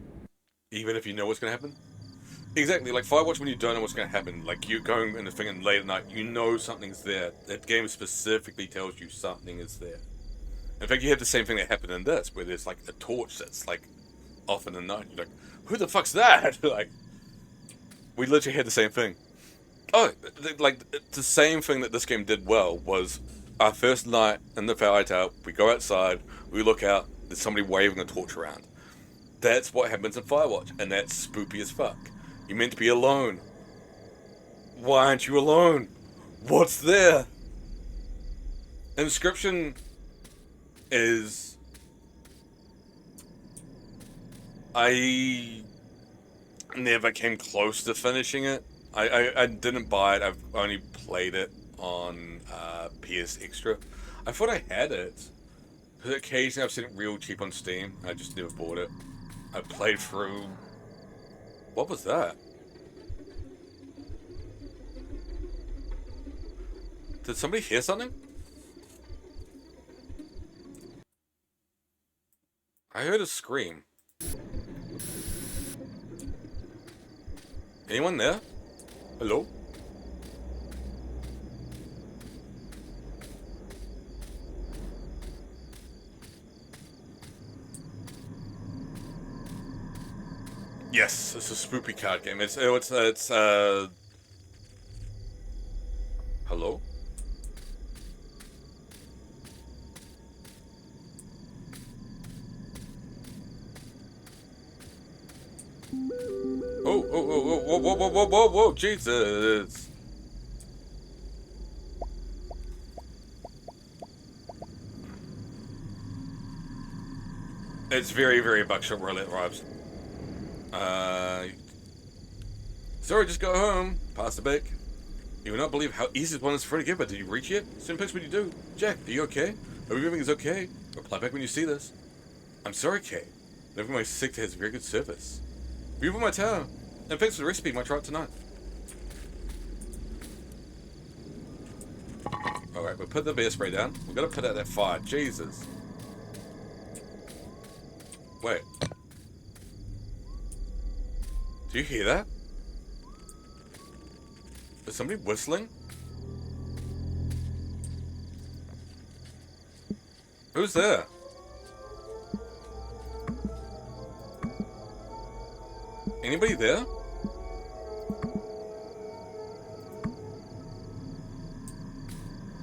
S6: even if you know what's going to happen. Exactly, like Firewatch, when you don't know what's going to happen, like you're going in the thing and late at night, you know something's there. That game specifically tells you something is there. In fact, you have the same thing that happened in this, where there's like a torch that's like off in the night. You're like, who the fuck's that? Like, we literally had the same thing. Oh, like, the same thing that this game did well was our first night in the Fire Tower, we go outside, we look out, there's somebody waving a torch around. That's what happens in Firewatch, and that's spoopy as fuck. You're meant to be alone. Why aren't you alone? What's there? Inscription is... I never came close to finishing it. I didn't buy it. I've only played it on PS Extra. I thought I had it. Because occasionally I've seen it real cheap on Steam. I just never bought it. I played through... What was that? Did somebody hear something? I heard a scream. Anyone there? Hello? Yes, it's a spoopy card game. Hello? Whoa, Jesus. It's very, very Buckshot Roulette vibes. Sorry, just go home. Pass the bake. You will not believe how easy this one is for to get, but did you reach yet? Send pics when you do. Jack, are you okay? Hope everything is okay. Reply back when you see this. I'm sorry, Kay. Never my sector has very good service. View for my tower. And thanks for the recipe, might try it tonight. Alright, we'll put the bear spray down. We've got to put out that fire. Jesus. Wait. Do you hear that? Is somebody whistling? Who's there? Anybody there?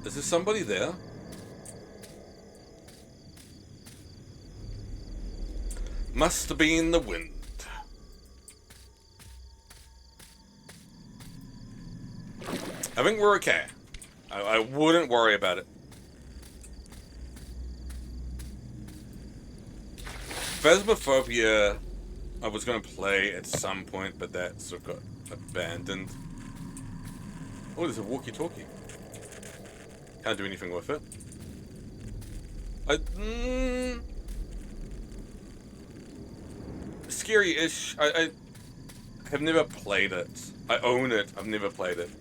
S6: Is there somebody there? Must have been the wind. I think we're okay. I wouldn't worry about it. Phasmophobia, I was going to play at some point, but that sort of got abandoned. Oh, there's a walkie-talkie. Can't do anything with it. Scary-ish. I have never played it. I own it. I've never played it.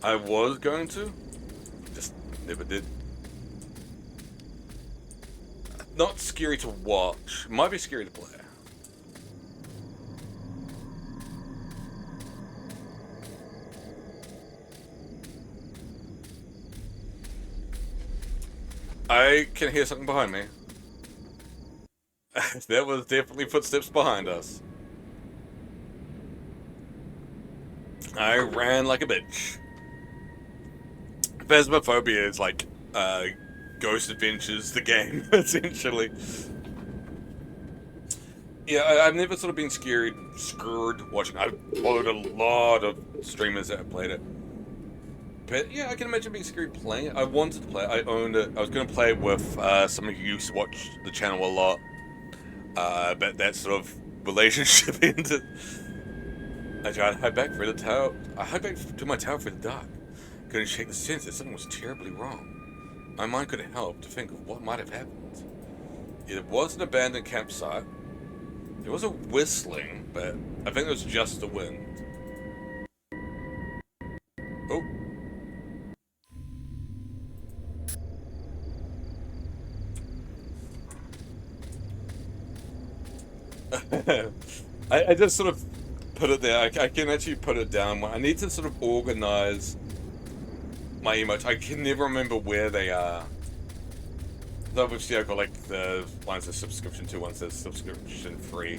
S6: I was going to, just never did. Not scary to watch. Might be scary to play. I can hear something behind me. There was definitely footsteps behind us. I ran like a bitch. Phasmophobia is like Ghost Adventures, the game, essentially. Yeah, I've never sort of been screwed watching. I've followed a lot of streamers that have played it. But yeah, I can imagine being screwed playing it. I wanted to play it. I owned it. I was going to play it with somebody who used to watch the channel a lot. But that sort of relationship ended. I tried to hide back for the tower. I hid back to my tower for the dark. Couldn't shake the sense that something was terribly wrong. My mind couldn't help to think of what might have happened. It was an abandoned campsite. There was a whistling, but I think it was just the wind. Oh. I just sort of put it there. I can actually put it down. I need to sort of organize my emotes. I can never remember where they are. So obviously I've got like the ones that's subscription to, ones that's subscription free.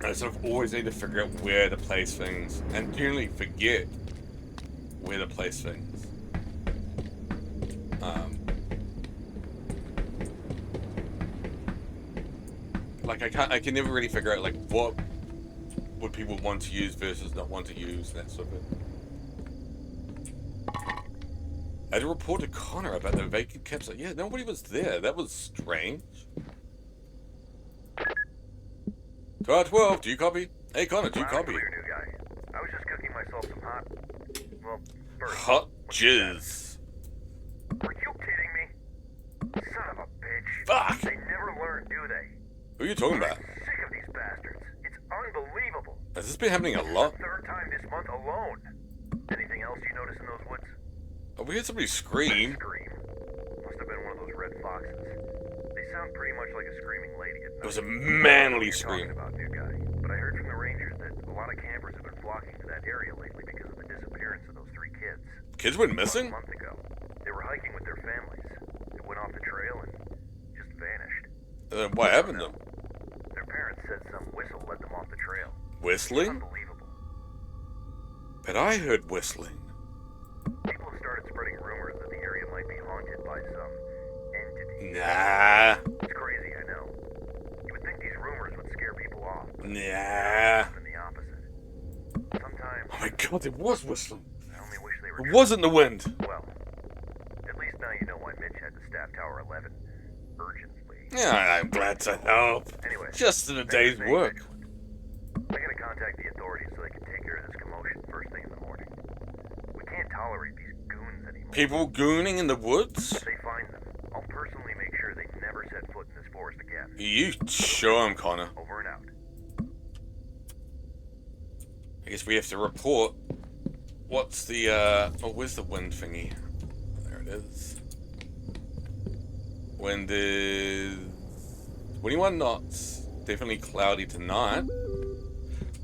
S6: I sort of always need to figure out where to place things, and generally forget where to place things. Like I can never really figure out like what would people want to use versus not want to use, that sort of thing. I had to report to Connor about the vacant campsite. Yeah, nobody was there. That was strange. 12, do you copy? Hey Connor, do you copy?
S10: Clear, new guy. I was just yourself some hot... Well, first...
S6: Hot jizz.
S10: Are you kidding me? Son of a bitch.
S6: Fuck!
S10: They never learn, do they?
S6: Who are you talking about?
S10: I'm sick of these bastards. It's unbelievable.
S6: Has this been happening a lot?
S10: Third time this month alone. Anything else you notice in those woods?
S6: Oh, we heard somebody scream.
S10: Scream. Must have been one of those red foxes. They sound pretty much like a screaming lady at night.
S6: It was a manly
S10: You're
S6: scream.
S10: talking about, new guy. But I heard from the rangers that a lot of campers have been flocking to that area lately because of the disappearance of those 3 kids.
S6: Kids went
S10: About
S6: missing?
S10: a month ago. They were hiking with their families. They went off the trail and just vanished.
S6: What happened to them?
S10: Their parents said some whistle led them off the trail.
S6: Whistling?
S10: Unbelievable.
S6: But I heard whistling.
S10: People have started spreading rumors that the area might be haunted by some entity.
S6: Nah.
S10: It's crazy, I know. You would think these rumors would scare people off. But
S6: Nah.
S10: often the opposite. Sometimes
S6: Oh my god, it was whistling.
S10: I only wish they were
S6: It wasn't the wind.
S10: Well, at least now you know why Mitch had to staff Tower 11 urgently.
S6: Yeah, I'm glad to help.
S10: Anyway,
S6: Just in a
S10: thanks
S6: day's
S10: for staying
S6: work.
S10: vigilant. I gotta contact the authorities so they can take care of this commotion first thing in the morning. We can't tolerate these goons anymore.
S6: People gooning in the woods?
S10: If they find them, I'll personally make sure they never set foot in this forest again.
S6: You show 'em, Connor.
S10: Over and out.
S6: I guess we have to report. What's the, oh, where's the wind thingy? There it is. Wind is 21 knots. Definitely cloudy tonight.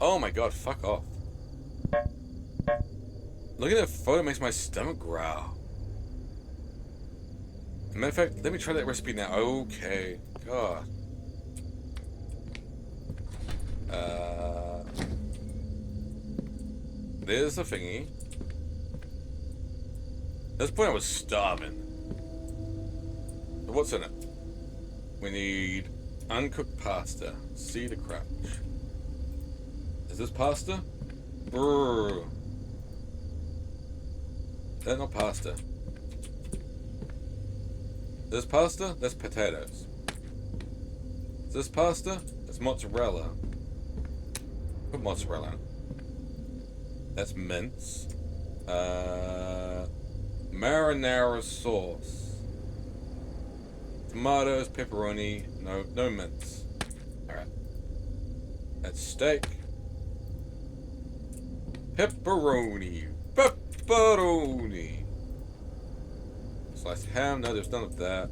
S6: Oh my god, fuck off. Look at that photo, it makes my stomach growl. As a matter of fact, let me try that recipe now. Okay. God. There's the thingy. At this point I was starving. So what's in it? We need uncooked pasta. Cedar crouch. Is this pasta? Brrr. That's not pasta. This pasta? That's potatoes. Is this pasta? That's mozzarella. Put mozzarella in. That's mince. Marinara sauce. Tomatoes, pepperoni. No mince. Alright. That's steak. Pepperoni. Pepperoni. Sliced ham. No, there's none of that.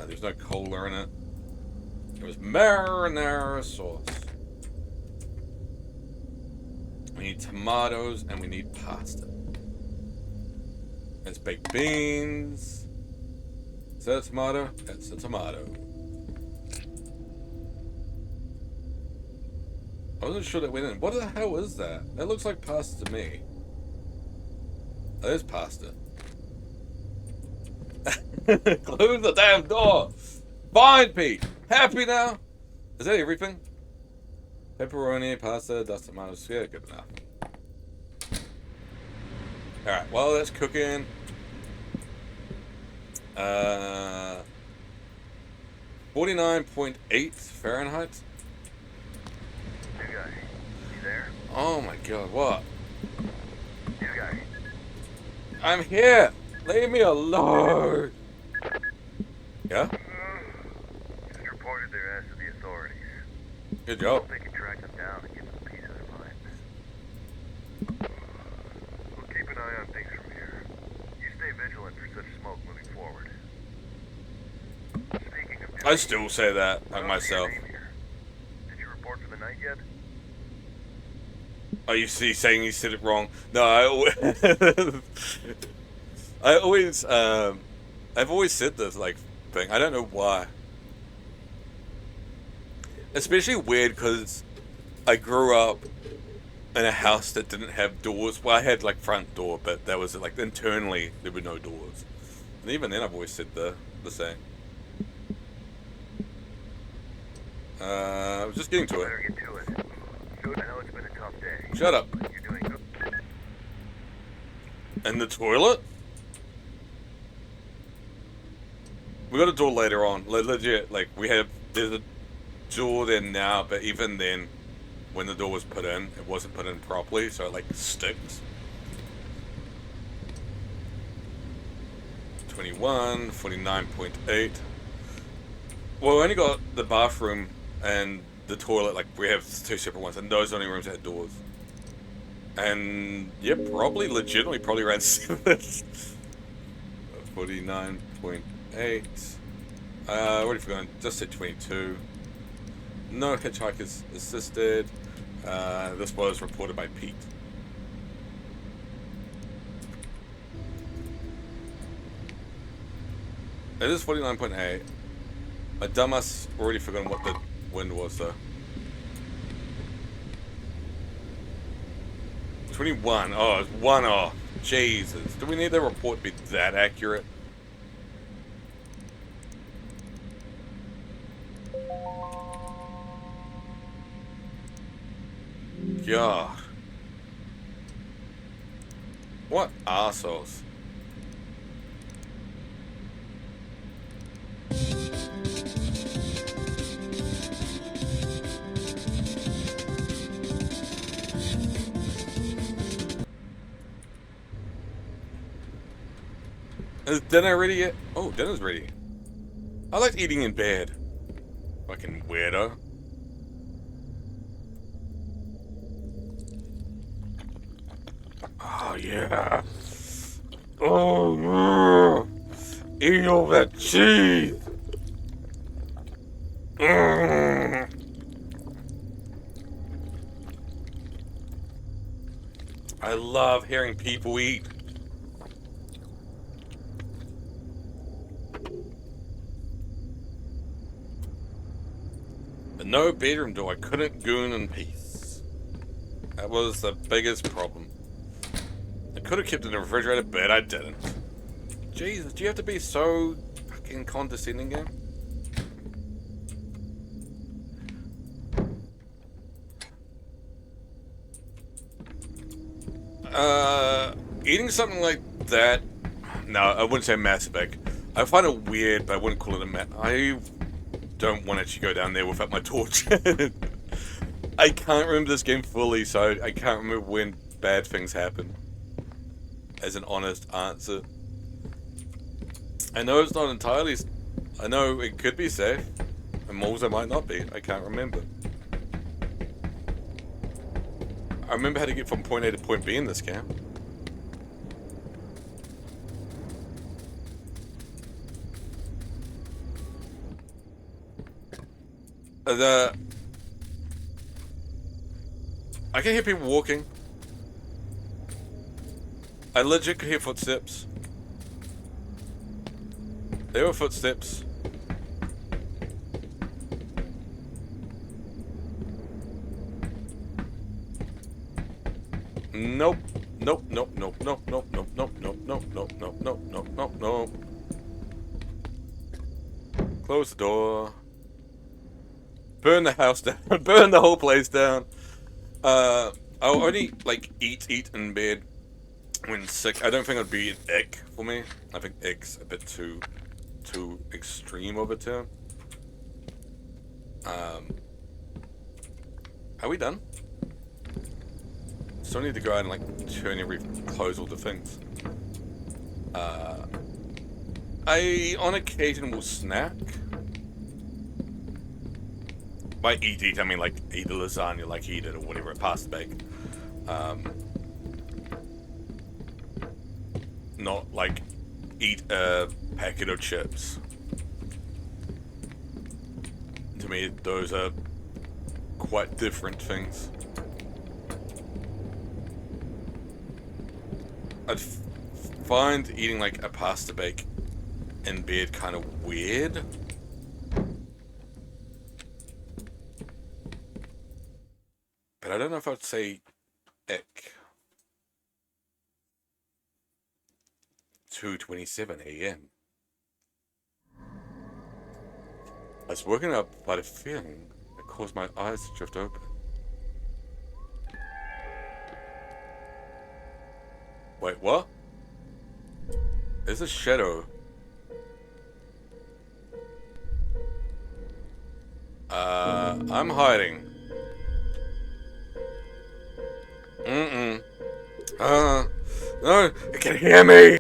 S6: There's no cola in it. It was marinara sauce. We need tomatoes and we need pasta. That's baked beans. Is that a tomato? That's a tomato. I wasn't sure that went in. What the hell is that? That looks like pasta to me. That is pasta. Close the damn door. Fine, Pete. Happy now? Is that everything? Pepperoni, pasta, dust tomatoes. Yeah, good enough. Alright, well, that's cooking. 49.8 Fahrenheit.
S10: New guy, you there?
S6: Oh my god, what?
S10: New guy.
S6: I'm here! Leave me alone! Yeah?
S10: Just reported their ass to the authorities.
S6: Good job.
S10: Hope they can track them down and give them peace of mind. We'll keep an eye on things from here. You stay vigilant for such smoke moving forward. Speaking of
S6: I still say that,
S10: I
S6: like
S10: don't see your
S6: myself.
S10: name here. Did you report for the night yet?
S6: Oh, you see, saying you said it wrong. No, I've always said this, like, thing. I don't know why. Especially weird, because I grew up in a house that didn't have doors. Well, I had, like, front door, but that was, like, internally, there were no doors. And even then, I've always said the same. I was just getting to it.
S10: Better get to it. Good. I know it's been a tough day.
S6: Shut up.
S10: But you're doing good.
S6: In the toilet? We got a door later on. Legit, like, there's a door there now, but even then, when the door was put in, it wasn't put in properly, so it like sticks. 21, 49.8. Well, we only got the bathroom and the toilet, like we have two separate ones, and those only rooms that had doors. And yeah, probably legitimately probably around 7. 49.8. What have you gone? Just said 22. No hitchhikers assisted. This was reported by Pete. It is 49.8. My dumbass already forgotten what the wind was though. 21. Oh, it's 1 off. Jesus. Do we need the report to be that accurate? God. What assholes. Is dinner ready yet? Oh, dinner's ready. I like eating in bed. Fucking weirdo. Oh, yeah. Oh, eat all that cheese. I love hearing people eat. But no bedroom door. I couldn't goon in peace. That was the biggest problem. I could have kept it in the refrigerator, but I didn't. Jesus, do you have to be so fucking condescending, game? Eating something like that, no, I wouldn't say massive big. I find it weird, but I wouldn't call it a I don't want to actually go down there without my torch. I can't remember this game fully, so I can't remember when bad things happen. As an honest answer. I know it's not entirely... I know it could be safe, and malls it might not be. I can't remember. I remember how to get from point A to point B in this game. I can hear people walking. I legit could hear footsteps. There were footsteps. Nope. Nope, nope, nope, nope, nope, nope, nope, nope, nope, nope, nope, nope, nope, nope, nope. Close the door. Burn the house down. Burn the whole place down. I'll only, like, eat in bed when sick. I don't think it'd be an ick for me. I think ick's a bit too extreme of a term. Are we done? Still need to go out and like close all the things. I on occasion will snack. By eat, I mean like eat a lasagna, like eat it or whatever, pasta bake. Not like eat a packet of chips. To me, those are quite different things. I'd find eating like a pasta bake in bed kind of weird. But I don't know if I'd say ick. 2:27 a.m. I was woken up by a feeling that caused my eyes to drift open. Wait, what? There's a shadow. I'm hiding. No, it can hear me!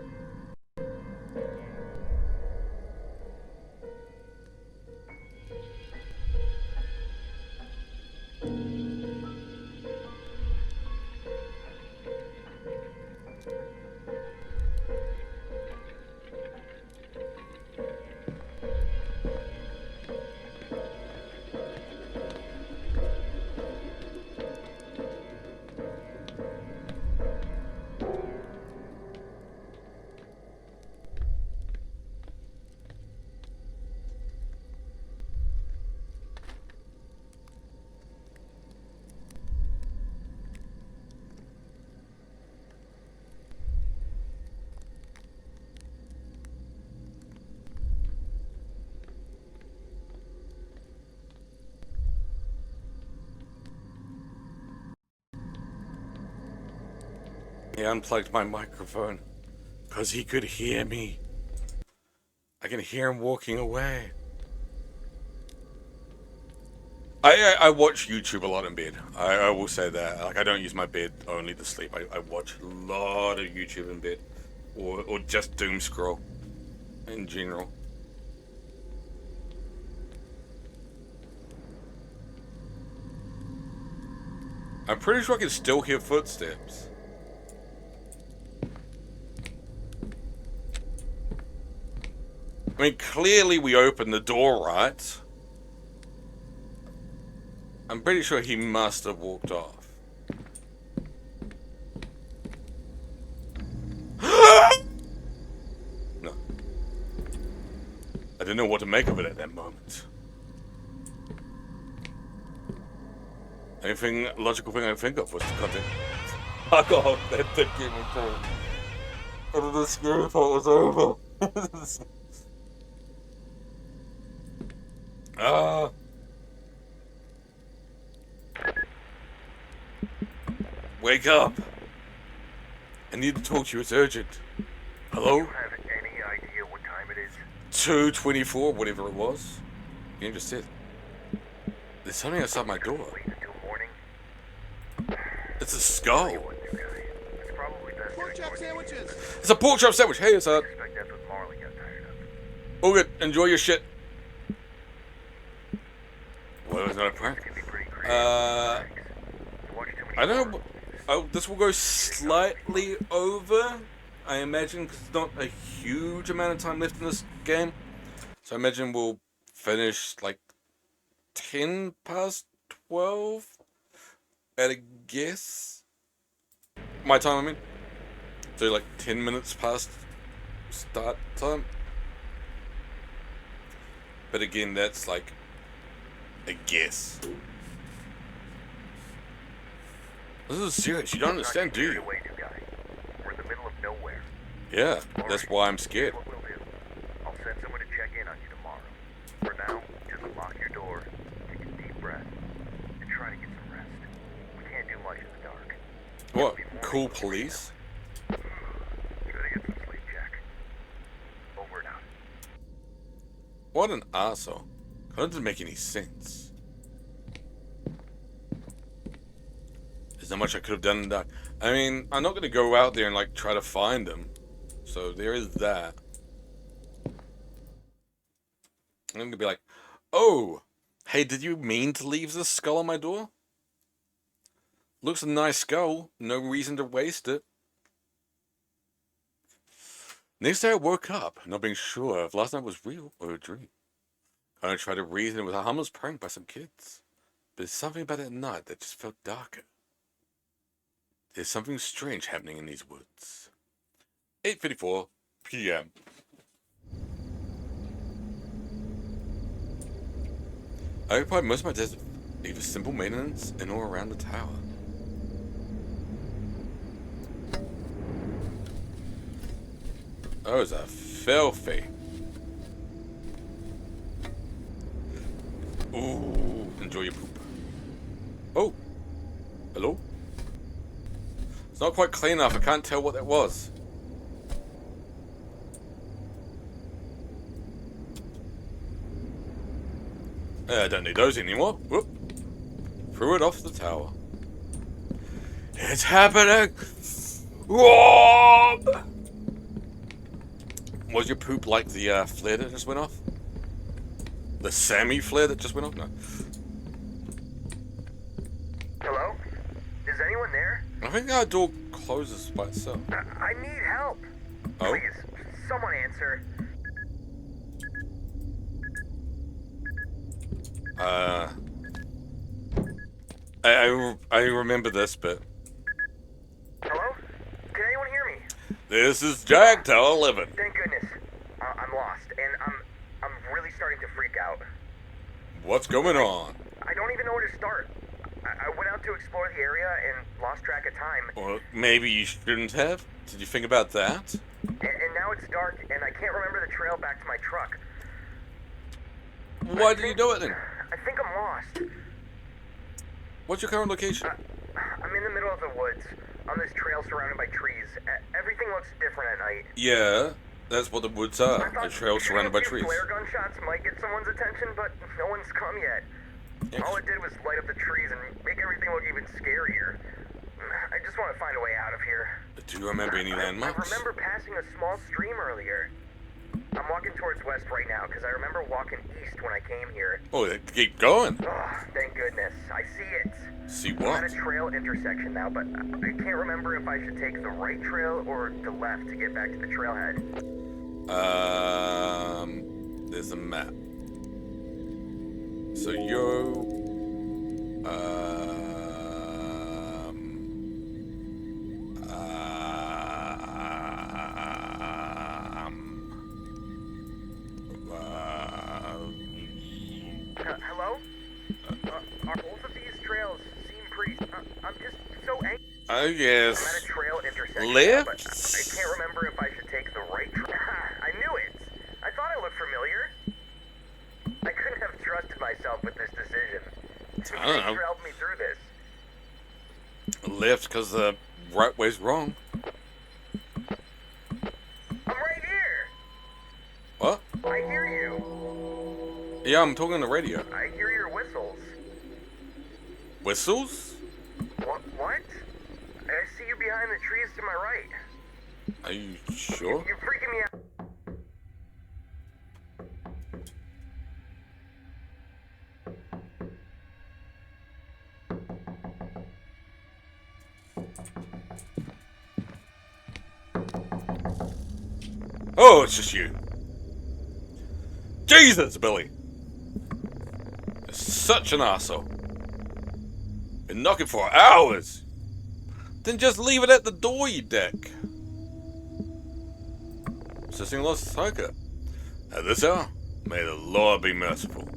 S6: He unplugged my microphone because he could hear me. I can hear him walking away. I watch YouTube a lot in bed. I will say that. Like, I don't use my bed only to sleep. I watch a lot of YouTube in bed. Or just doom scroll in general. I'm pretty sure I can still hear footsteps. I mean, clearly we opened the door, right? I'm pretty sure he must have walked off. No. I didn't know what to make of it at that moment. Anything logical thing I could think of was the content. Fuck off, that did get me too. I did the scary part was over. Wake up! I need to talk to you, it's urgent. Hello?
S10: Do you have any idea what time it is?
S6: 2:24, whatever it was. You just said. There's something outside my door.
S10: Wait until morning.
S6: It's a skull.
S10: It's probably best to ignore
S2: Sandwiches!
S6: It's a pork chop sandwich. Hey, it's
S10: I suspect that's what Marley got tired of.
S6: all good. Enjoy your shit. Well, it was not a prank.
S10: Can be pretty creative. You watch too many
S6: I don't know.
S10: horror
S6: Oh, this will go slightly over, I imagine, because there's not a huge amount of time left in this game. So I imagine we'll finish like 10 past 12 at a guess. My time, I mean. So like 10 minutes past start time. But again, that's like a guess. This is serious. You don't understand, do you?
S10: away, new guy. We're in the middle of nowhere.
S6: Yeah, that's why I'm scared.
S10: Here's what we'll do. I'll send someone to check in on you tomorrow. For now, just lock your door, take a deep breath, and try to get some rest. We can't do much in the dark.
S6: What? Cool police?
S10: Try to get some sleep, Jack. Over and out.
S6: What an arsehole. That doesn't make any sense. There's not much I could have done in the dark. I mean, I'm not going to go out there and like try to find him. So there is that. I'm going to be like, oh, hey, did you mean to leave this skull on my door? Looks a nice skull. No reason to waste it. Next day I woke up, not being sure if last night was real or a dream. I tried to reason it was a harmless prank by some kids. But there's something about that night that just felt darker. There's something strange happening in these woods. 8:54 p.m. I occupied most of my days with either simple maintenance in or around the tower. Those are filthy. Ooh, enjoy your poop. Oh, hello? It's not quite clean enough, I can't tell what that was. I don't need those anymore. Whoop. Threw it off the tower. It's happening! Whoa! Was your poop like the flare that just went off? The Sammy flare that just went off? No.
S3: Hello? Is anyone there?
S6: I think our door closes by itself.
S3: I need help.
S6: Oh?
S3: Please, someone answer.
S6: I remember this bit.
S3: Hello? Can anyone hear me?
S6: This is Jack Tower 11.
S3: Thank goodness. I'm lost, and I'm really starting to freak out.
S6: What's going on?
S3: I don't even know where to start. I went out to explore the area and lost track of time.
S6: Well, maybe you shouldn't have. Did you think about that?
S3: And now it's dark, and I can't remember the trail back to my truck.
S6: Why did you do it then?
S3: I think I'm lost.
S6: What's your current location?
S3: I'm in the middle of the woods, on this trail surrounded by trees. Everything looks different at night.
S6: Yeah, that's what the woods are. A trail surrounded by trees.
S3: Flare gunshots might get someone's attention, but no one's come yet.
S6: Yeah,
S3: All it did was light up the trees and make everything look even scarier. I just want to find a way out of here.
S6: do you remember any landmarks?
S3: I remember passing a small stream earlier. I'm walking towards west right now because I remember walking east when I came here.
S6: Oh, keep going.
S3: Oh, thank goodness. I see it.
S6: See
S3: I'm
S6: what?
S3: at a trail intersection now, but I can't remember if I should take the right trail or the left to get back to the trailhead.
S6: There's a map. So you're,
S3: hello? Are both of these trails seem pretty... I'm just so angry.
S6: oh yes.
S3: I'm at a trail intersection now,
S6: Left?
S3: but I can't remember if I should take the right trail. I knew it. I thought it looked familiar. I couldn't have trusted myself with this decision.
S6: I don't know.
S3: Thanks for helping me through this.
S6: Left because the right way's wrong.
S3: I'm right here.
S6: What?
S3: I hear you.
S6: Yeah, I'm talking on the radio.
S3: I hear your whistles.
S6: Whistles?
S3: What? I see you behind the trees to my right.
S6: Are you sure?
S3: You're freaking me out.
S6: Oh, it's just you. Jesus, Billy. You're such an asshole. Been knocking for hours. Then just leave it at the door, you dick. Sister-in-law's Soka. At this hour, may the Lord be merciful.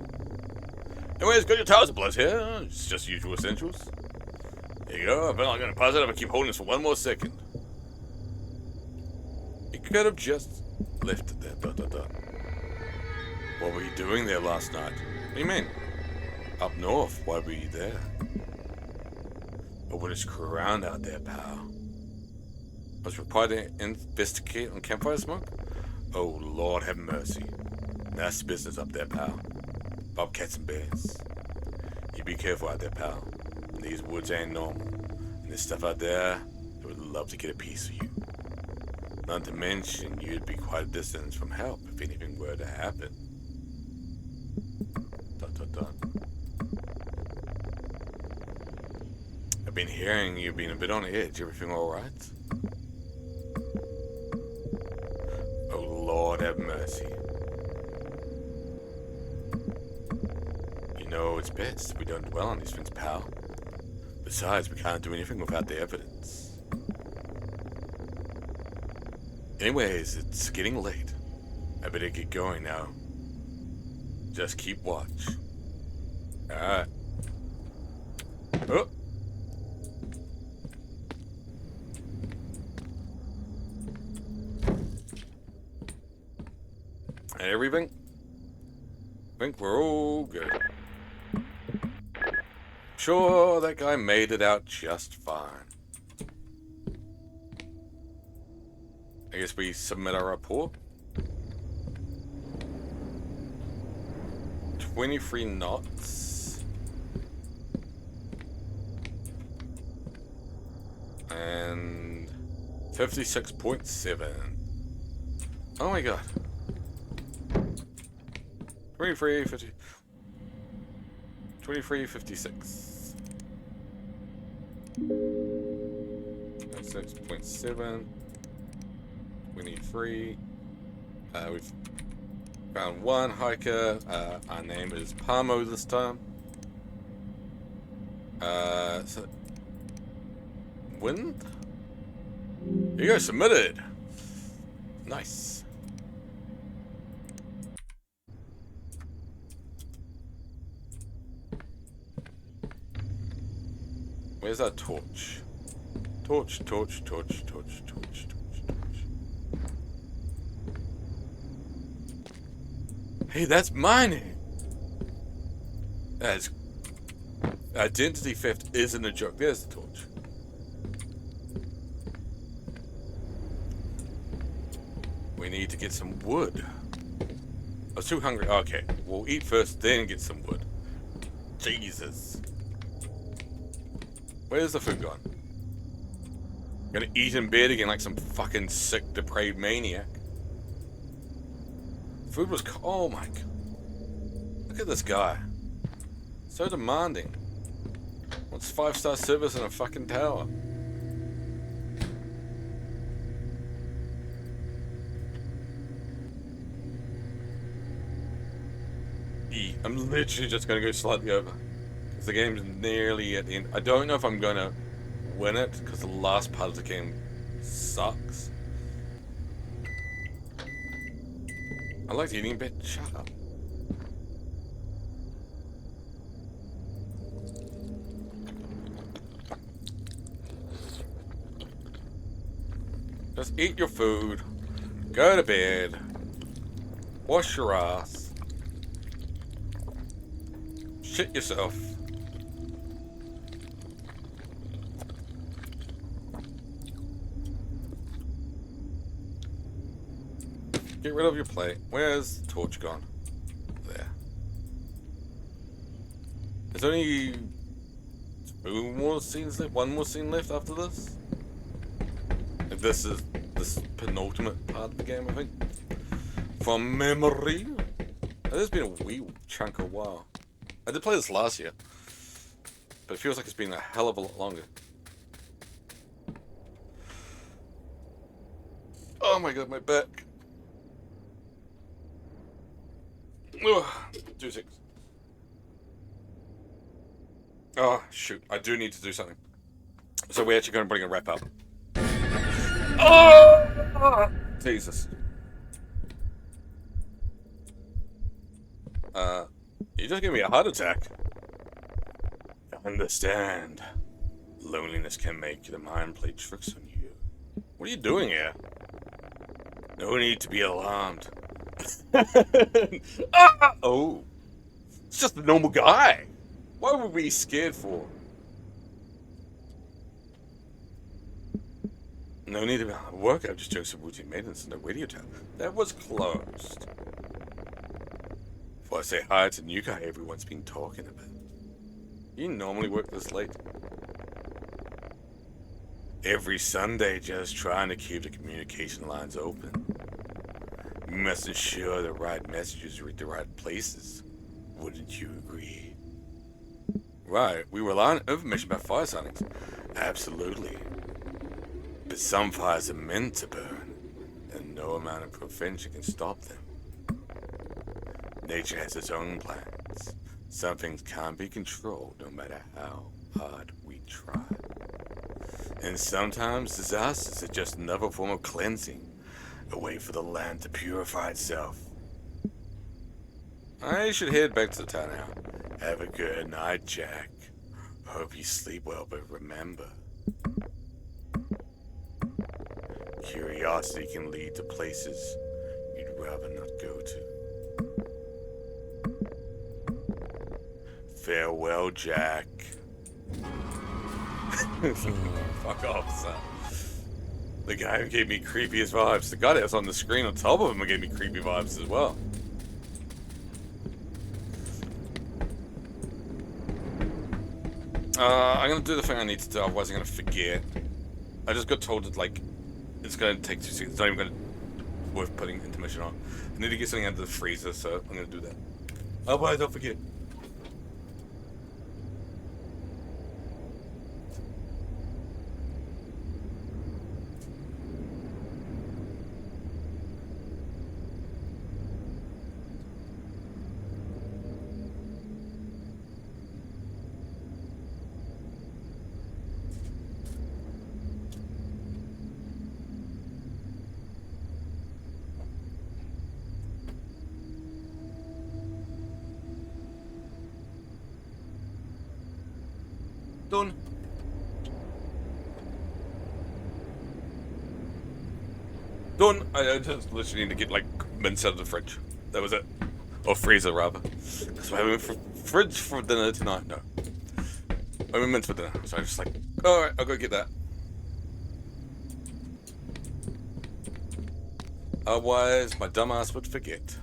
S6: Anyways, got your towers of bliss here. It's just usual essentials. There you go. I bet I'm gonna pause it if I keep holding this for one more second. You could have just left it there. What were you doing there last night? What do you mean? Up north, why were you there? I wouldn't screw around out there, pal. I was required to investigate on campfire smoke? Oh, Lord have mercy. Nasty business up there, pal. Bobcats and bears. You be careful out there, pal. These woods ain't normal. And there's stuff out there that would love to get a piece of you. Not to mention, you'd be quite a distance from help if anything were to happen. ... I've been hearing you've been a bit on edge. Everything all right? Oh, Lord have mercy. You know, it's best we don't dwell on these things, pal. Besides, we can't do anything without the evidence. Anyways, it's getting late. I better get going now. Just keep watch. Alright. Oh! And everything? I think we're all good. Sure, that guy made it out just fine. I guess we submit our report. 23 knots. 56.7. Oh my god. 23, 50. 23, 56. 6.7. 23. We've found one hiker. Our name is Palmo this time. So wind? Here you go, submitted. Nice. Where's our torch? Torch, torch, torch, torch, torch, torch, torch. Hey, that's my name. That's identity theft isn't a joke. There's the torch. We need to get some wood. I was too hungry. Okay, we'll eat first, then get some wood. Jesus. Where's the food gone? Gonna eat in bed again like some fucking sick, depraved maniac. Food was oh my god. Look at this guy. So demanding. What's 5-star service in a fucking tower? I'm literally just gonna go slightly over. Because the game's nearly at the end. I don't know if I'm gonna win it, because the last part of the game sucks. I like eating a bit. Shut up. Just eat your food. Go to bed. Wash your ass. Shit yourself. Get rid of your plate. Where's the torch gone? There. There's only 2 more scenes left. 1 more scene left after this. This is this penultimate part of the game, I think. From memory. It's been a wee chunk of a while. I did play this last year, but it feels like it's been a hell of a lot longer. Oh my god, my back. Ugh, 2 seconds. Oh, shoot. I do need to do something. So we're actually going to bring a wrap up. Oh! Jesus. You just gave me a heart attack. I understand. Loneliness can make the mind play tricks on you. What are you doing here? No need to be alarmed. Ah! Oh. It's just a normal guy. What would we be scared for? No need to work. I've just chosen routine maintenance in the radio tower. That was closed. Before I say hi to the new guy everyone's been talking about. You normally work this late? Every Sunday, just trying to keep the communication lines open. We must ensure the right messages reach the right places. Wouldn't you agree? Right, we rely on information about fire sightings. Absolutely. But some fires are meant to burn, and no amount of prevention can stop them. Nature has its own plans. Some things can't be controlled no matter how hard we try. And sometimes disasters are just another form of cleansing, a way for the land to purify itself. I should head back to the town now. Have a good night, Jack. Hope you sleep well, but remember, curiosity can lead to places you'd rather not go to. Farewell, Jack. Fuck off, son. The guy who gave me creepiest vibes. The guy that was on the screen on top of him gave me creepy vibes as well. I'm gonna do the thing I need to do, otherwise I'm gonna forget. I just got told to, like, It's going to take 2 seconds. It's not even going to worth putting intermission on. I need to get something out of the freezer, so I'm going to do that. Otherwise, don't forget. Done. Done. I just literally need to get like mince out of the fridge. That was it. Or freezer rather. Because we're having fridge for dinner tonight. No. I mean mince for dinner. So I'm just like, alright, I'll go get that. Otherwise, my dumbass would forget.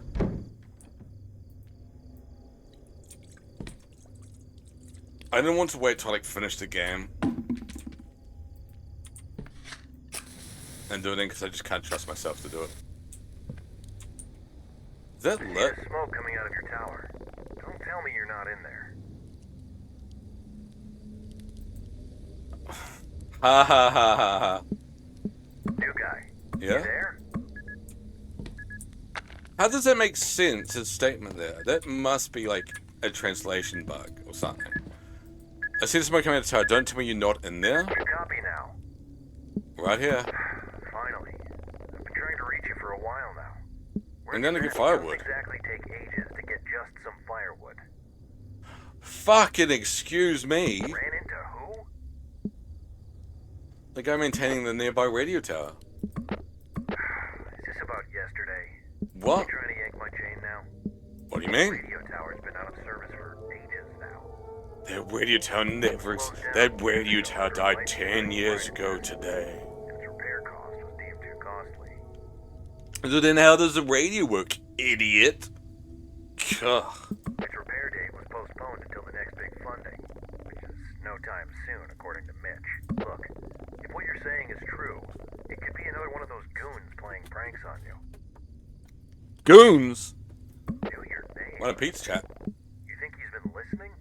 S6: I didn't want to wait till I like finish the game and do it because I just can't trust myself to do it. Is that lit?
S10: There's smoke coming out of your tower. Don't tell me you're not in there.
S6: Ha ha ha ha ha.
S10: New guy.
S6: Yeah?
S10: You there?
S6: How does that make sense, his statement there? That must be like a translation bug or something. I see the smoke coming out of the tower. Don't tell me you're not in there.
S10: Copy now.
S6: Right here.
S10: Finally. I've been trying to reach you for a while now.
S6: I'm gonna get firewood.
S10: Doesn't exactly take ages to get just some firewood.
S6: Fucking excuse me.
S10: Ran into who?
S6: The guy maintaining the nearby radio tower.
S10: Is this about yesterday?
S6: What?
S10: You trying to yank my chain now?
S6: What do you mean?
S10: Radio tower's been out of service for ages now.
S6: That radio tower never. That radio tower died 10 years ago today.
S10: Its repair cost was deemed too costly.
S6: So then how does the radio work, idiot? Ugh.
S10: Its repair date was postponed until the next big funding, which is no time soon, according to Mitch. Look, if what you're saying is true, it could be another one of those goons playing pranks on you.
S6: Goons?
S10: Knew your name.
S6: What a Pete's chat.
S10: You think he's been listening?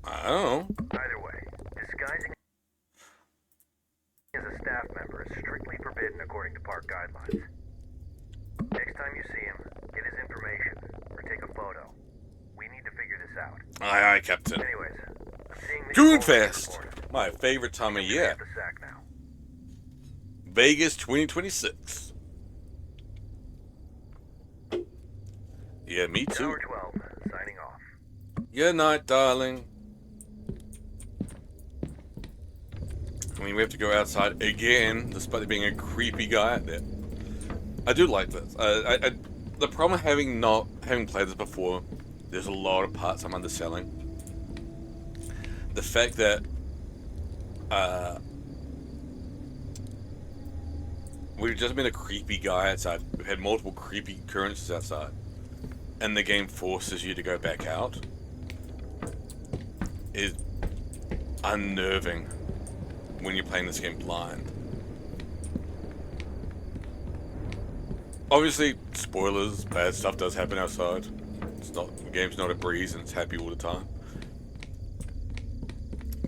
S6: I don't know.
S10: Either way, disguising as a staff member is strictly forbidden according to park guidelines. Next time you see him, get his information, or take a photo. We need to figure this out.
S6: Aye, aye, Captain.
S10: Anyways, I'm seeing these
S6: Goonfest! My favorite time of year.
S10: at the sack now.
S6: Vegas 2026. Yeah, me too.
S10: Tower 12, signing off.
S6: Good night, darling. I mean, we have to go outside again, despite there being a creepy guy out there. I do like this. The problem having played this before, there's a lot of parts I'm underselling. The fact that we've just been a creepy guy outside. We've had multiple creepy occurrences outside, and the game forces you to go back out. Is unnerving when you're playing this game blind. Obviously, spoilers, bad stuff does happen outside. It's not, the game's not a breeze and it's happy all the time.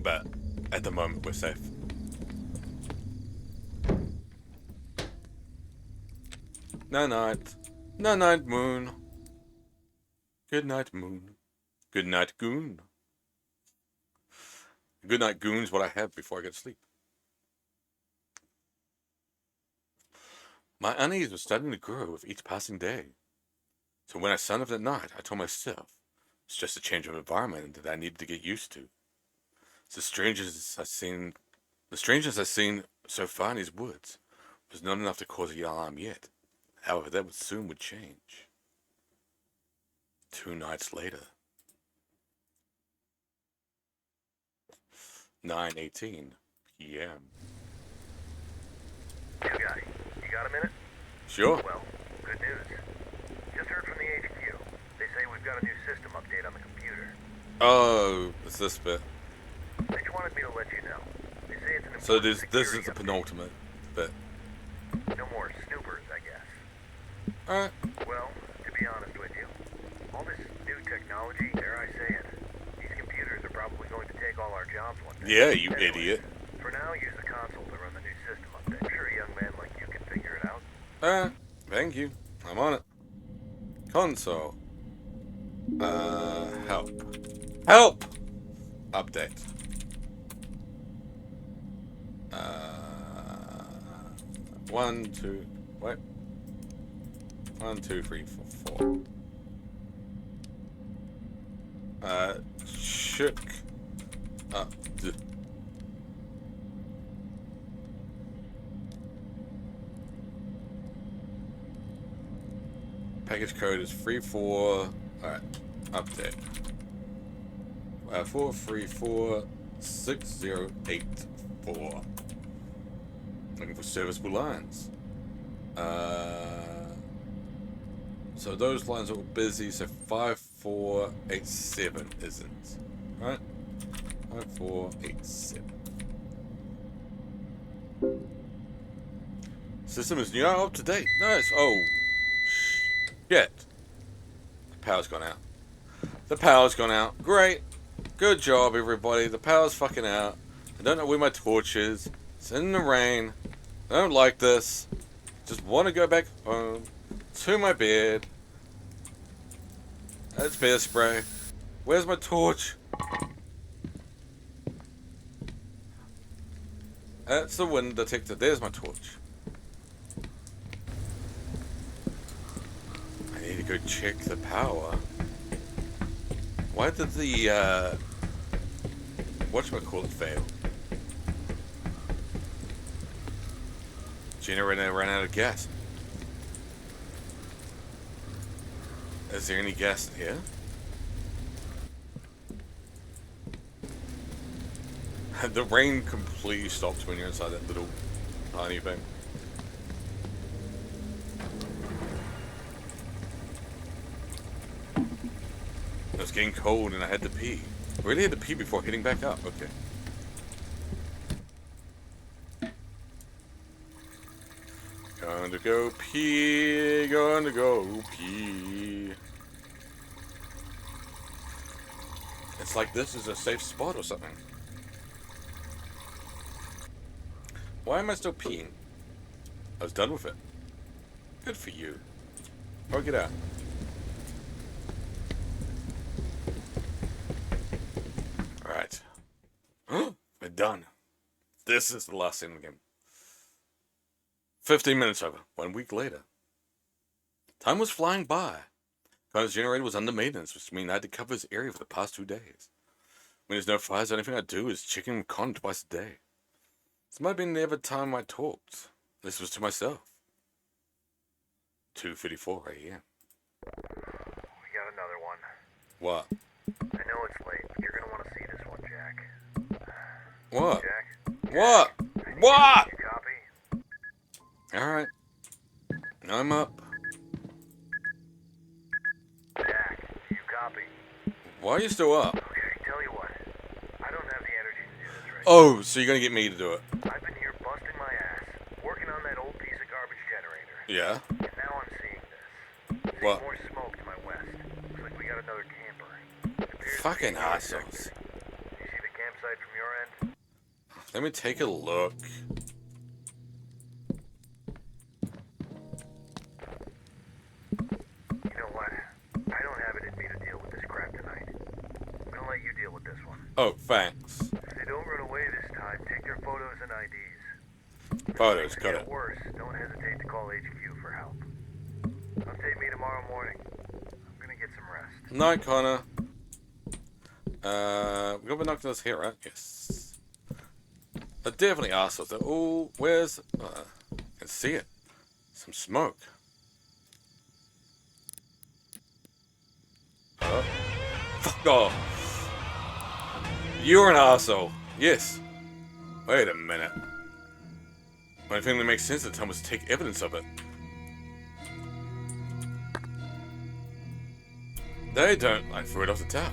S6: But at the moment, we're safe. No night. No night, moon. Good night, moon. Good night, goon. Good night, goon's what I have before I go to sleep. My unease was starting to grow with each passing day. So when I signed up that night, I told myself it's just a change of environment that I needed to get used to. It's the strangers I've seen so far in these woods was not enough to cause a alarm yet. However, that soon would change. 2 nights later. 9:18 p.m.
S10: New guy, you got a minute?
S6: Sure.
S10: Well, good news. Just heard from the HQ. They say we've got a new system update on the computer.
S6: Oh, it's this bit.
S10: Mitch wanted me to let you know. They say it's an
S6: So this is the penultimate bit.
S10: No more snoopers, I guess.
S6: Alright.
S10: Well, to be honest with you, all this new technology, dare I say it, these computers are probably going to take all our jobs one day.
S6: Yeah, you
S10: Anyways,
S6: idiot.
S10: For now, use the console to run the new system update. I'm sure a young man like you can figure it out.
S6: Alright. Thank you. I'm on it. Console. Help. Help! Update. 1, 2, wait. 1, 2, 3, 4, 4. Shook up. Package code is 34. Alright, update. 4346084. Looking for serviceable lines. So those lines are all busy, so 5487 isn't. Right? 5487. System is new, up to date. Nice. Oh, shit. The power's gone out. The power's gone out. Great. Good job, everybody. The power's fucking out. I don't know where my torch is. It's in the rain. I don't like this. Just want to go back home to my bed. That's bear spray. Where's my torch? That's the wind detector. There's my torch. I need to go check the power. Why did the whatchamacallit fail? Generator ran out of gas. Is there any gas in here? The rain completely stops when you're inside that little tiny thing. It was getting cold and I had to pee. I really had to pee before heading back up. Okay. Going to go pee. Going to go pee. It's like this is a safe spot or something. Why am I still peeing? I was done with it. Good for you. Oh, get out. Alright. We're done. This is the last scene of the game. 15 minutes over. 1 week later. Time was flying by. Connor's generator was under maintenance, which means I had to cover his area for the past 2 days. When there's no fires, the only thing I do is check in with Connor twice a day. This might have been the other time I talked. This was to myself. 2:34 a.m.
S10: We got another one.
S6: What?
S10: I know it's late, but you're gonna want to see this one, Jack.
S6: What?
S10: Jack?
S6: What?
S10: I need
S6: What?
S10: you to copy?
S6: Alright. I'm up.
S10: Jack, you copy?
S6: Why are you still up?
S10: Okay, tell you what. I don't have the energy to do this right
S6: Oh, so you're gonna get me to do it.
S10: now. I've been here busting my ass, working on that old piece of garbage generator.
S6: Yeah?
S10: And now I'm seeing this. Seeing
S6: What?
S10: more smoke to my west. Looks like we got another camper. It appears to be
S6: Fucking
S10: your
S6: assholes.
S10: sector. You see the campsite from your end?
S6: Let me take a look.
S10: You know what? I don't have it in me to deal with this crap tonight. I'm gonna let you deal with this one.
S6: Oh, thanks.
S10: If they don't run away this time, take their photos and IDs.
S6: Photos,
S10: If
S6: got
S10: get
S6: it.
S10: worse, don't hesitate to call HQ for help. Update me tomorrow morning. I'm gonna get some rest.
S6: Night, Connor. We got binoculars here, right? Yes. They're definitely assholes. They're all, where's, I can see it. Some smoke. Oh. Fuck off. You're an asshole. Yes. Wait a minute. Only thing that makes sense at the time was to take evidence of it. They don't. I threw it off the tower.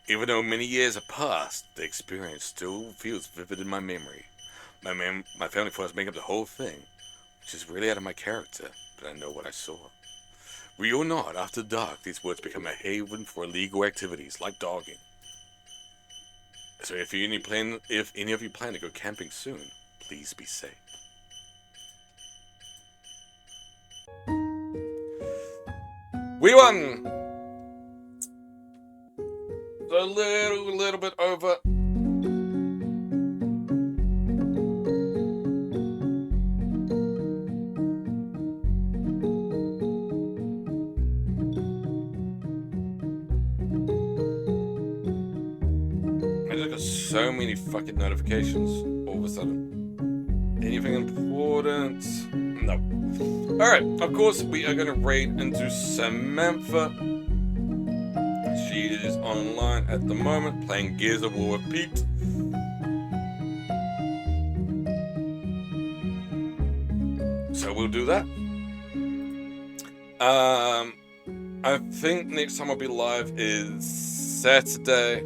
S6: Even though many years have passed, the experience still feels vivid in my memory. My family thought I was making up the whole thing, which is really out of my character, but I know what I saw. Real or not, after dark, these woods become a haven for illegal activities like dogging. So if any of you plan to go camping soon, please be safe. We won! A little bit over. I just got so many fucking notifications all of a sudden. Anything important? No. Alright, of course we are gonna raid into Samantha. She is online at the moment, playing Gears of War with Pete. So we'll do that. I think next time I'll be live is Saturday,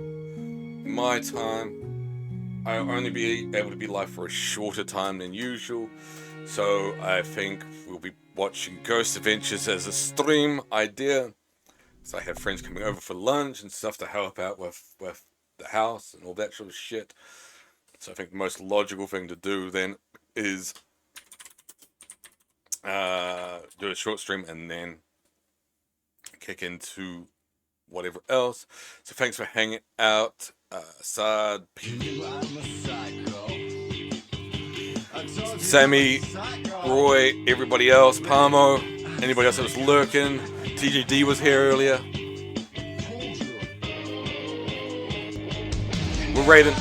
S6: my time. I'll only be able to be live for a shorter time than usual. So I think we'll be watching Ghost Adventures as a stream idea. So I have friends coming over for lunch and stuff to help out with the house and all that sort of shit. So I think the most logical thing to do then is do a short stream and then kick into whatever else. So thanks for hanging out, Assad, Sammy, Roy, everybody else, Palmo, anybody else that was lurking. TJD was here earlier. We're raiding.